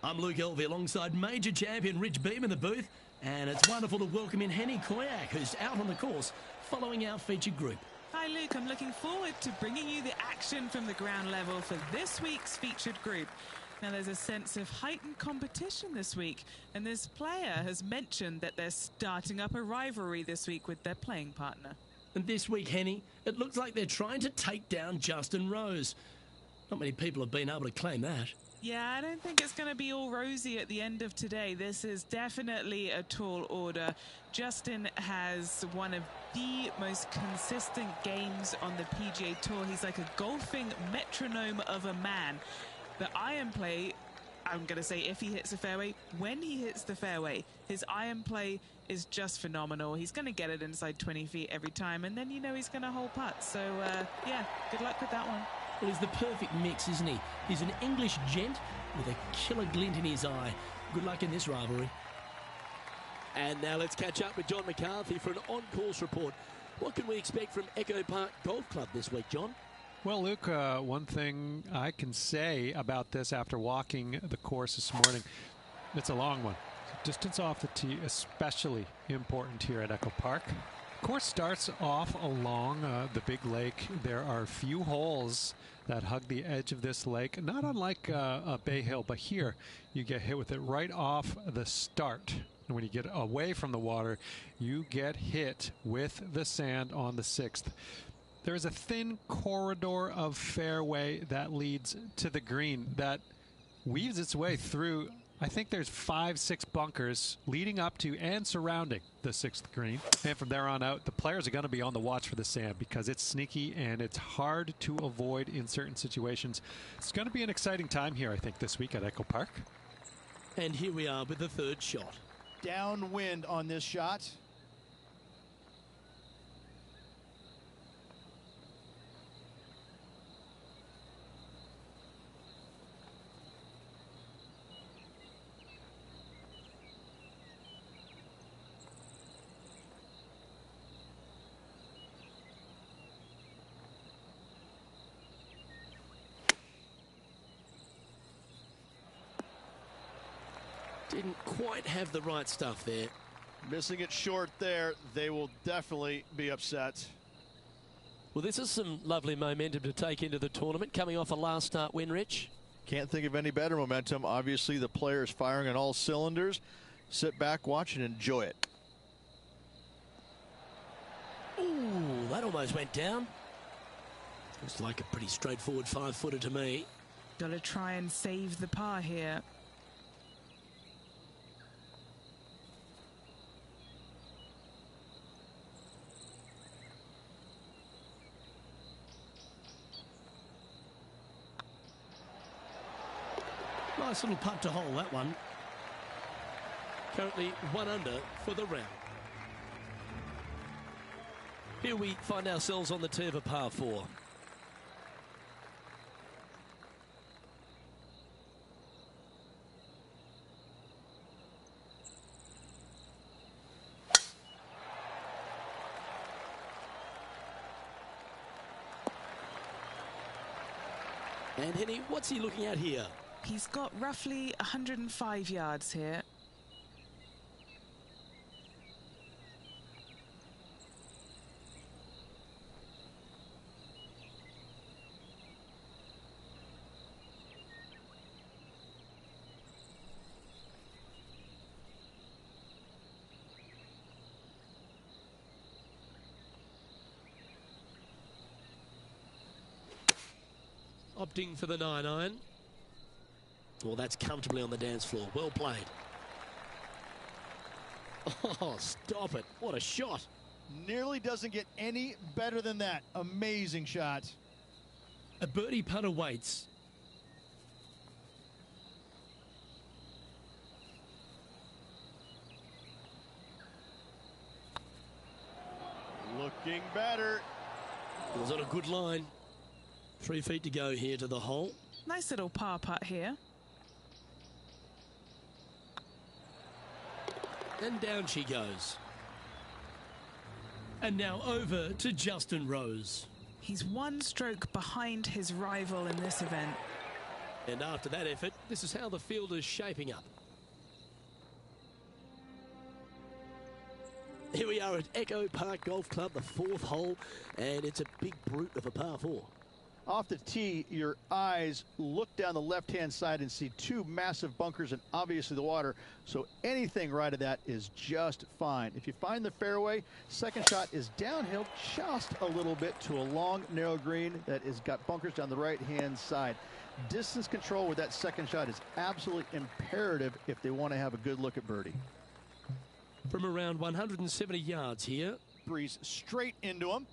I'm Luke Elvey alongside major champion Rich Beam in the booth, and it's wonderful to welcome in Henny Koyak, who's out on the course following our featured group. Hi Luke, I'm looking forward to bringing you the action from the ground level for this week's featured group. Now there's a sense of heightened competition this week, and this player has mentioned that they're starting up a rivalry this week with their playing partner. And this week, Henny, it looks like they're trying to take down Justin Rose. Not many people have been able to claim that. Yeah, I don't think it's going to be all rosy at the end of today. This is definitely a tall order. Justin has one of the most consistent games on the PGA Tour. He's like a golfing metronome of a man. The iron play, I'm going to say if he hits the fairway, when he hits the fairway, his iron play is just phenomenal. He's going to get it inside 20 feet every time, and then you know he's going to hole putt. So, yeah, good luck with that one. Well, he's the perfect mix, isn't he? He's an English gent with a killer glint in his eye. Good luck in this rivalry. And now let's catch up with John McCarthy for an on-course report. What can we expect from Echo Park Golf Club this week, John? Well, Luke, one thing I can say about this after walking the course this morning, it's a long one. Distance off the tee, especially important here at Echo Park. The course starts off along the big lake. There are a few holes that hug the edge of this lake, not unlike a Bay Hill, but here you get hit with it right off the start. And when you get away from the water, you get hit with the sand on the sixth. There's a thin corridor of fairway that leads to the green that weaves its way through. I think there's 5-6 bunkers leading up to and surrounding the sixth green. And from there on out, the players are going to be on the watch for the sand because it's sneaky and it's hard to avoid in certain situations. It's going to be an exciting time here, I think, this week at Echo Park. And here we are with the third shot. Downwind on this shot. Didn't quite have the right stuff there. Missing it short there. They will definitely be upset. Well, this is some lovely momentum to take into the tournament, coming off a last start win, Rich. Can't think of any better momentum. Obviously, the players firing on all cylinders. Sit back, watch, and enjoy it. Ooh, that almost went down. Looks like a pretty straightforward 5-footer to me. Got to try and save the par here. Nice little putt to hole, that one. Currently 1 under for the round. Here we find ourselves on the tee of a par 4. And Henny, what's he looking at here? He's got roughly 105 yards here. Opting for the 9-iron. Well, that's comfortably on the dance floor. Well played. Oh, stop it. What a shot. Nearly doesn't get any better than that. Amazing shot. A birdie putt awaits. Looking better. Was on a good line. 3 feet to go here to the hole. Nice little par putt here. And down she goes. And now over to Justin Rose. He's one stroke behind his rival in this event. And after that effort, this is how the field is shaping up. Here we are at Echo Park Golf Club, the 4th hole, and it's a big brute of a par 4. Off the tee, your eyes look down the left-hand side and see 2 massive bunkers and obviously the water. So anything right of that is just fine. If you find the fairway, second shot is downhill just a little bit to a long, narrow green that has got bunkers down the right-hand side. Distance control with that second shot is absolutely imperative if they want to have a good look at birdie. From around 170 yards here. Breeze straight into him.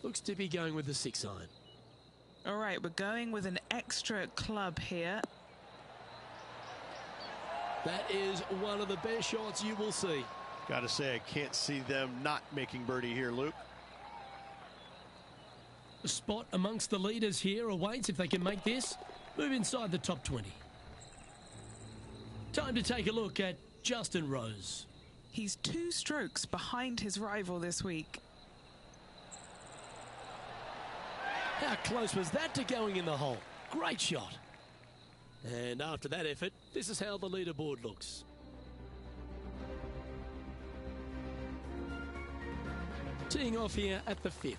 Looks to be going with the 6 iron. All right, we're going with an extra club here. That is one of the best shots you will see. Got to say, I can't see them not making birdie here, Luke. A spot amongst the leaders here awaits if they can make this. Move inside the top 20. Time to take a look at Justin Rose. He's 2 strokes behind his rival this week. How close was that to going in the hole? Great shot. And after that effort, this is how the leaderboard looks. Teeing off here at the 5th.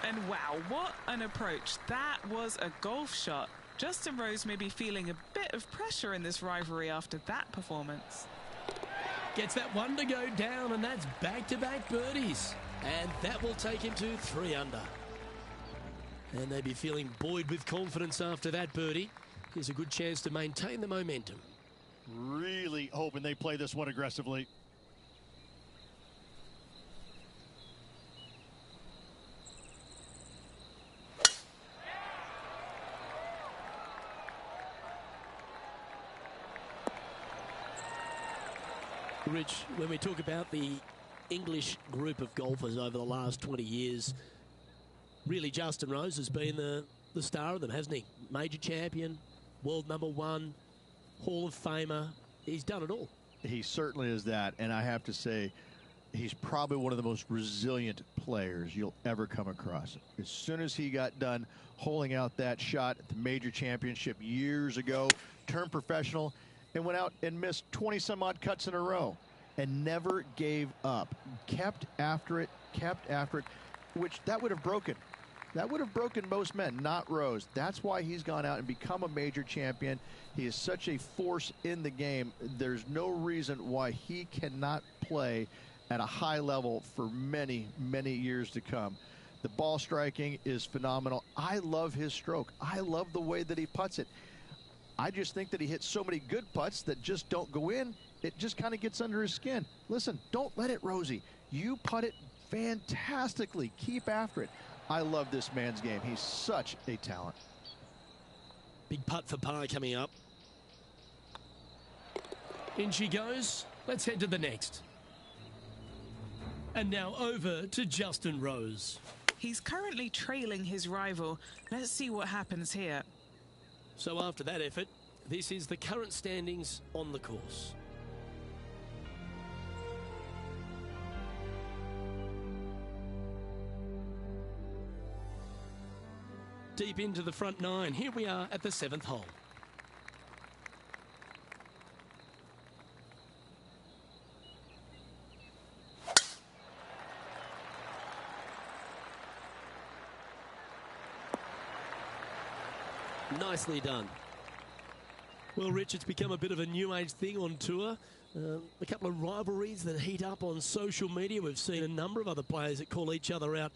And wow, what an approach. That was a golf shot. Justin Rose may be feeling a bit of pressure in this rivalry after that performance. Gets that one to go down, and that's back-to-back birdies. And that will take him to 3 under. And they'd be feeling buoyed with confidence after that birdie. Here's a good chance to maintain the momentum. Really hoping they play this one aggressively. Rich, when we talk about the English group of golfers over the last 20 years, really Justin Rose has been the star of them, hasn't he? Major champion, world #1, Hall of Famer. He's done it all. He certainly is that, and I have to say, he's probably one of the most resilient players you'll ever come across. As soon as he got done holing out that shot at the major championship years ago, turned professional, and went out and missed 20-some-odd cuts in a row and never gave up. Kept after it, which that would have broken. That would have broken most men, not Rose. That's why he's gone out and become a major champion. He is such a force in the game. There's no reason why he cannot play at a high level for many, many years to come. The ball striking is phenomenal. I love his stroke. I love the way that he putts it. I just think that he hits so many good putts that just don't go in. It just kind of gets under his skin. Listen, don't let it, Rosie. You putt it fantastically. Keep after it. I love this man's game. He's such a talent. Big putt for par coming up. In she goes. Let's head to the next. And now over to Justin Rose. He's currently trailing his rival. Let's see what happens here. So after that effort, this is the current standings on the course. deep into the front nine. Here we are at the 7th hole. Nicely done. Well, Rich, it's become a bit of a new age thing on tour. A couple of rivalries that heat up on social media. We've seen a number of other players that call each other out.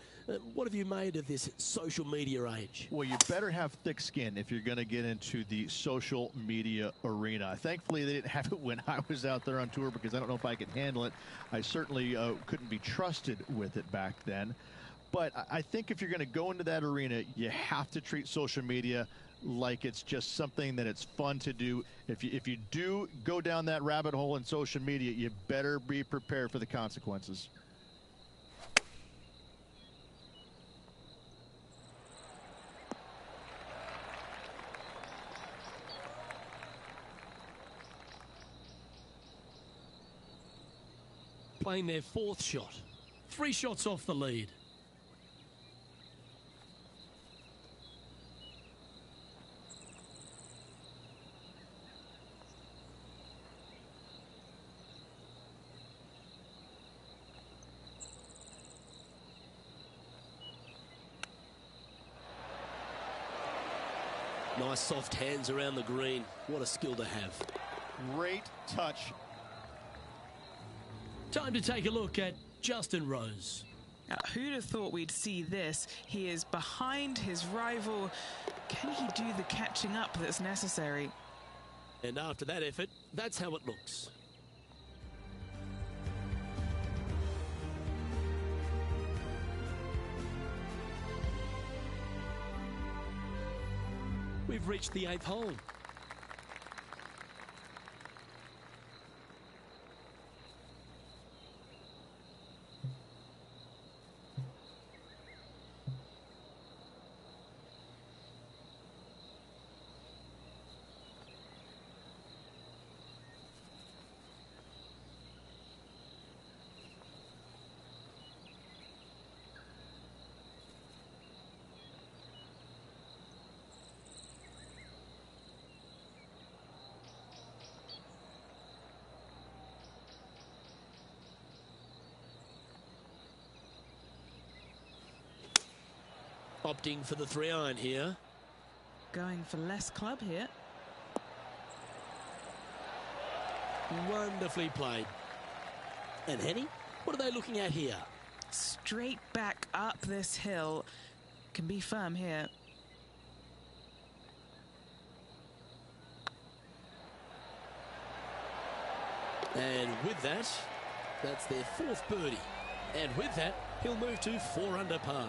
What have you made of this social media age? Well, you better have thick skin if you're going to get into the social media arena. Thankfully, they didn't have it when I was out there on tour because I don't know if I could handle it. I certainly couldn't be trusted with it back then. But I think if you're going to go into that arena, you have to treat social media like it's just something that it's fun to do. If you do go down that rabbit hole in social media, you better be prepared for the consequences. Playing their 4th shot. 3 shots off the lead. Nice soft hands around the green. What a skill to have. Great touch. Time to take a look at Justin Rose. Now, who'd have thought we'd see this? He is behind his rival. Can he do the catching up that's necessary? And after that effort, that's how it looks. We've reached the 8th hole. Opting for the 3-iron here. Going for less club here. Wonderfully played. And Henny, what are they looking at here? Straight back up this hill. Can be firm here. And with that, that's their 4th birdie. And with that, he'll move to 4 under par.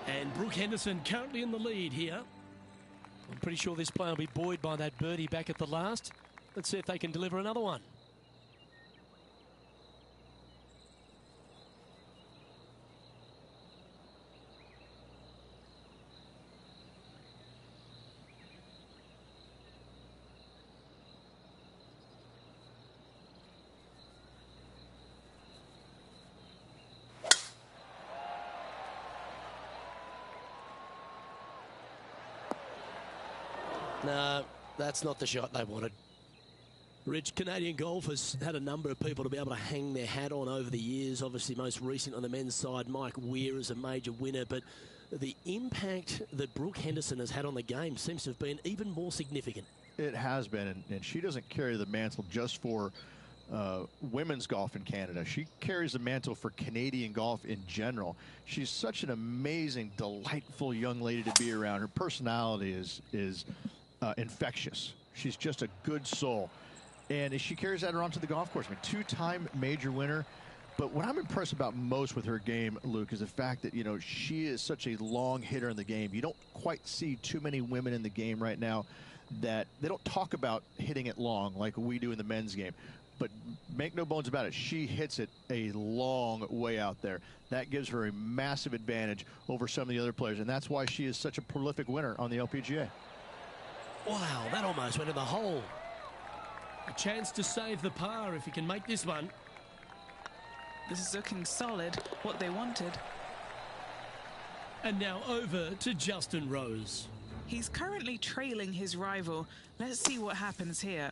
And Brooke Henderson currently in the lead here. I'm pretty sure this player will be buoyed by that birdie back at the last. Let's see if they can deliver another one. No, that's not the shot they wanted. Rich, Canadian golf has had a number of people to be able to hang their hat on over the years. Obviously, most recent on the men's side, Mike Weir is a major winner. But the impact that Brooke Henderson has had on the game seems to have been even more significant. It has been, and she doesn't carry the mantle just for women's golf in Canada. She carries the mantle for Canadian golf in general. She's such an amazing, delightful young lady to be around. Her personality is infectious. She's just a good soul. And she carries that around to the golf course. I mean, 2-time major winner. But what I'm impressed about most with her game, Luke, is the fact that, you know, she is such a long hitter in the game. You don't quite see too many women in the game right now that they don't talk about hitting it long like we do in the men's game. But make no bones about it, she hits it a long way out there. That gives her a massive advantage over some of the other players, and that's why she is such a prolific winner on the LPGA. Wow, that almost went in the hole. A chance to save the par if he can make this one. This is looking solid, what they wanted. And now over to Justin Rose. He's currently trailing his rival. Let's see what happens here.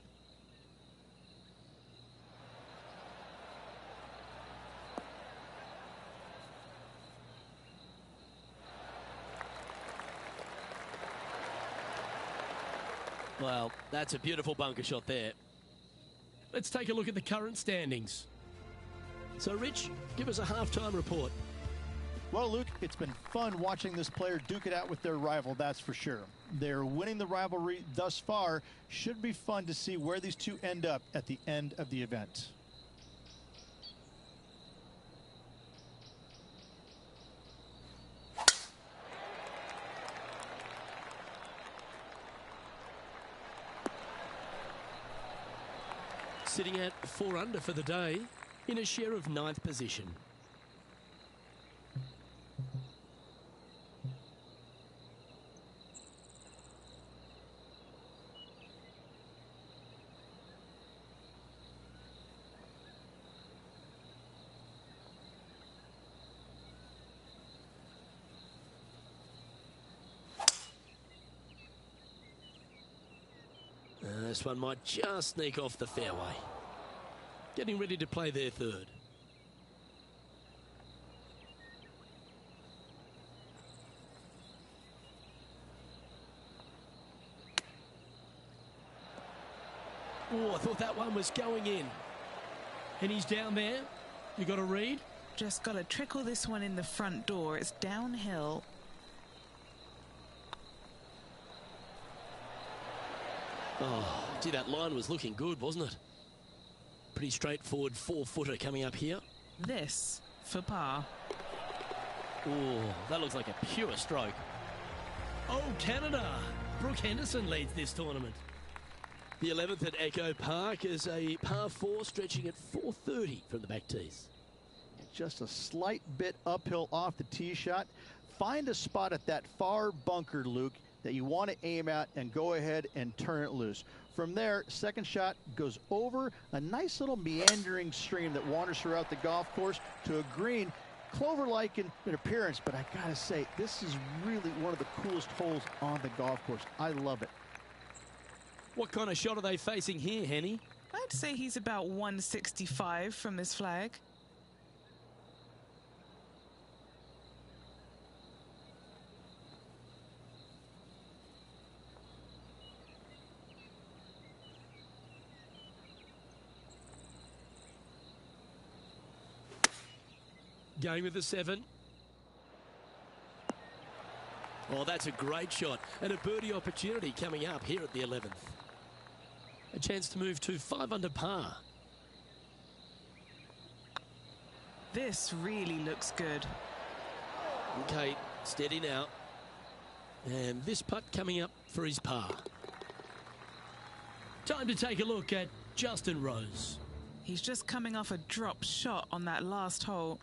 Well, that's a beautiful bunker shot there. Let's take a look at the current standings. So, Rich, give us a halftime report. Well, Luke, it's been fun watching this player duke it out with their rival, that's for sure. They're winning the rivalry thus far. Should be fun to see where these two end up at the end of the event. Sitting at 4 under for the day in a share of 9th position. This one might just sneak off the fairway. Getting ready to play their third. Oh, I thought that one was going in. And he's down there. You got to read? Just got to trickle this one in the front door. It's downhill. Oh, gee, that line was looking good, wasn't it? Pretty straightforward 4-footer coming up here. This for par. Oh, that looks like a pure stroke. Oh, Canada! Brooke Henderson leads this tournament. The 11th at Echo Park is a par 4 stretching at 430 from the back tees. Just a slight bit uphill off the tee shot. Find a spot at that far bunker, Luke, that you want to aim at and go ahead and turn it loose. From there, second shot goes over a nice little meandering stream that wanders throughout the golf course to a green, clover-like in appearance, but I gotta say, this is really one of the coolest holes on the golf course. I love it. What kind of shot are they facing here, Henny? I'd say he's about 165 from this flag. Going with the 7. Oh, that's a great shot. And a birdie opportunity coming up here at the 11th. A chance to move to 5 under par. This really looks good. Okay, steady now. And this putt coming up for his par. Time to take a look at Justin Rose. He's just coming off a drop shot on that last hole.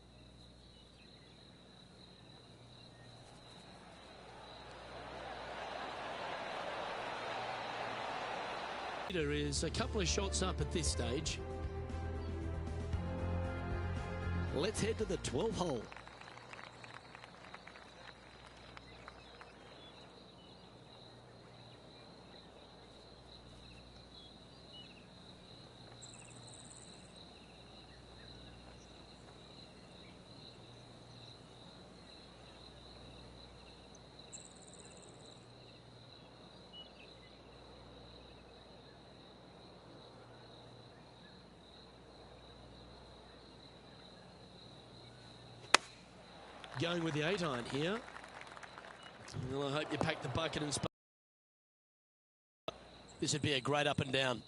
There is a couple of shots up at this stage. Let's head to the 12th hole. Going with the 8-iron here. Well, I hope you pack the bucket and this would be a great up and down.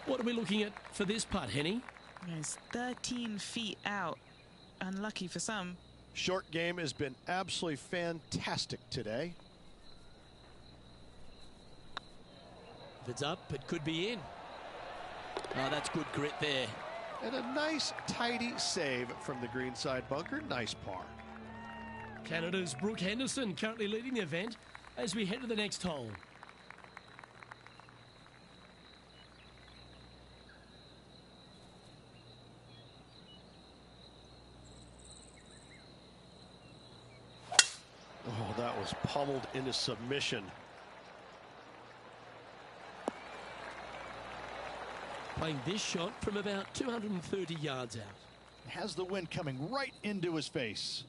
What are we looking at for this putt, Henny? It's 13 feet out. Unlucky for some. Short game has been absolutely fantastic today. If it's up, it could be in. Oh, that's good grit there. And a nice, tidy save from the greenside bunker. Nice par. Canada's Brooke Henderson currently leading the event as we head to the next hole. Just pummeled into submission. Playing this shot from about 230 yards out. Has the wind coming right into his face.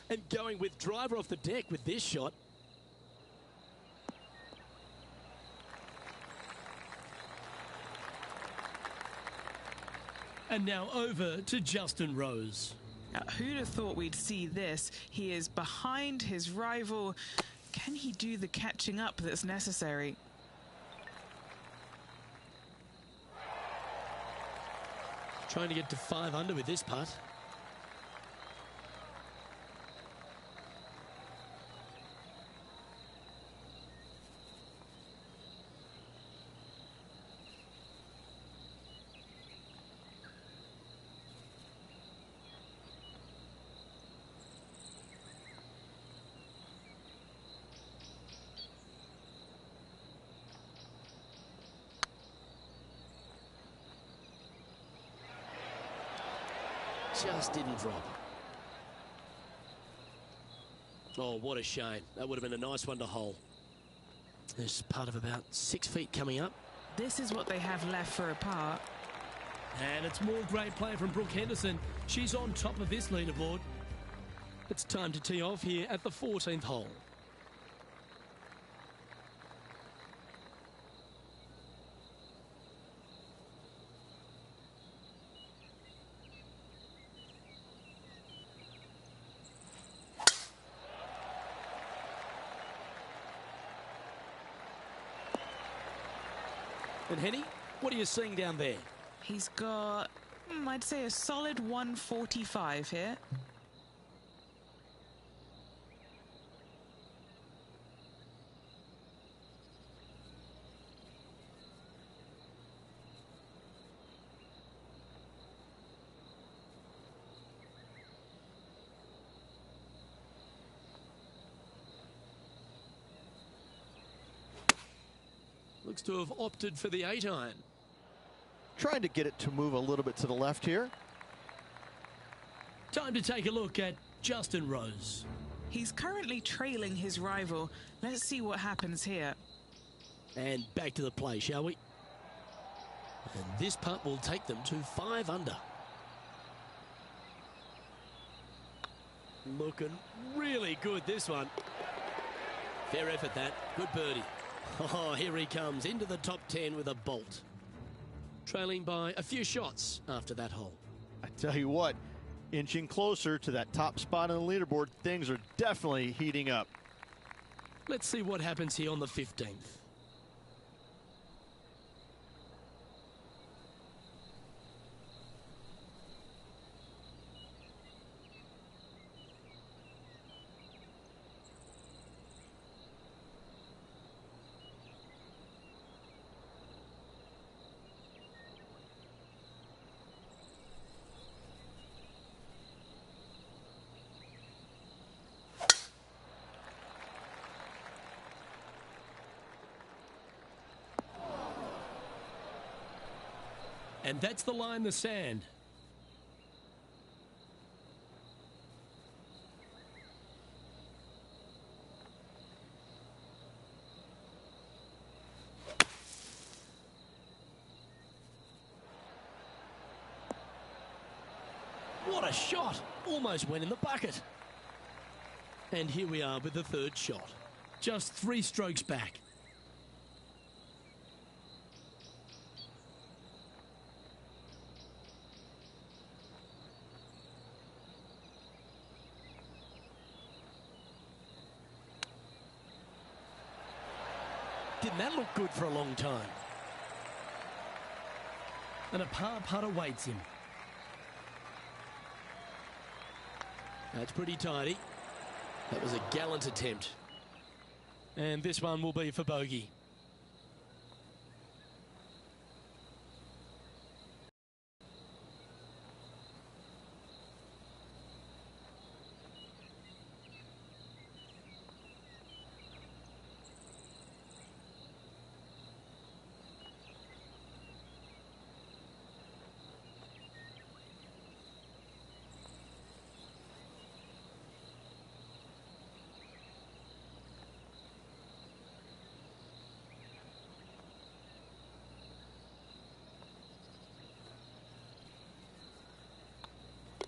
And going with driver off the deck with this shot. And now over to Justin Rose. Now, who'd have thought we'd see this? He is behind his rival. Can he do the catching up that's necessary? Trying to get to 5 under with this putt. Just didn't drop. Oh, what a shame. That would have been a nice one to hole. There's part of about 6 feet coming up. This is what they have left for a par. And it's more great play from Brooke Henderson. She's on top of this leaderboard. It's time to tee off here at the 14th hole. And Henny, what are you seeing down there? He's got, I'd say, a solid 145 here. Looks to have opted for the 8-iron. Trying to get it to move a little bit to the left here. Time to take a look at Justin Rose. He's currently trailing his rival. Let's see what happens here. And back to the play, shall we? And this putt will take them to 5 under. Looking really good, this one. Fair effort, that. Good birdie. Oh, here he comes into the top 10 with a bolt. Trailing by a few shots after that hole. I tell you what, inching closer to that top spot on the leaderboard, things are definitely heating up. Let's see what happens here on the 15th. And that's the line in the sand. What a shot! Almost went in the bucket. And here we are with the 3rd shot. Just 3 strokes back. Didn't that look good for a long time? And a par putt awaits him. That's pretty tidy. That was a gallant attempt. And this one will be for bogey.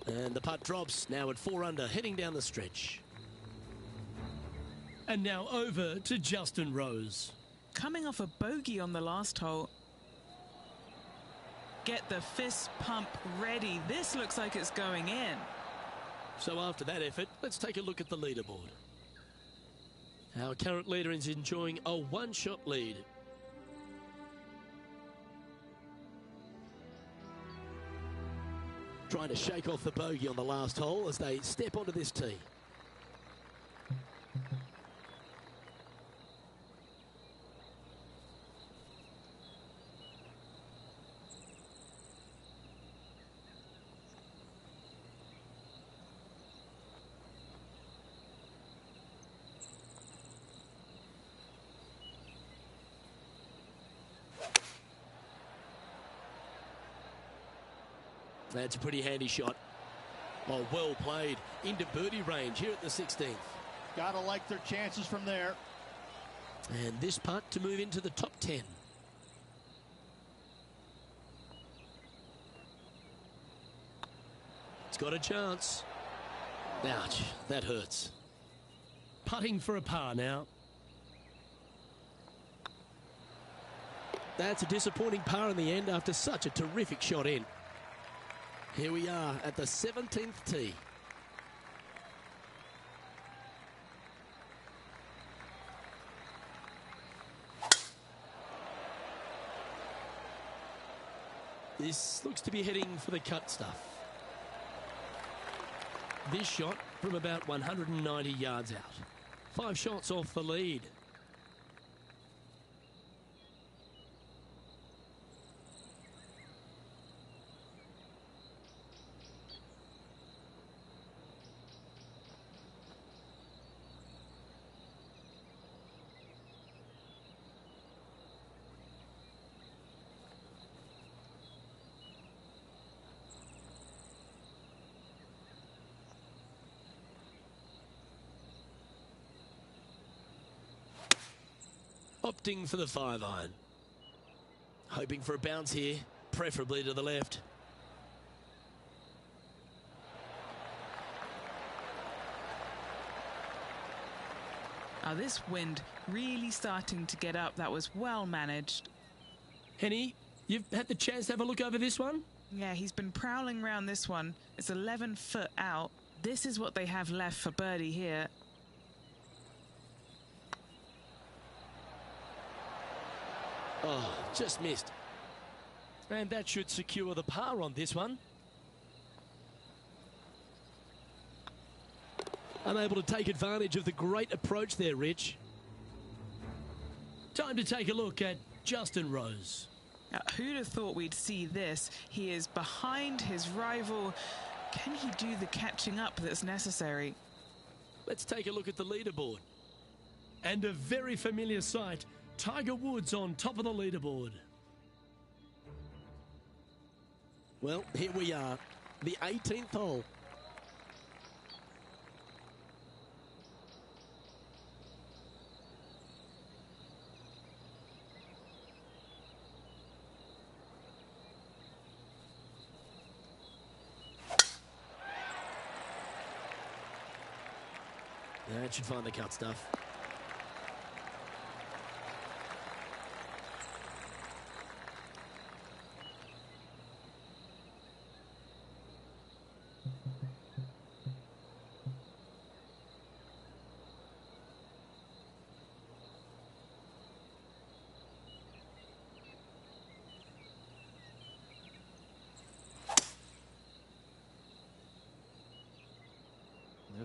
And the putt drops, now at 4 under, heading down the stretch. And now over to Justin Rose. Coming off a bogey on the last hole. Get the fist pump ready. This looks like it's going in. So after that effort, let's take a look at the leaderboard. Our current leader is enjoying a one-shot lead. Trying to shake off the bogey on the last hole as they step onto this tee. That's a pretty handy shot. Oh, well played. Into birdie range here at the 16th. Gotta like their chances from there. And this putt to move into the top 10. It's got a chance. Ouch, that hurts. Putting for a par now. That's a disappointing par in the end after such a terrific shot in. Here we are at the 17th tee. This looks to be heading for the cut stuff. This shot from about 190 yards out. 5 shots off the lead. Opting for the 5-iron. Hoping for a bounce here, preferably to the left. Now this wind really starting to get up. That was well managed. Henny, you've had the chance to have a look over this one? Yeah, he's been prowling around this one. It's 11 foot out. This is what they have left for birdie here. Oh, just missed. And that should secure the par on this one. Unable to take advantage of the great approach there, Rich. Time to take a look at Justin Rose. Now, who'd have thought we'd see this? He is behind his rival. Can he do the catching up that's necessary? Let's take a look at the leaderboard. And a very familiar sight. Tiger Woods on top of the leaderboard. Well, here we are, the 18th hole. That should find the cut stuff.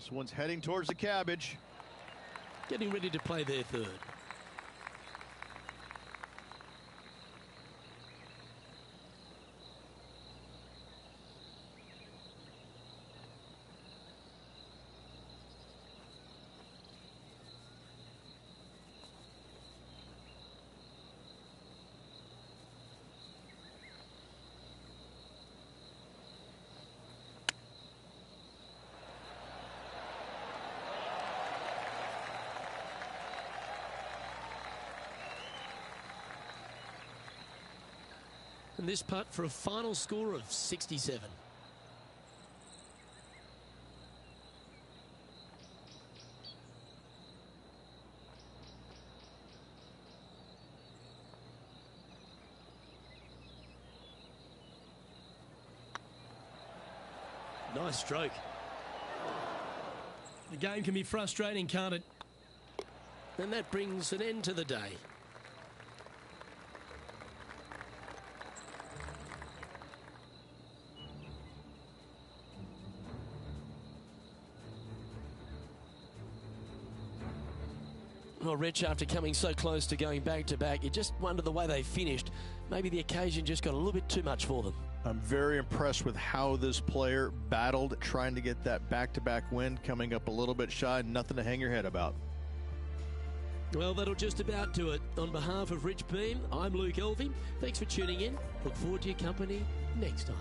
This one's heading towards the cabbage. Getting ready to play their third. And this putt for a final score of 67. Nice stroke. The game can be frustrating, can't it? And that brings an end to the day. Well, Rich, after coming so close to going back to back, you just wonder the way they finished. Maybe the occasion just got a little bit too much for them. I'm very impressed with how this player battled, trying to get that back-to-back win, coming up a little bit shy. Nothing to hang your head about. Well, that'll just about do it. On behalf of Rich Beam, I'm Luke Elvey. Thanks for tuning in. Look forward to your company next time.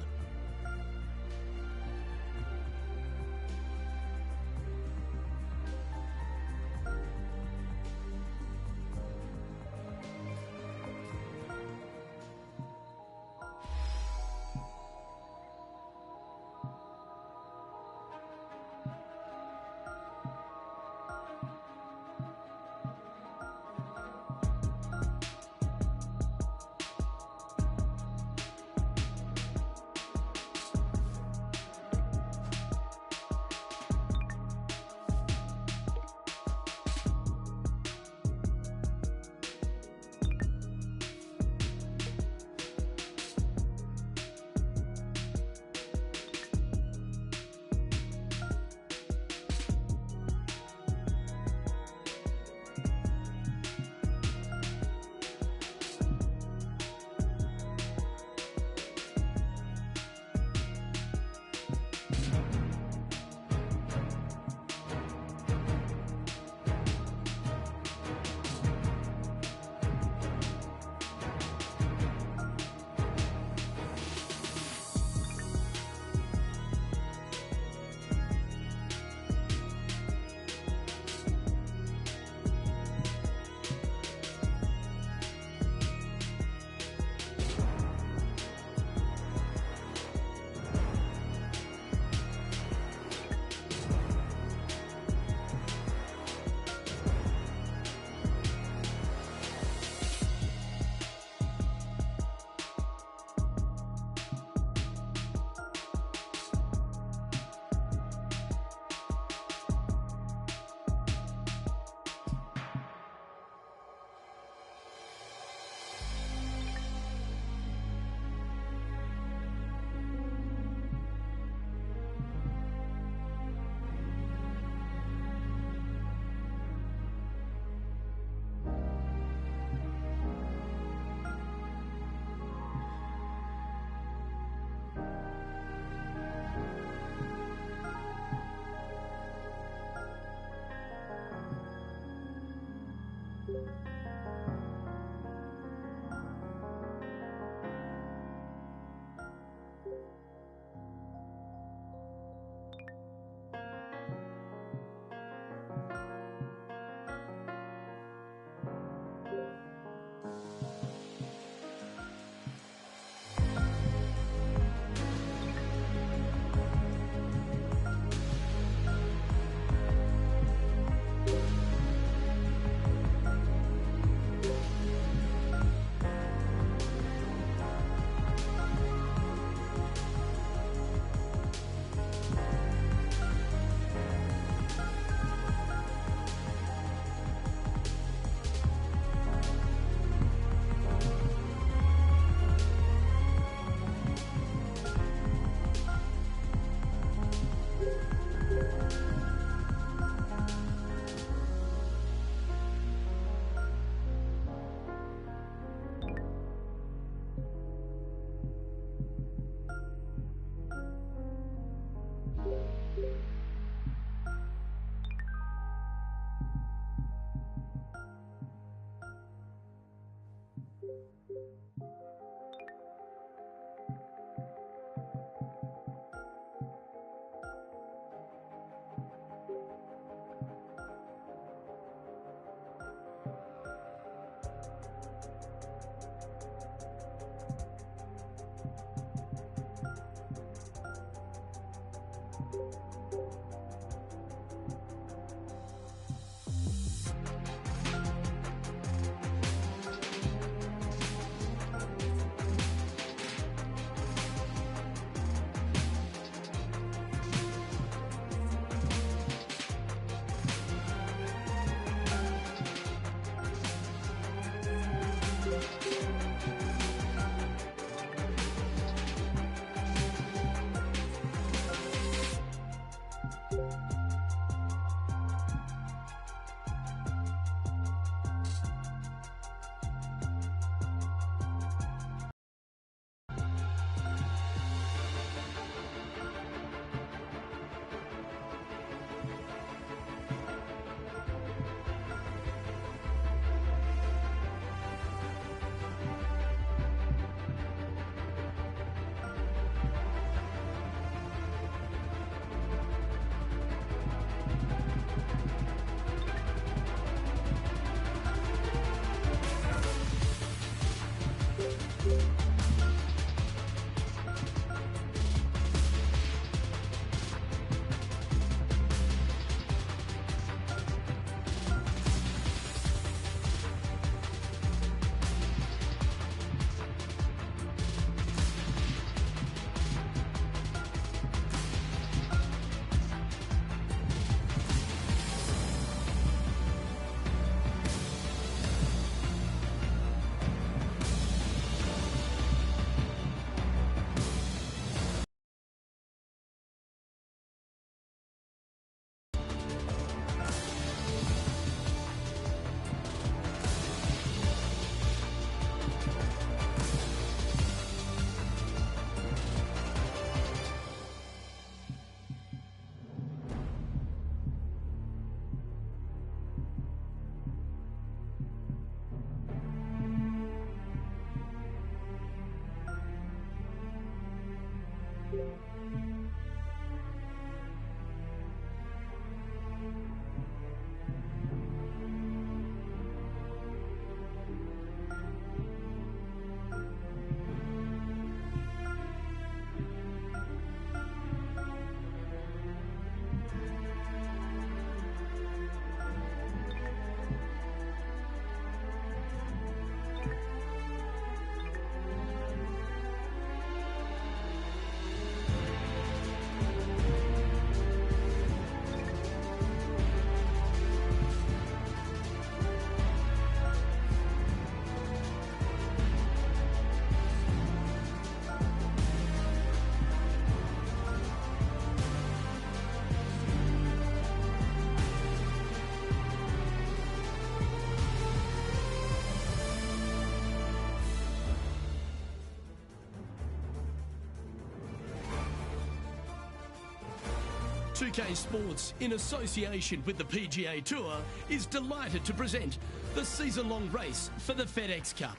2K Sports, in association with the PGA Tour, is delighted to present the season-long race for the FedEx Cup.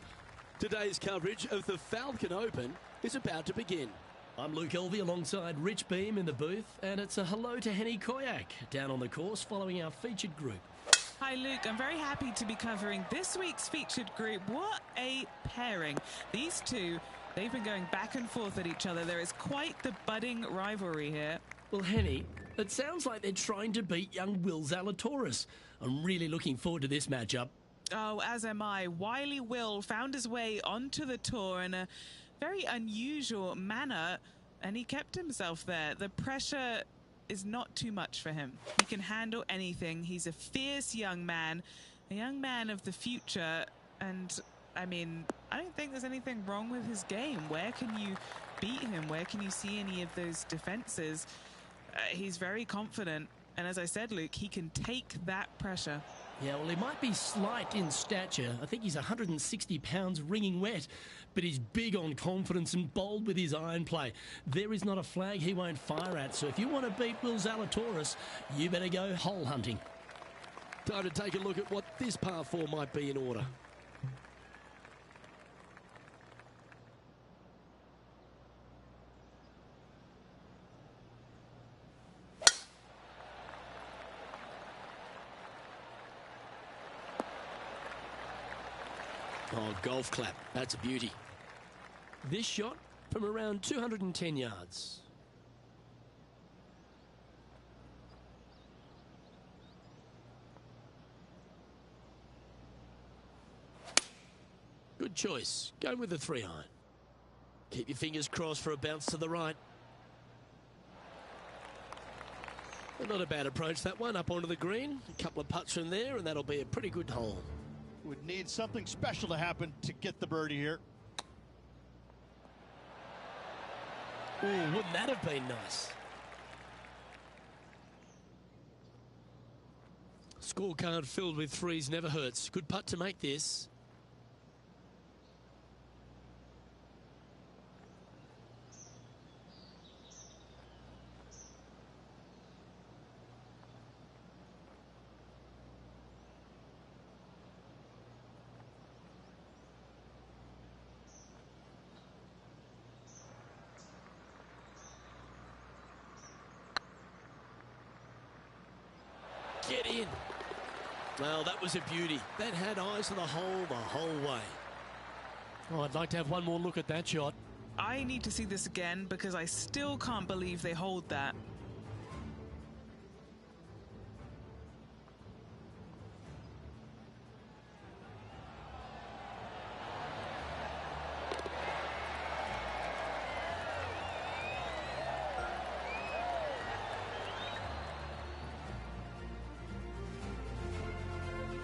Today's coverage of the Falcon Open is about to begin. I'm Luke Elvey alongside Rich Beam in the booth, and it's a hello to Henny Koyak down on the course following our featured group. Hi Luke, I'm very happy to be covering this week's featured group. What a pairing. These two, they've been going back and forth at each other. There is quite the budding rivalry here. Well, Henny, it sounds like they're trying to beat young Will Zalatoris. I'm really looking forward to this matchup. Oh, as am I. Wily Will found his way onto the tour in a very unusual manner, and he kept himself there. The pressure is not too much for him. He can handle anything. He's a fierce young man of the future, and I mean, I don't think there's anything wrong with his game. Where can you beat him? Where can you see any of those defenses? He's very confident, and as I said, Luke, he can take that pressure. Yeah, well, he might be slight in stature. I think he's 160 pounds wringing wet, but he's big on confidence and bold with his iron play. There is not a flag he won't fire at, so if you want to beat Will Zalatoris, you better go hole hunting. Time to take a look at what this par 4 might be in order. Oh, golf clap. That's a beauty. This shot from around 210 yards. Good choice. Go with the 3-iron. Keep your fingers crossed for a bounce to the right. Not a bad approach, that one, up onto the green. A couple of putts from there, and that'll be a pretty good hole. Would need something special to happen to get the birdie here. Ooh, wouldn't that have been nice? Scorecard filled with threes never hurts. Good putt to make this. Get in. Well, that was a beauty. That had eyes for the whole way. Oh, I'd like to have one more look at that shot. I need to see this again because I still can't believe they hold that.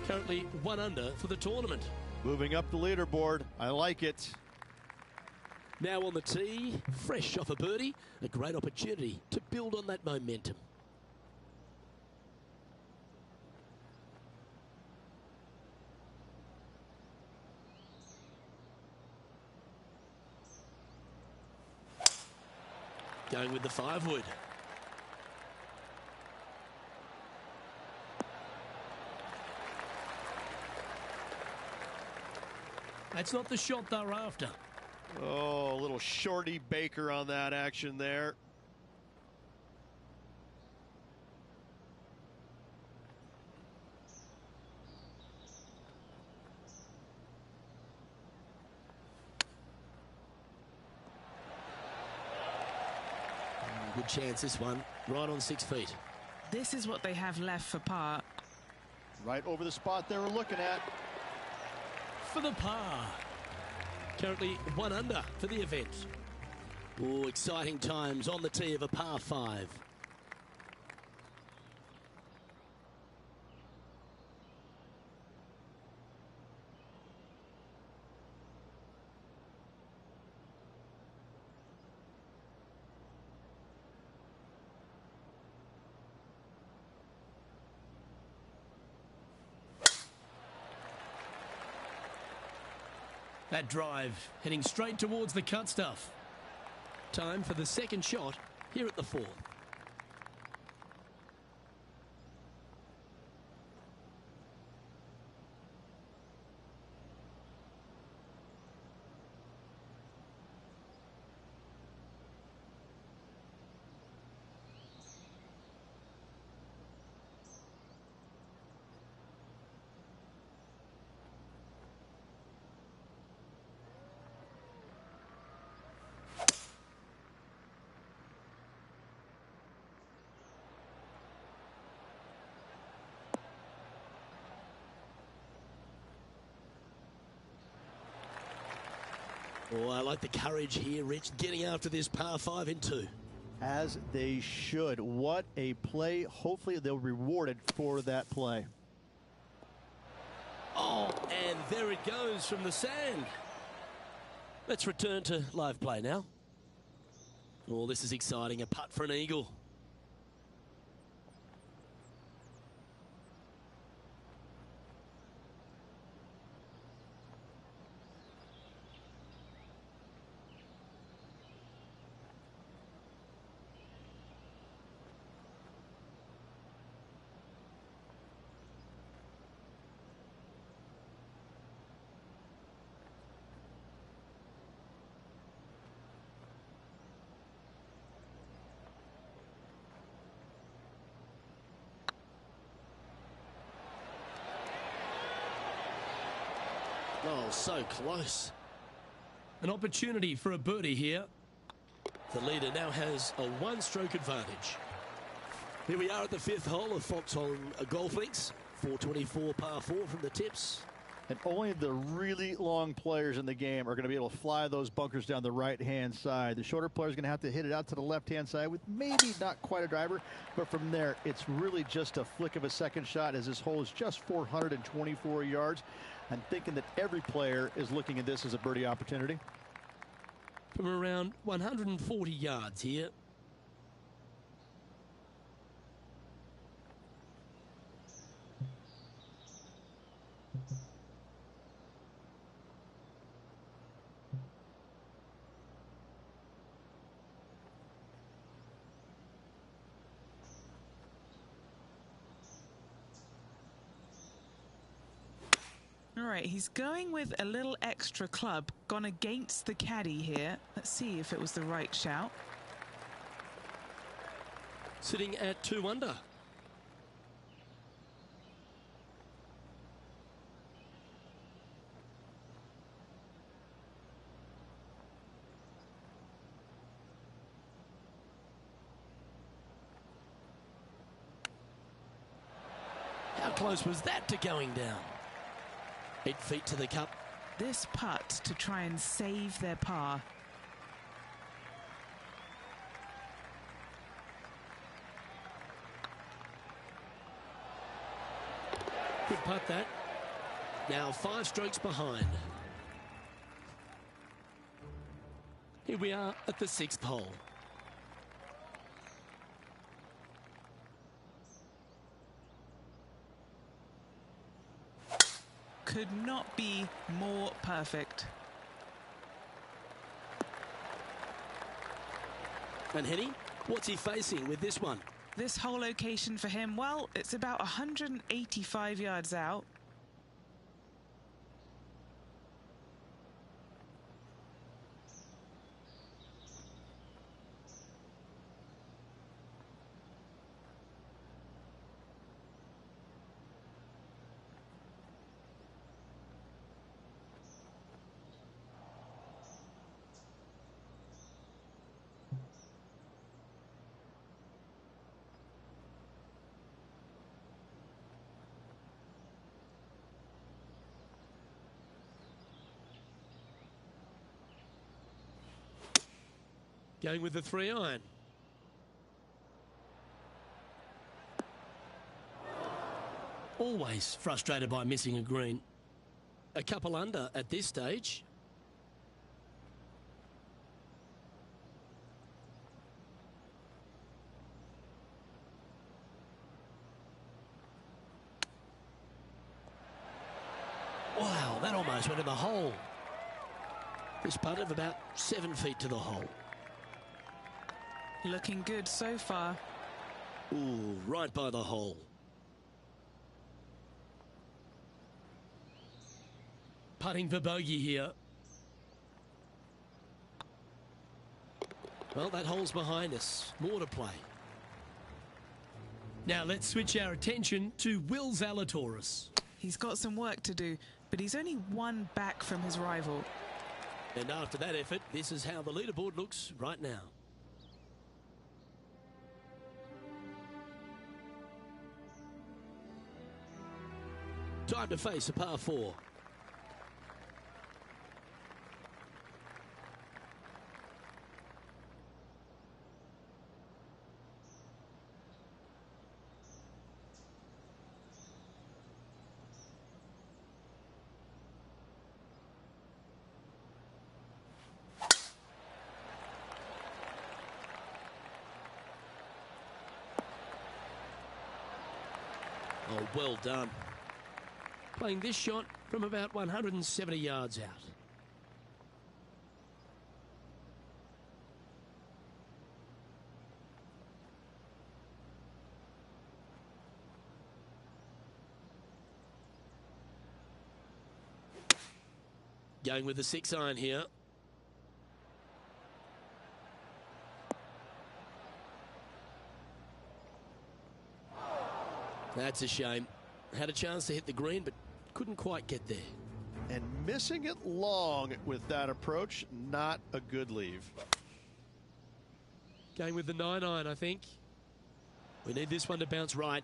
Currently 1 under for the tournament. Moving up the leaderboard. I like it. Now on the tee, fresh off a birdie, a great opportunity to build on that momentum. Going with the 5-wood. That's not the shot they're after. Oh, a little shorty Baker on that action there. Good chance this one, right on 6 feet. This is what they have left for par. Right over the spot they were looking at. For the par. Currently 1 under for the event. Oh, exciting times on the tee of a par 5. That drive heading straight towards the cut stuff. Time for the second shot here at the 4th. Oh, I like the courage here, Rich, getting after this par 5 in 2. As they should. What a play. Hopefully they'll be rewarded for that play. Oh, and there it goes from the sand. Let's return to live play now. Oh, this is exciting. A putt for an eagle. Oh, so close. An opportunity for a birdie here. The leader now has a one-stroke advantage. Here we are at the 5th hole of Foxhole Golf Links. 424 par 4 from the tips. And only the really long players in the game are going to be able to fly those bunkers down the right-hand side. The shorter players are going to have to hit it out to the left-hand side with maybe not quite a driver, but from there, it's really just a flick of a second shot, as this hole is just 424 yards. I'm thinking that every player is looking at this as a birdie opportunity. From around 140 yards here. All right, he's going with a little extra club, gone against the caddy here. Let's see if it was the right shout. Sitting at 2 under. How close was that to going down? 8 feet to the cup. This putt to try and save their par. Good putt that. Now 5 strokes behind. Here we are at the 6th hole. Could not be more perfect. And Henny, what's he facing with this one? This whole location for him, well, it's about 185 yards out. Going with the 3-iron. Always frustrated by missing a green. A couple under at this stage. Wow, that almost went in the hole. This putt of about 7 feet to the hole. Looking good so far. Ooh, right by the hole. Putting for bogey here. Well, that hole's behind us. More to play. Now let's switch our attention to Will Zalatoris. He's got some work to do, but he's only 1 back from his rival. And after that effort, this is how the leaderboard looks right now. Time to face a par 4. Oh, well done. Playing this shot from about 170 yards out. Going with the 6-iron here. That's a shame. Had a chance to hit the green, but couldn't quite get there. And missing it long with that approach, not a good leave. Going with the 9-iron, I think. We need this one to bounce right.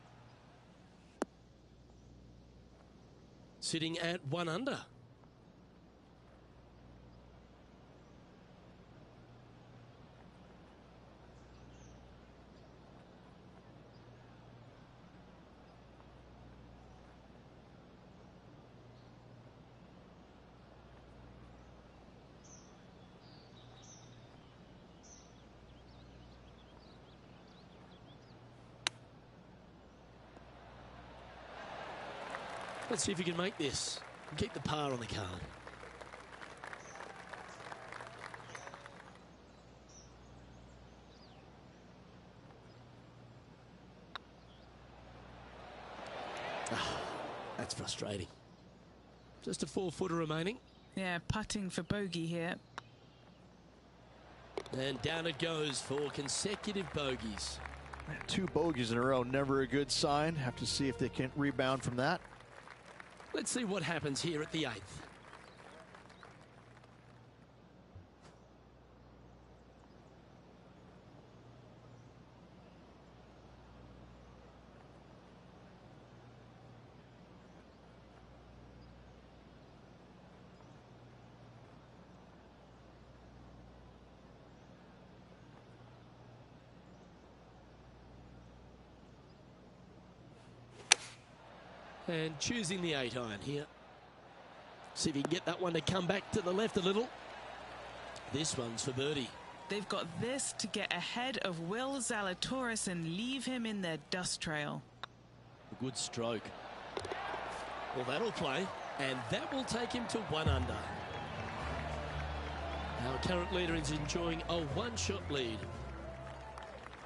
Sitting at 1 under. Let's see if you can make this and keep the par on the card. That's frustrating. Just a 4-footer remaining. Yeah, putting for bogey here. And down it goes for consecutive bogeys. 2 bogeys in a row, never a good sign. Have to see if they can rebound from that. Let's see what happens here at the 8th. And choosing the 8-iron here. See if he can get that one to come back to the left a little. This one's for birdie. They've got this to get ahead of Will Zalatoris and leave him in their dust trail. A good stroke. Well, that'll play, and that will take him to 1 under. Our current leader is enjoying a 1-shot lead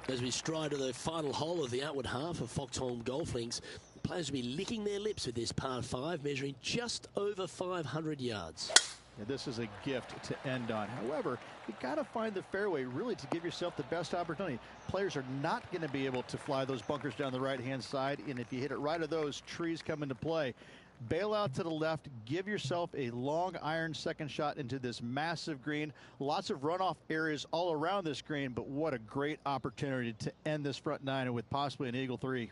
as we stride to the final hole of the outward half of Foxholm Golf Links. Players will be licking their lips with this par 5, measuring just over 500 yards. Yeah, this is a gift to end on. However, you got to find the fairway really to give yourself the best opportunity. Players are not going to be able to fly those bunkers down the right-hand side, and if you hit it right of those, trees come into play. Bail out to the left, give yourself a long iron second shot into this massive green. Lots of runoff areas all around this green, but what a great opportunity to end this front 9 with possibly an eagle 3.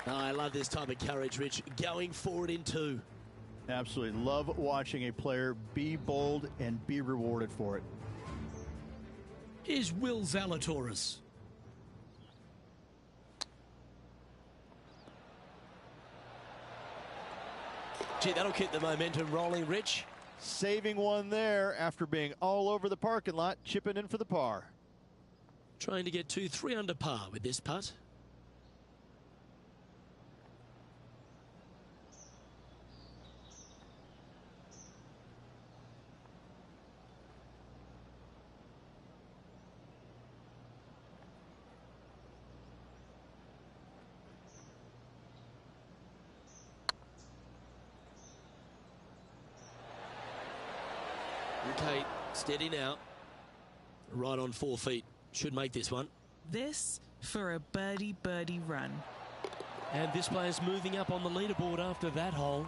Oh, I love this type of courage, Rich. Going forward in 2. Absolutely love watching a player be bold and be rewarded for it. Is Will Zalatoris. Gee, that'll keep the momentum rolling, Rich. Saving one there after being all over the parking lot, chipping in for the par. Trying to get to 3 under par with this putt. Okay, steady now. Right on 4 feet. Should make this one. This for a birdie run. And this player's moving up on the leaderboard after that hole.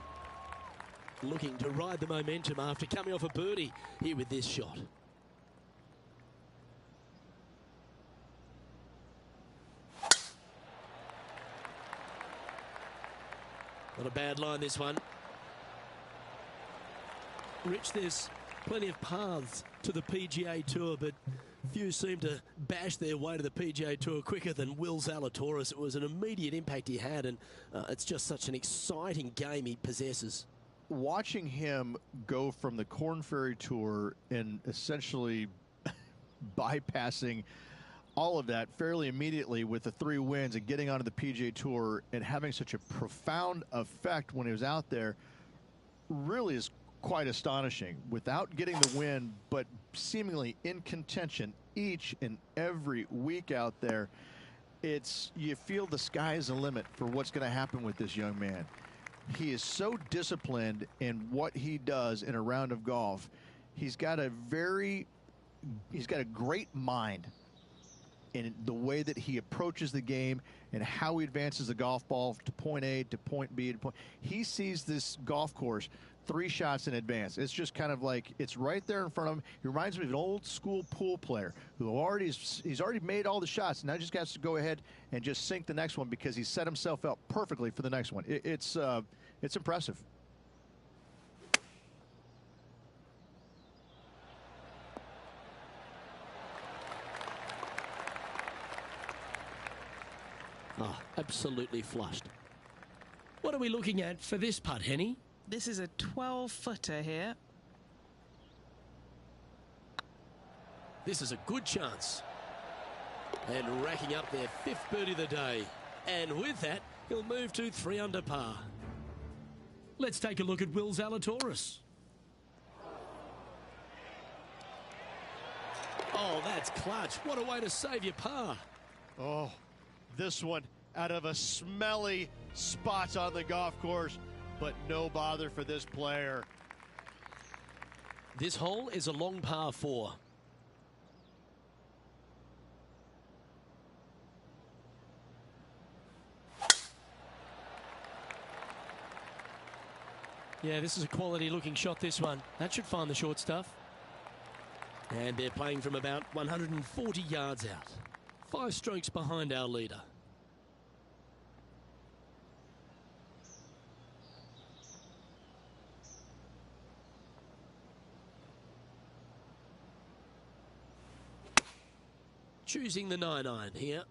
Looking to ride the momentum after coming off a birdie here with this shot. Not a bad line, this one. Rich, there's plenty of paths to the PGA Tour, but few seem to bash their way to the PGA Tour quicker than Will Zalatoris. It was an immediate impact he had, and it's just such an exciting game he possesses. Watching him go from the Korn Ferry Tour and essentially bypassing all of that fairly immediately with the 3 wins and getting onto the PGA Tour and having such a profound effect when he was out there really is quite astonishing. Without getting the win, but seemingly in contention each and every week out there, you feel the sky is the limit for what's going to happen with this young man. He is so disciplined in what he does in a round of golf. He's got a great mind in the way that he approaches the game and how he advances the golf ball to point A to point B to point. He sees this golf course 3 shots in advance. It's just kind of like it's right there in front of him. He reminds me of an old school pool player who he's already made all the shots. Now just has to go ahead and just sink the next one because he set himself up perfectly for the next one. It's impressive. Oh, absolutely flushed. What are we looking at for this putt, Henny? This is a 12-footer here. This is a good chance. And racking up their 5th birdie of the day. And with that, he'll move to 3 under par. Let's take a look at Will Zalatoris. Oh, that's clutch. What a way to save your par. Oh, this one out of a smelly spot on the golf course, but no bother for this player. This hole is a long par 4. Yeah, this is a quality looking shot, this one. That should find the short stuff. And they're playing from about 140 yards out. 5 strokes behind our leader. Choosing the 9-iron here.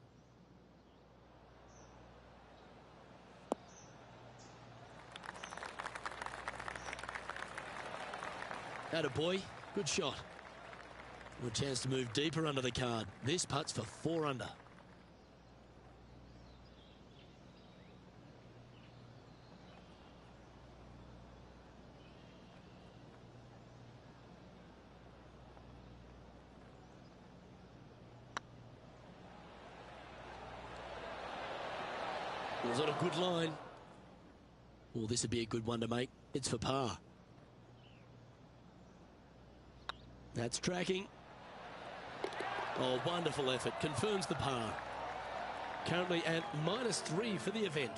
Attaboy, good shot. Good chance to move deeper under the card. This putt's for 4 under. Was on a good line. Well, this would be a good one to make. It's for par. That's tracking. Oh, wonderful effort. Confirms the par. Currently at -3 for the event.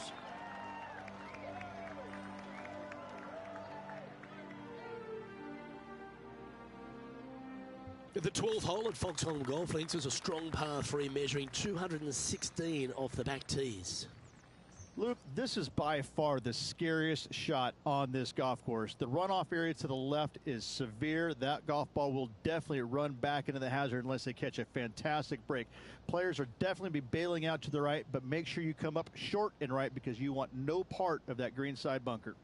The 12th hole at Foxholm Golf Links is a strong par 3 measuring 216 off the back tees. Luke, this is by far the scariest shot on this golf course. The runoff area to the left is severe. That golf ball will definitely run back into the hazard unless they catch a fantastic break. Players are definitely be bailing out to the right, but make sure you come up short and right because you want no part of that greenside bunker.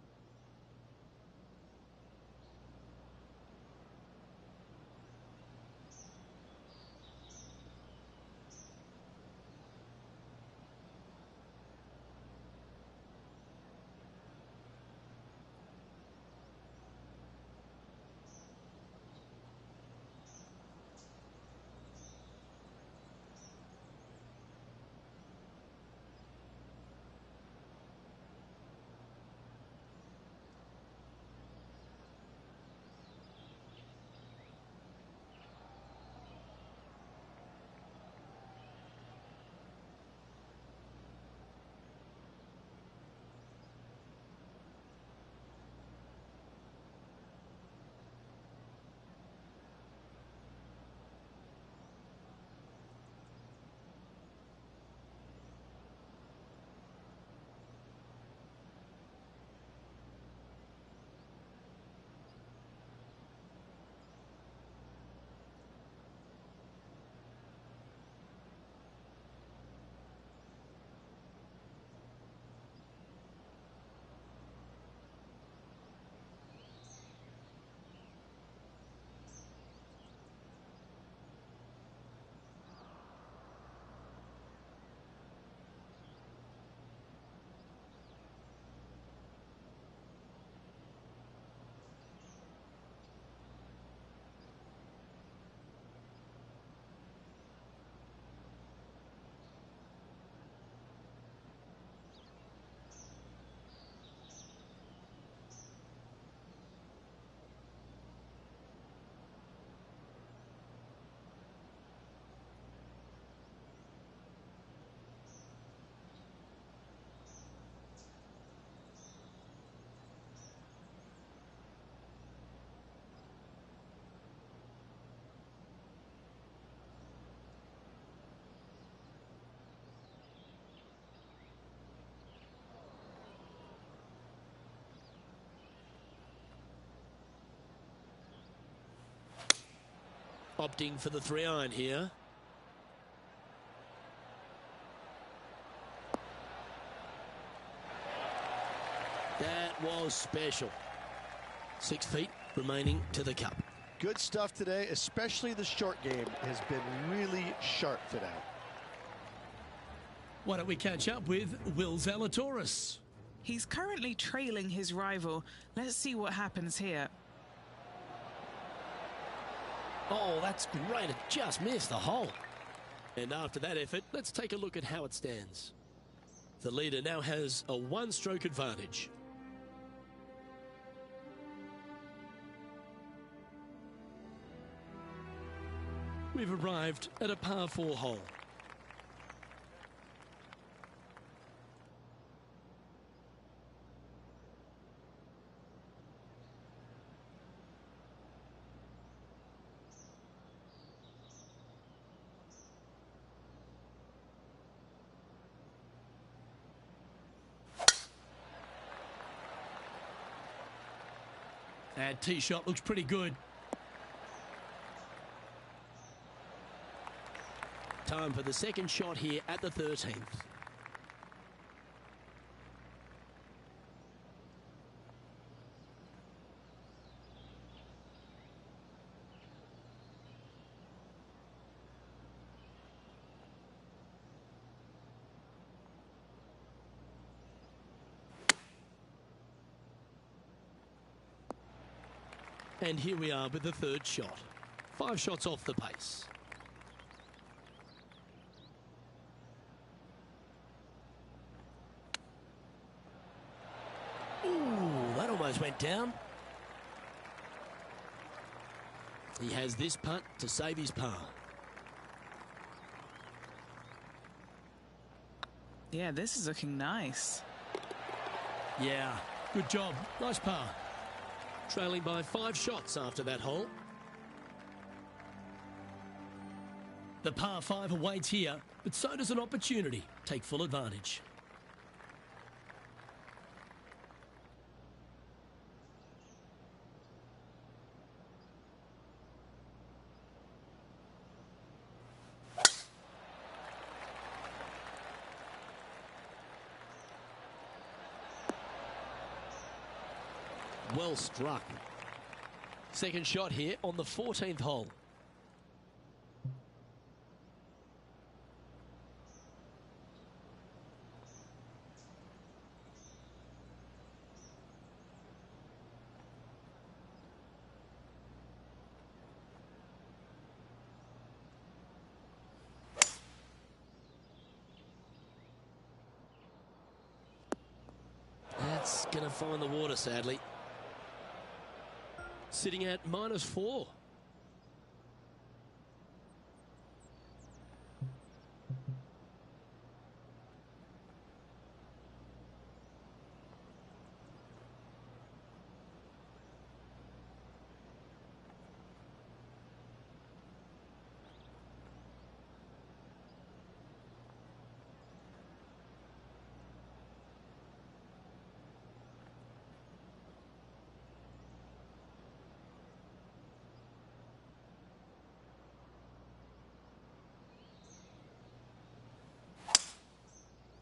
Opting for the 3-iron here. That was special. 6 feet remaining to the cup. Good stuff today, especially the short game has been really sharp today. Why don't we catch up with Will Zalatoris? He's currently trailing his rival. Let's see what happens here. Oh, that's great. It just missed the hole. And after that effort, let's take a look at how it stands. The leader now has a 1-stroke advantage. We've arrived at a par 4 hole. That tee shot looks pretty good. Time for the second shot here at the 13th. And here we are with the third shot. 5 shots off the pace. Ooh, that almost went down. He has this putt to save his par. Yeah, this is looking nice. Yeah, good job. Nice par. Trailing by 5 shots after that hole. The par 5 awaits here, but so does an opportunity. Take full advantage. Well struck. Second shot here on the 14th hole. That's going to find the water, sadly. Sitting at -4.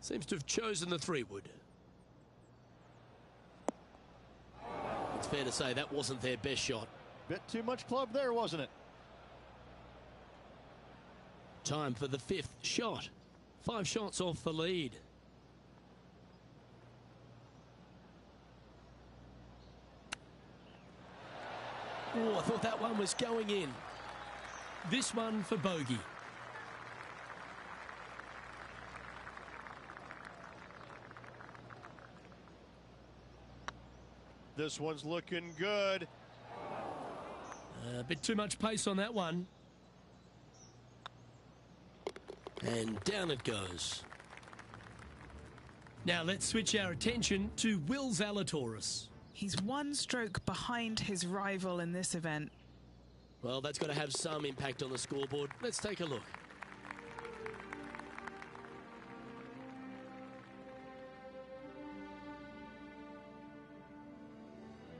Seems to have chosen the 3-wood. It's fair to say that wasn't their best shot. Bit too much club there, wasn't it? Time for the 5th shot. 5 shots off the lead. Oh, I thought that one was going in. This one for bogey. This one's looking good. A bit too much pace on that one. And down it goes. Now let's switch our attention to Will Zalatoris. He's 1 stroke behind his rival in this event. Well, that's got to have some impact on the scoreboard. Let's take a look.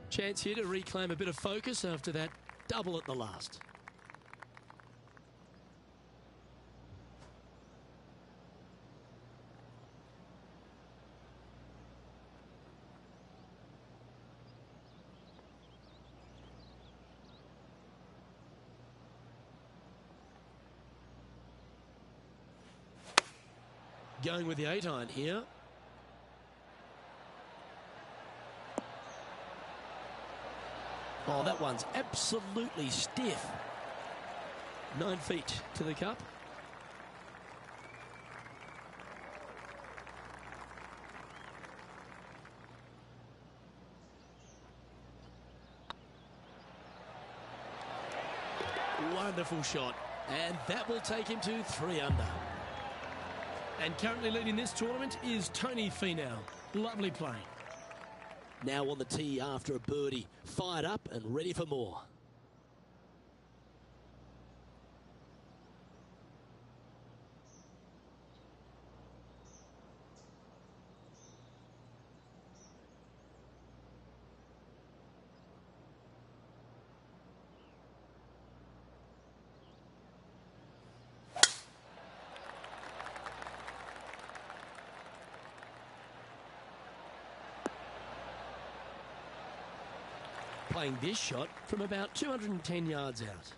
Chance here to reclaim a bit of focus after that double at the last. Going with the 8-iron here. Oh, that one's absolutely stiff. 9 feet to the cup. Wonderful shot, and that will take him to 3 under. And currently leading this tournament is Tony Finau. Lovely play. Now on the tee after a birdie, fired up and ready for more. Playing this shot from about 210 yards out.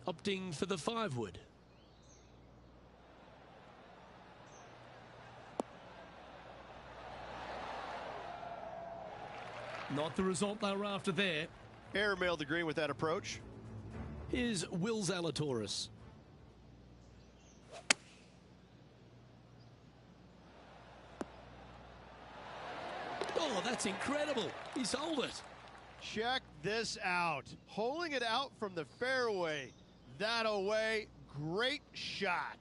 Opting for the 5-wood. Not the result they were after there. Airmailed the green with that approach. Here's Will Zalatoris. Oh, that's incredible. He sold it. Check this out. Holding it out from the fairway. That away. Great shot.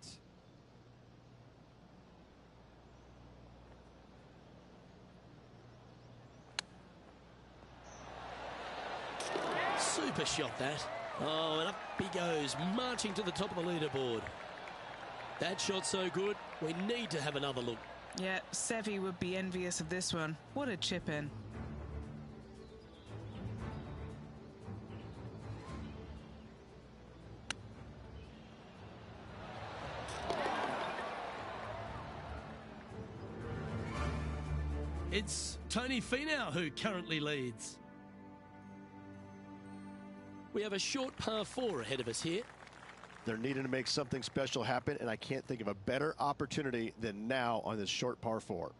Super shot that. Oh, and up he goes, marching to the top of the leaderboard. That shot's so good, we need to have another look. Yeah, Seve would be envious of this one. What a chip in. It's Tony Finau who currently leads. We have a short par 4 ahead of us here. They're needing to make something special happen, and I can't think of a better opportunity than now on this short par 4.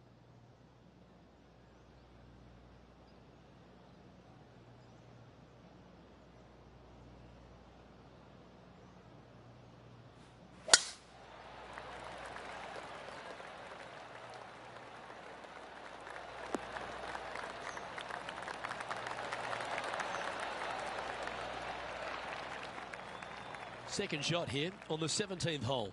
Second shot here on the 17th hole.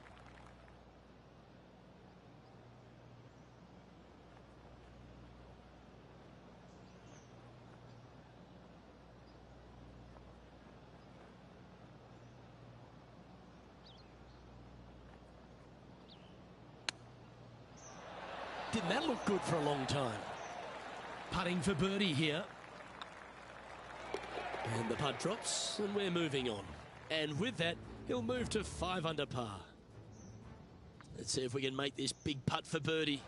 Didn't that look good for a long time? Putting for birdie here. And the putt drops, and we're moving on. And with that, he'll move to 5 under par. Let's see if we can make this big putt for birdie.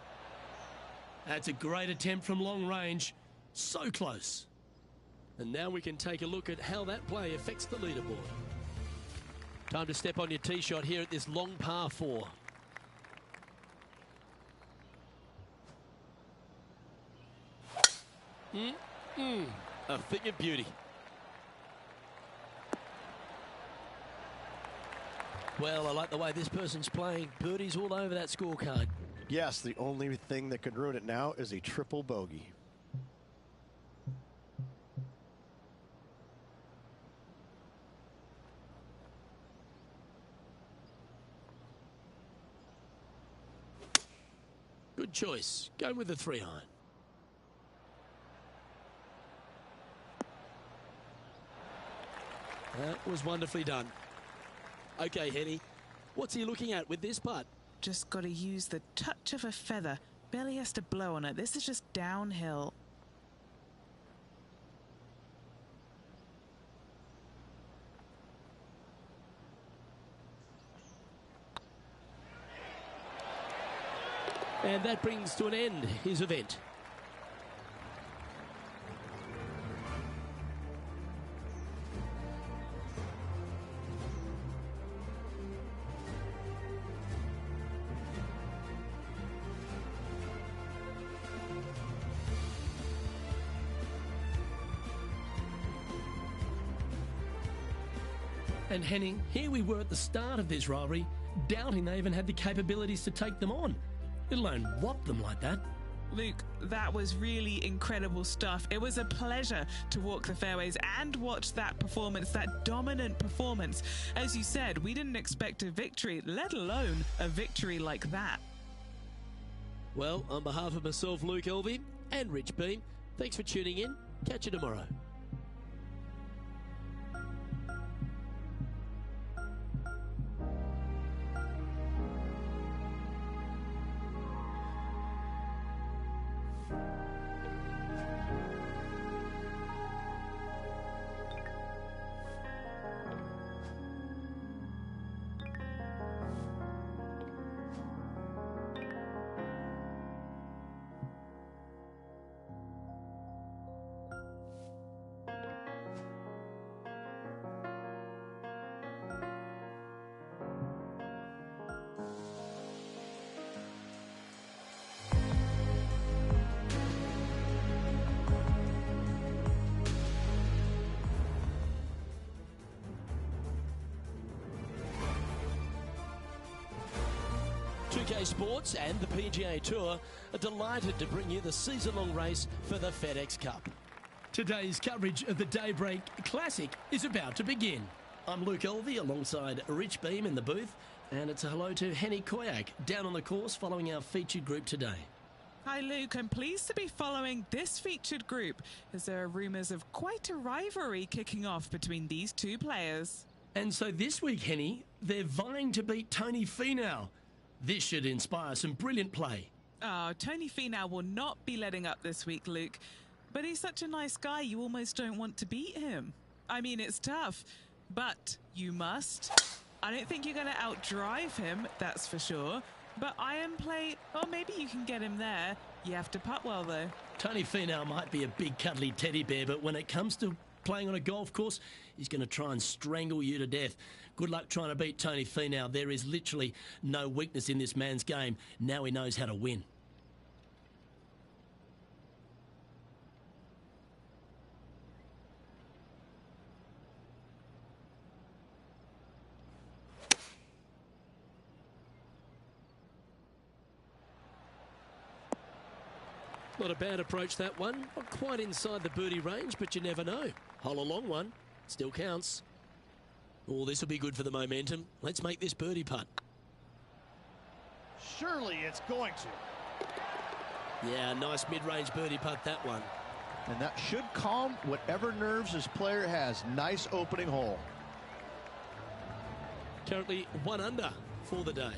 That's a great attempt from long range. So close. And now we can take a look at how that play affects the leaderboard. Time to step on your tee shot here at this long par 4. A thing of beauty. Well, I like the way this person's playing. Birdies all over that scorecard. Yes, the only thing that could ruin it now is a triple bogey. Good choice. Go with the 3-iron. That was wonderfully done. Okay, Henny, what's he looking at with this putt? Just got to use the touch of a feather. Barely has to blow on it. This is just downhill. And that brings to an end his event. And Henning, here we were at the start of this rivalry, doubting they even had the capabilities to take them on, let alone whop them like that. Luke, that was really incredible stuff. It was a pleasure to walk the fairways and watch that performance, that dominant performance. As you said, we didn't expect a victory, let alone a victory like that. Well, on behalf of myself, Luke Elvey, and Rich Beam, thanks for tuning in. Catch you tomorrow. Sports and the PGA Tour are delighted to bring you the season-long race for the FedEx Cup. Today's coverage of the Daybreak Classic is about to begin. I'm Luke Elvey alongside Rich Beam in the booth, and it's a hello to Henny Koyak down on the course following our featured group today. Hi Luke, I'm pleased to be following this featured group as there are rumours of quite a rivalry kicking off between these two players. And so this week, Henny, they're vying to beat Tony Finau. This should inspire some brilliant play. Oh, Tony Finau will not be letting up this week, Luke. But he's such a nice guy, you almost don't want to beat him. I mean, it's tough, but you must. I don't think you're going to outdrive him, that's for sure. But iron play, well, maybe you can get him there. You have to putt well, though. Tony Finau might be a big cuddly teddy bear, but when it comes to playing on a golf course, he's going to try and strangle you to death. Good luck trying to beat Tony Finau. There is literally no weakness in this man's game. Now he knows how to win. Not a bad approach, that one. Not quite inside the birdie range, but you never know. Hole a long one. Still counts. Oh, this will be good for the momentum. Let's make this birdie putt. Surely it's going to. Yeah, nice mid-range birdie putt, that one. And that should calm whatever nerves this player has. Nice opening hole. Currently 1 under for the day.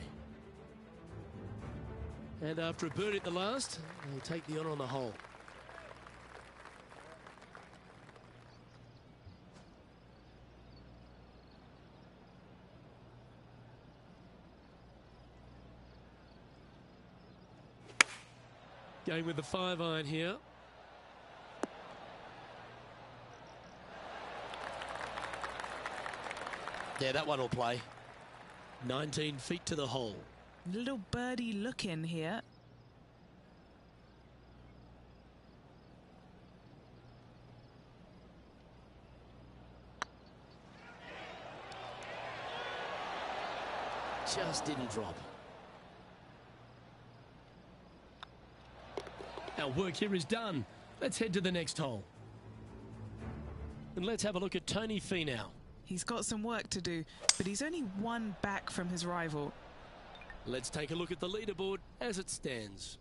And after a birdie at the last, he'll take the honour on the hole. Going with the 5-iron here. Yeah, that one will play. 19 feet to the hole. Little birdie look in here. Just didn't drop. Our work here is done. Let's head to the next hole. And let's have a look at Tony Finau. He's got some work to do, but he's only 1 back from his rival. Let's take a look at the leaderboard as it stands.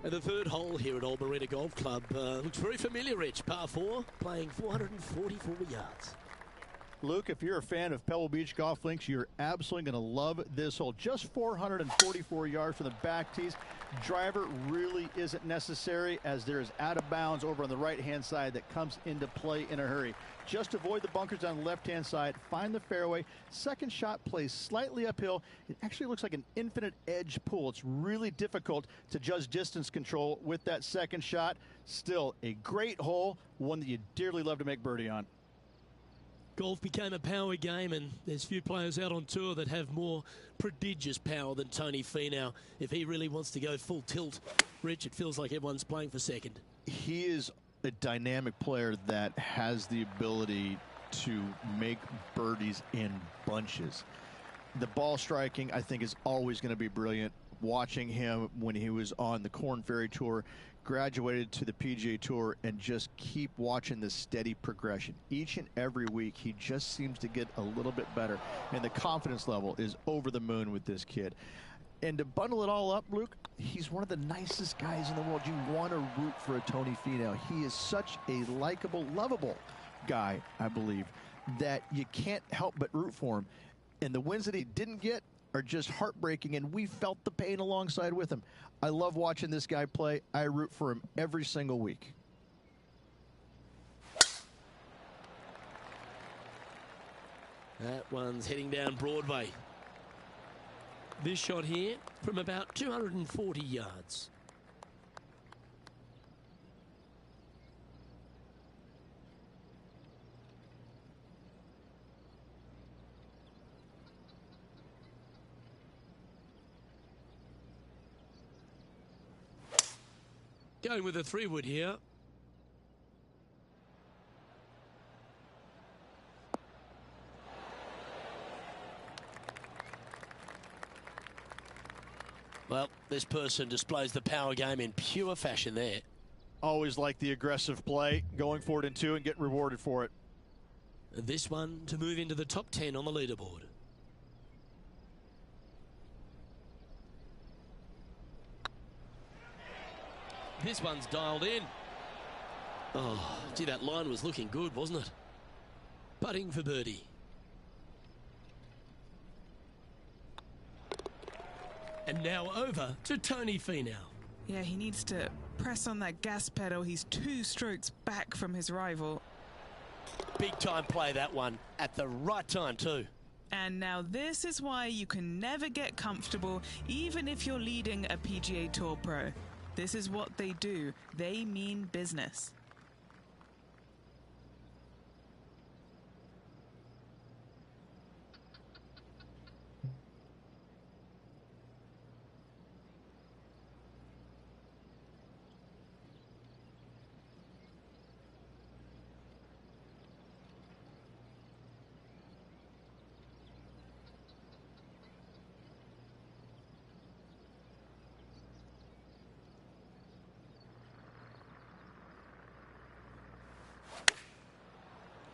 And the third hole here at Old Marina Golf Club looks very familiar, Rich. Par 4, playing 444 yards. Luke, if you're a fan of Pebble Beach Golf Links, you're absolutely going to love this hole. Just 444 yards from the back tees. Driver really isn't necessary, as there is out of bounds over on the right-hand side that comes into play in a hurry. Just avoid the bunkers on the left-hand side. Find the fairway. Second shot plays slightly uphill. It actually looks like an infinite edge pool. It's really difficult to judge distance control with that second shot. Still a great hole, one that you dearly love to make birdie on. Golf became a power game, and there's few players out on tour that have more prodigious power than Tony Finau. If he really wants to go full tilt, Rich, it feels like everyone's playing for second. He is a dynamic player that has the ability to make birdies in bunches. The ball striking, I think, is always going to be brilliant. Watching him when he was on the Korn Ferry Tour, graduated to the PGA Tour, and just keep watching the steady progression. Each and every week, he just seems to get a little bit better, and the confidence level is over the moon with this kid. And to bundle it all up, Luke, he's one of the nicest guys in the world. You want to root for a Tony Finau. He is such a likable, lovable guy, I believe, that you can't help but root for him. And the wins that he didn't get are just heartbreaking, and we felt the pain alongside with him. I love watching this guy play. I root for him every single week. That one's heading down Broadway. This shot here from about 240 yards. Going with a 3-wood here. Well, this person displays the power game in pure fashion there. Always like the aggressive play, going for it in 2 and getting rewarded for it. This one to move into the top 10 on the leaderboard. This one's dialed in. Oh, gee, that line was looking good, wasn't it? Putting for birdie. And now over to Tony Finau. Yeah, he needs to press on that gas pedal. He's 2 strokes back from his rival. Big time play, that one, at the right time too. And now this is why you can never get comfortable, even if you're leading a PGA Tour pro. This is what they do. They mean business.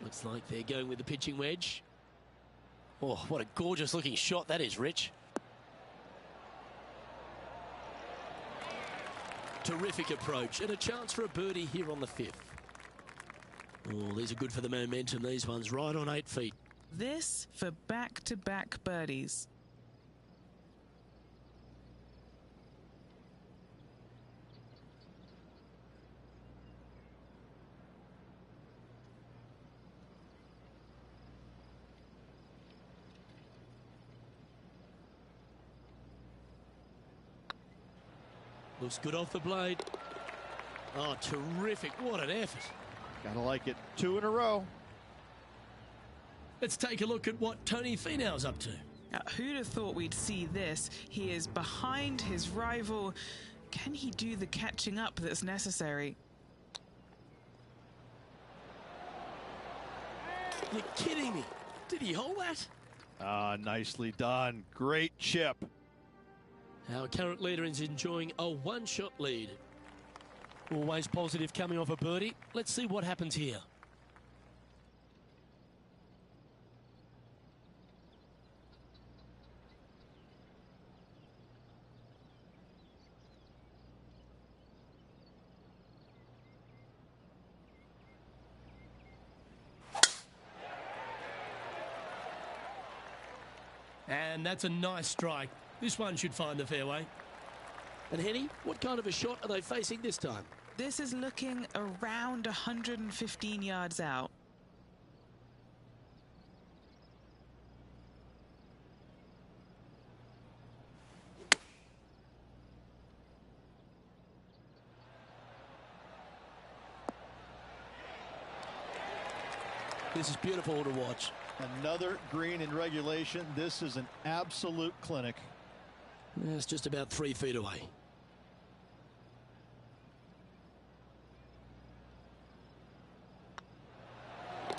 Looks like they're going with the pitching wedge. Oh, what a gorgeous looking shot that is, Rich. Terrific approach and a chance for a birdie here on the 5th. Oh, these are good for the momentum. These ones right on 8 feet. This for back-to-back birdies. Looks good off the blade. Oh, terrific. What an effort. Gotta like it. 2 in a row. Let's take a look at what Tony Finau's up to. Who'd have thought we'd see this? He is behind his rival. Can he do the catching up that's necessary? You're kidding me. Did he hold that? Ah, nicely done. Great chip. Our current leader is enjoying a 1-shot lead. Always positive coming off a birdie. Let's see what happens here. And that's a nice strike. This one should find the fairway. And Henny, what kind of a shot are they facing this time? This is looking around 115 yards out. This is beautiful to watch. Another green in regulation. This is an absolute clinic. It's just about 3 feet away.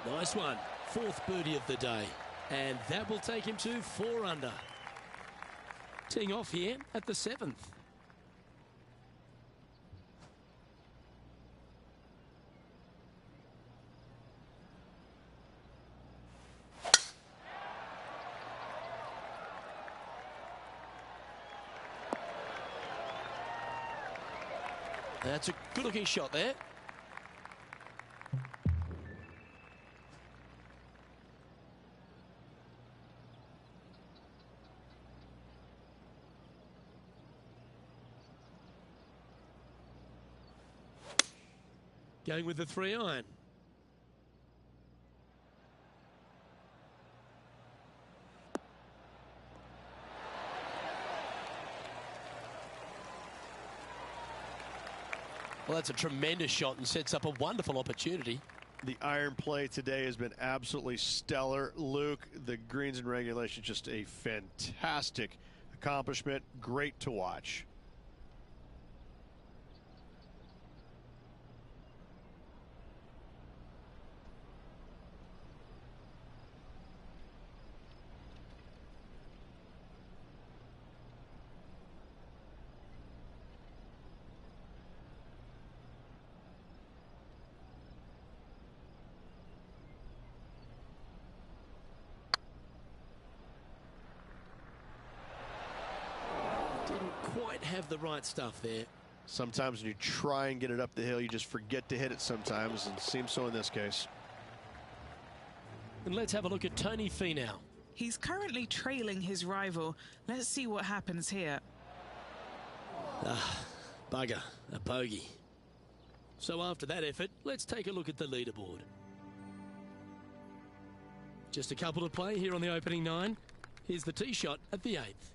Nice one. 4th birdie of the day. And that will take him to 4 under. Teeing off here at the 7th. That's a good-looking shot there. Going with the 3-iron. Well, that's a tremendous shot and sets up a wonderful opportunity. The iron play today has been absolutely stellar. Luke, the greens in regulation, just a fantastic accomplishment. Great to watch. Quite have the right stuff there. Sometimes when you try and get it up the hill, you just forget to hit it sometimes, and it seems so in this case. And let's have a look at Tony Finau. He's currently trailing his rival. Let's see what happens here. Bugger, a bogey. So after that effort, let's take a look at the leaderboard. Just a couple to play here on the opening 9. Here's the tee shot at the 8th.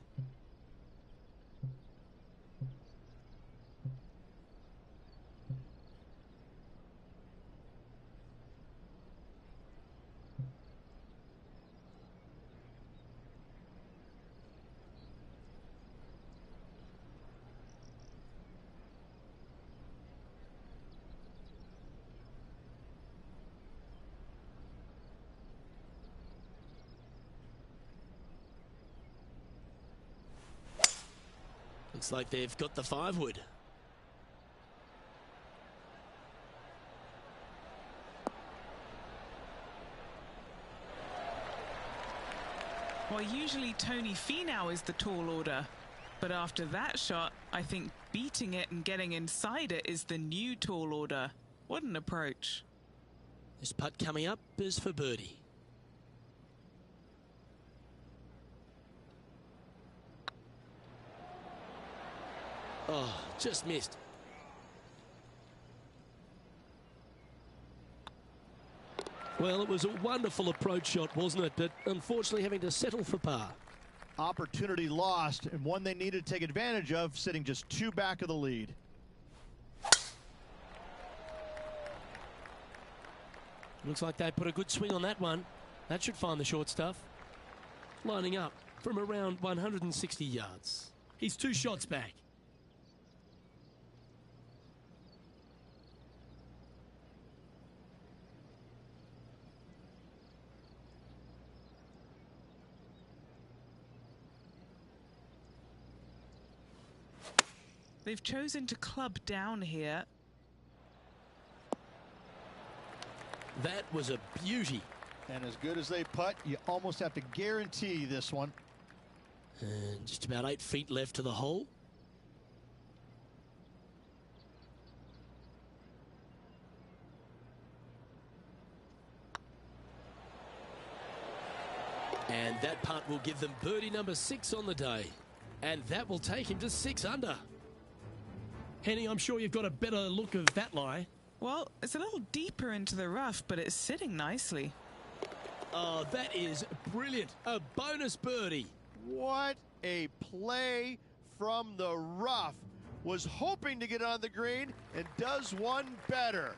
Looks like they've got the 5-wood. Well, usually Tony Finau is the tall order. But after that shot, I think beating it and getting inside it is the new tall order. What an approach. This putt coming up is for birdie. Oh, just missed. Well, it was a wonderful approach shot, wasn't it? But unfortunately having to settle for par. Opportunity lost, and one they needed to take advantage of, sitting just 2 back of the lead. Looks like they put a good swing on that one. That should find the short stuff. Lining up from around 160 yards. He's 2 shots back. They've chosen to club down here. That was a beauty. And as good as they putt, you almost have to guarantee this one. And just about 8 feet left to the hole. And that putt will give them birdie number 6 on the day. And that will take him to 6 under. Henny, I'm sure you've got a better look of that lie. Well, it's a little deeper into the rough, but it's sitting nicely. Oh, that is brilliant. A bonus birdie. What a play from the rough. Was hoping to get on the green and does one better.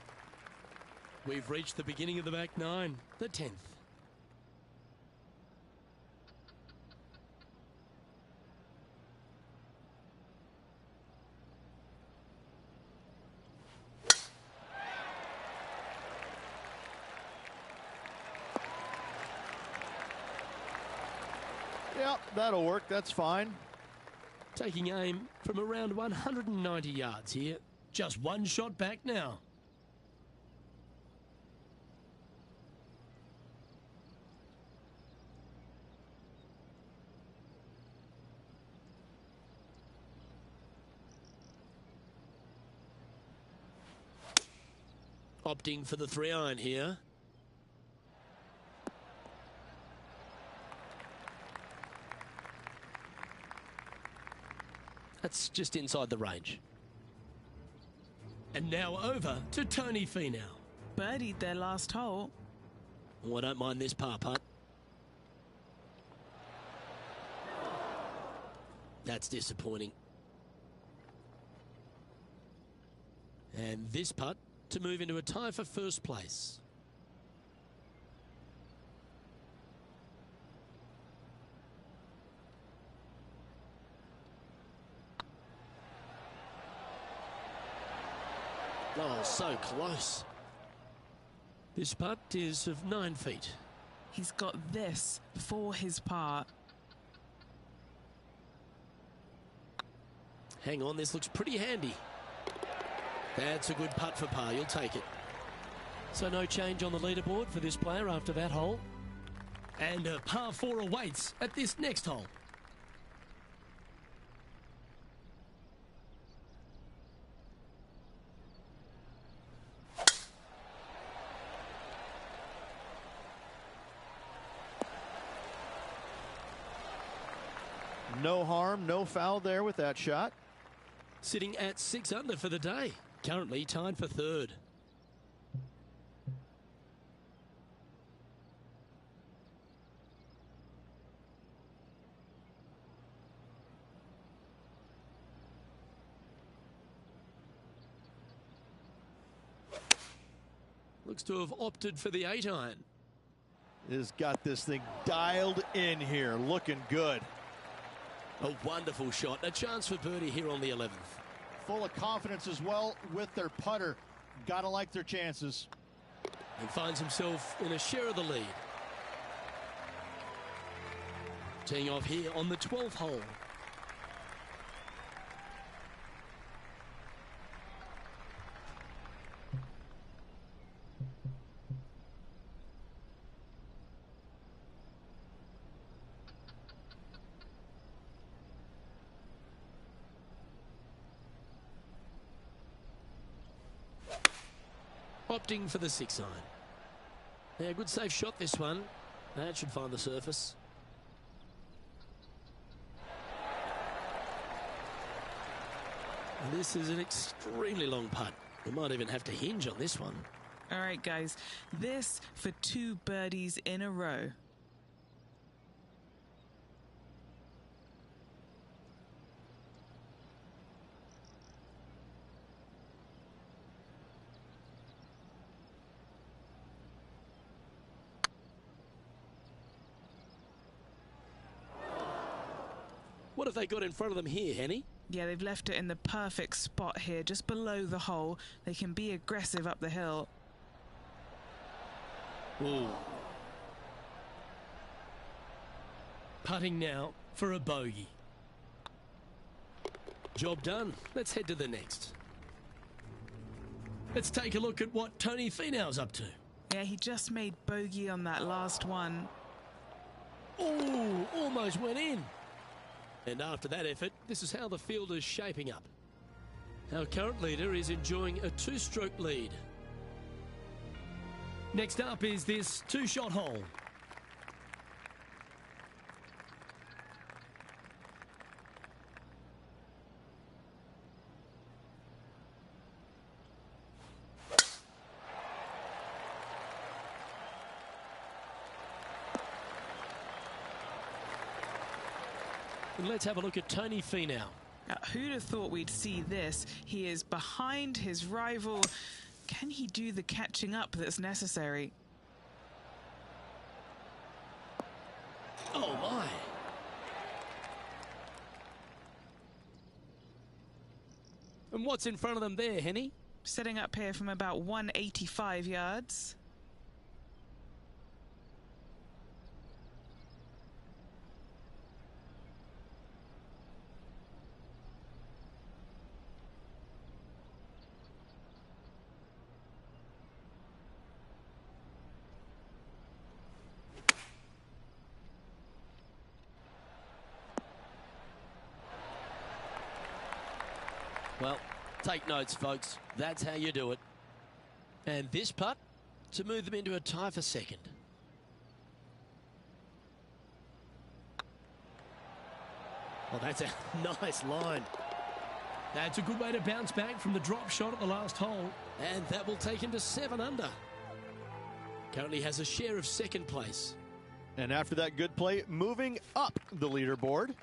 We've reached the beginning of the back 9, the 10th. Yep, that'll work. That's fine. Taking aim from around 190 yards here. Just one shot back now. Opting for the 3-iron here. That's just inside the range. And now over to Tony Finau. Birdied their last hole. Oh, I don't mind this par putt. That's disappointing. And this putt to move into a tie for first place. Oh, so close. This putt is of 9 feet. He's got this for his par. Hang on, this looks pretty handy. That's a good putt for par, you'll take it. So no change on the leaderboard for this player after that hole. And a par 4 awaits at this next hole. No harm, no foul there with that shot. Sitting at 6 under for the day. Currently tied for 3rd. Looks to have opted for the 8-iron. Has got this thing dialed in here, looking good. A wonderful shot. A chance for birdie here on the 11th. Full of confidence as well with their putter. Gotta like their chances. And finds himself in a share of the lead. Teeing off here on the 12th hole. Opting for the 6-iron. Yeah, good safe shot this one. That should find the surface. And this is an extremely long putt. We might even have to hinge on this one. All right, guys. This for 2 birdies in a row. What have they got in front of them here, Henny? Yeah, they've left it in the perfect spot here, just below the hole. They can be aggressive up the hill. Ooh. Putting now for a bogey. Job done. Let's head to the next. Let's take a look at what Tony Finau's up to. Yeah, he just made bogey on that last one. Ooh, almost went in. And after that effort, this is how the field is shaping up. Our current leader is enjoying a 2-stroke lead. Next up is this 2-shot hole. And let's have a look at Tony Finau. Now, who'd have thought we'd see this? He is behind his rival. Can he do the catching up that's necessary? Oh, my. And what's in front of them there, Henny? Setting up here from about 185 yards. Well, take notes, folks. That's how you do it. And this putt to move them into a tie for second. Well, that's a nice line. That's a good way to bounce back from the drop shot at the last hole. And that will take him to 7 under. Currently has a share of second place. And after that good play, moving up the leaderboard.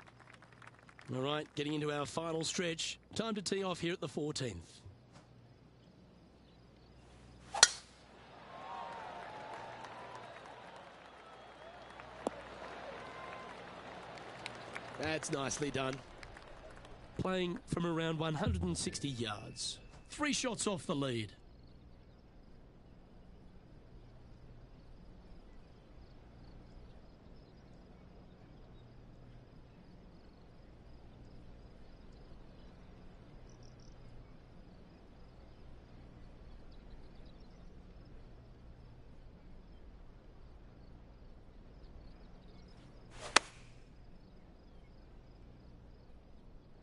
All right, getting into our final stretch. Time to tee off here at the 14th. That's nicely done. Playing from around 160 yards. 3 shots off the lead.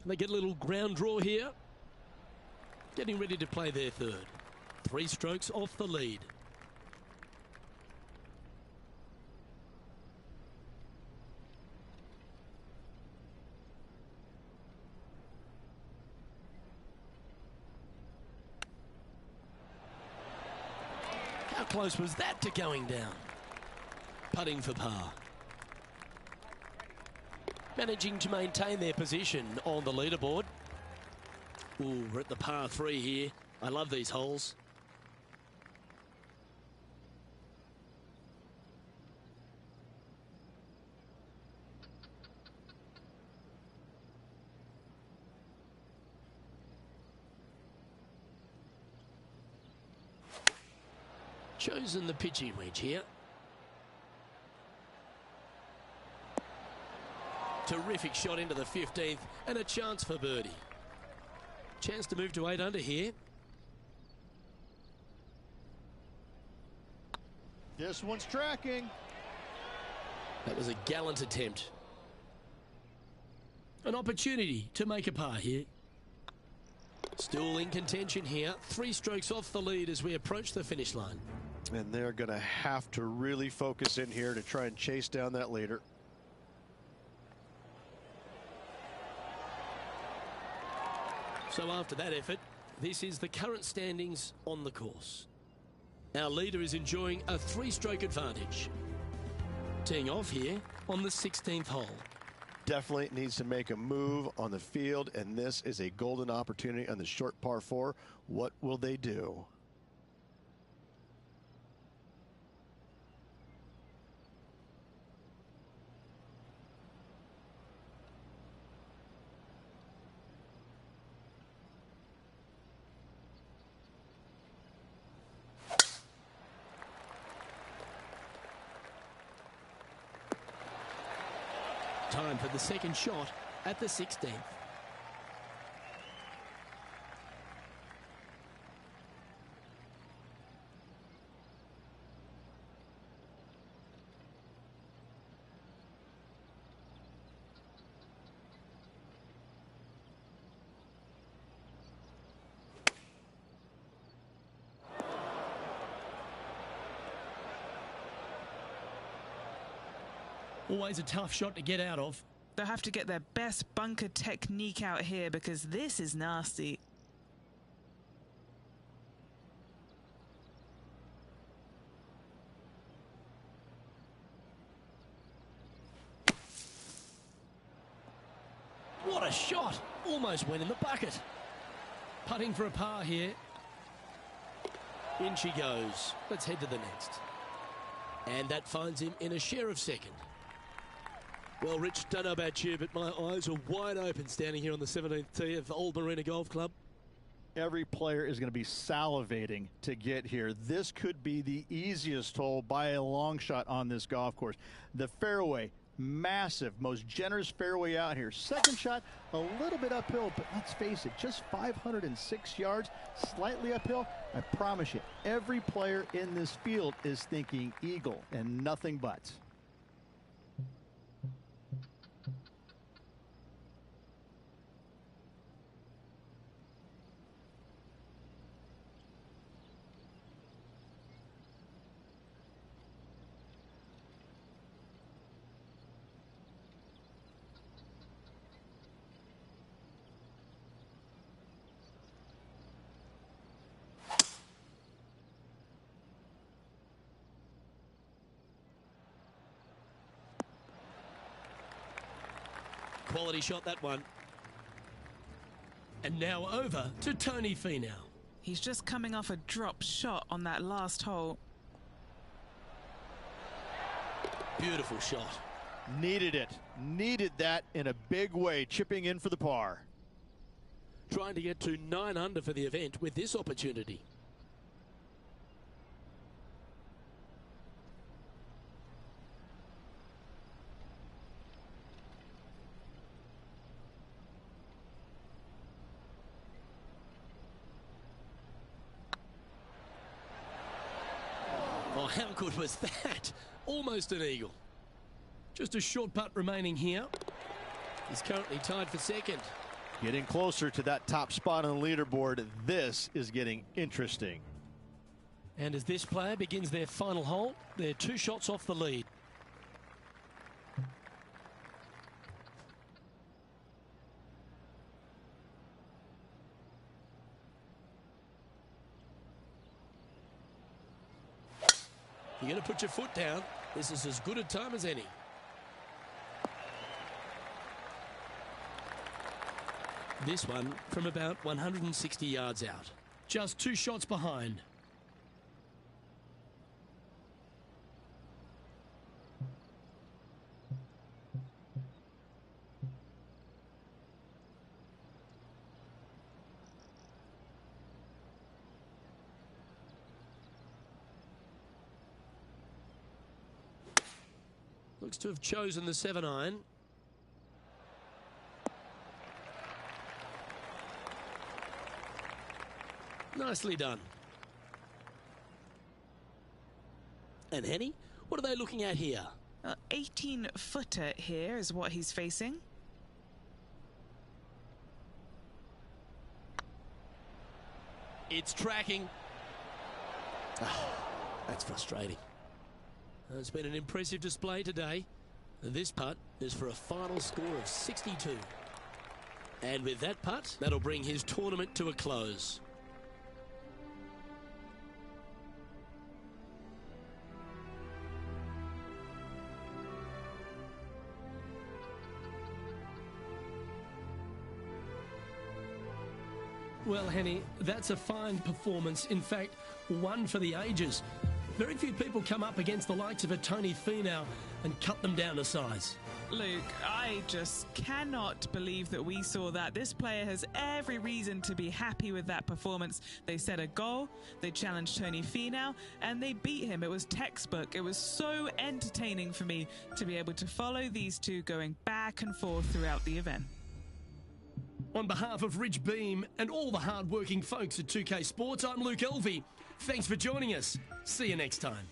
They get a little ground draw here. Getting ready to play their third. 3 strokes off the lead. How close was that to going down? Putting for par. Managing to maintain their position on the leaderboard. Ooh, we're at the par 3 here. I love these holes. Chosen the pitching wedge here. Terrific shot into the 15th and a chance for birdie. Chance to move to 8 under here. This one's tracking. That was a gallant attempt. An opportunity to make a par here. Still in contention here. 3 strokes off the lead as we approach the finish line. And they're going to have to really focus in here to try and chase down that leader. So after that effort, this is the current standings on the course. Our leader is enjoying a 3-stroke advantage. Teeing off here on the 16th hole. Definitely needs to make a move on the field, and this is a golden opportunity on the short par 4. What will they do? Time for the second shot at the 16th. Always a tough shot to get out of. They'll have to get their best bunker technique out here because this is nasty. almost went in the bucket. Putting for a par here. In she goes. Let's head to the next. And that finds him in a share of second. Well, Rich, don't know about you, but my eyes are wide open standing here on the 17th tee of Old Marina Golf Club. Every player is going to be salivating to get here. This could be the easiest hole by a long shot on this golf course. The fairway, massive, most generous fairway out here. Second shot, a little bit uphill, but let's face it, just 506 yards, slightly uphill. I promise you, every player in this field is thinking eagle and nothing but. Quality shot, that one. And now over to Tony Finau. He's just coming off a drop shot on that last hole. Beautiful shot. Needed it. Needed that in a big way, chipping in for the par. Trying to get to 9 under for the event with this opportunity. Oh, how good was that? Almost an eagle. Just a short putt remaining here. He's currently tied for second. Getting closer to that top spot on the leaderboard. This is getting interesting. And as this player begins their final hole, they're 2 shots off the lead. You're going to put your foot down. This is as good a time as any. This one from about 160 yards out. Just 2 shots behind. Looks to have chosen the 7-iron. Nicely done. And Henny, what are they looking at here? 18-footer here is what he's facing. It's tracking. Oh, that's frustrating. It's been an impressive display today. This putt is for a final score of 62. And with that putt, that'll bring his tournament to a close. Well, Henny, that's a fine performance. In fact, one for the ages. Very few people come up against the likes of a Tony Finau and cut them down to size. Luke, I just cannot believe that we saw that. This player has every reason to be happy with that performance. They set a goal, they challenged Tony Finau, and they beat him. It was textbook. It was so entertaining for me to be able to follow these two going back and forth throughout the event. On behalf of Rich Beam and all the hard-working folks at 2K Sports, I'm Luke Elvey. Thanks for joining us. See you next time.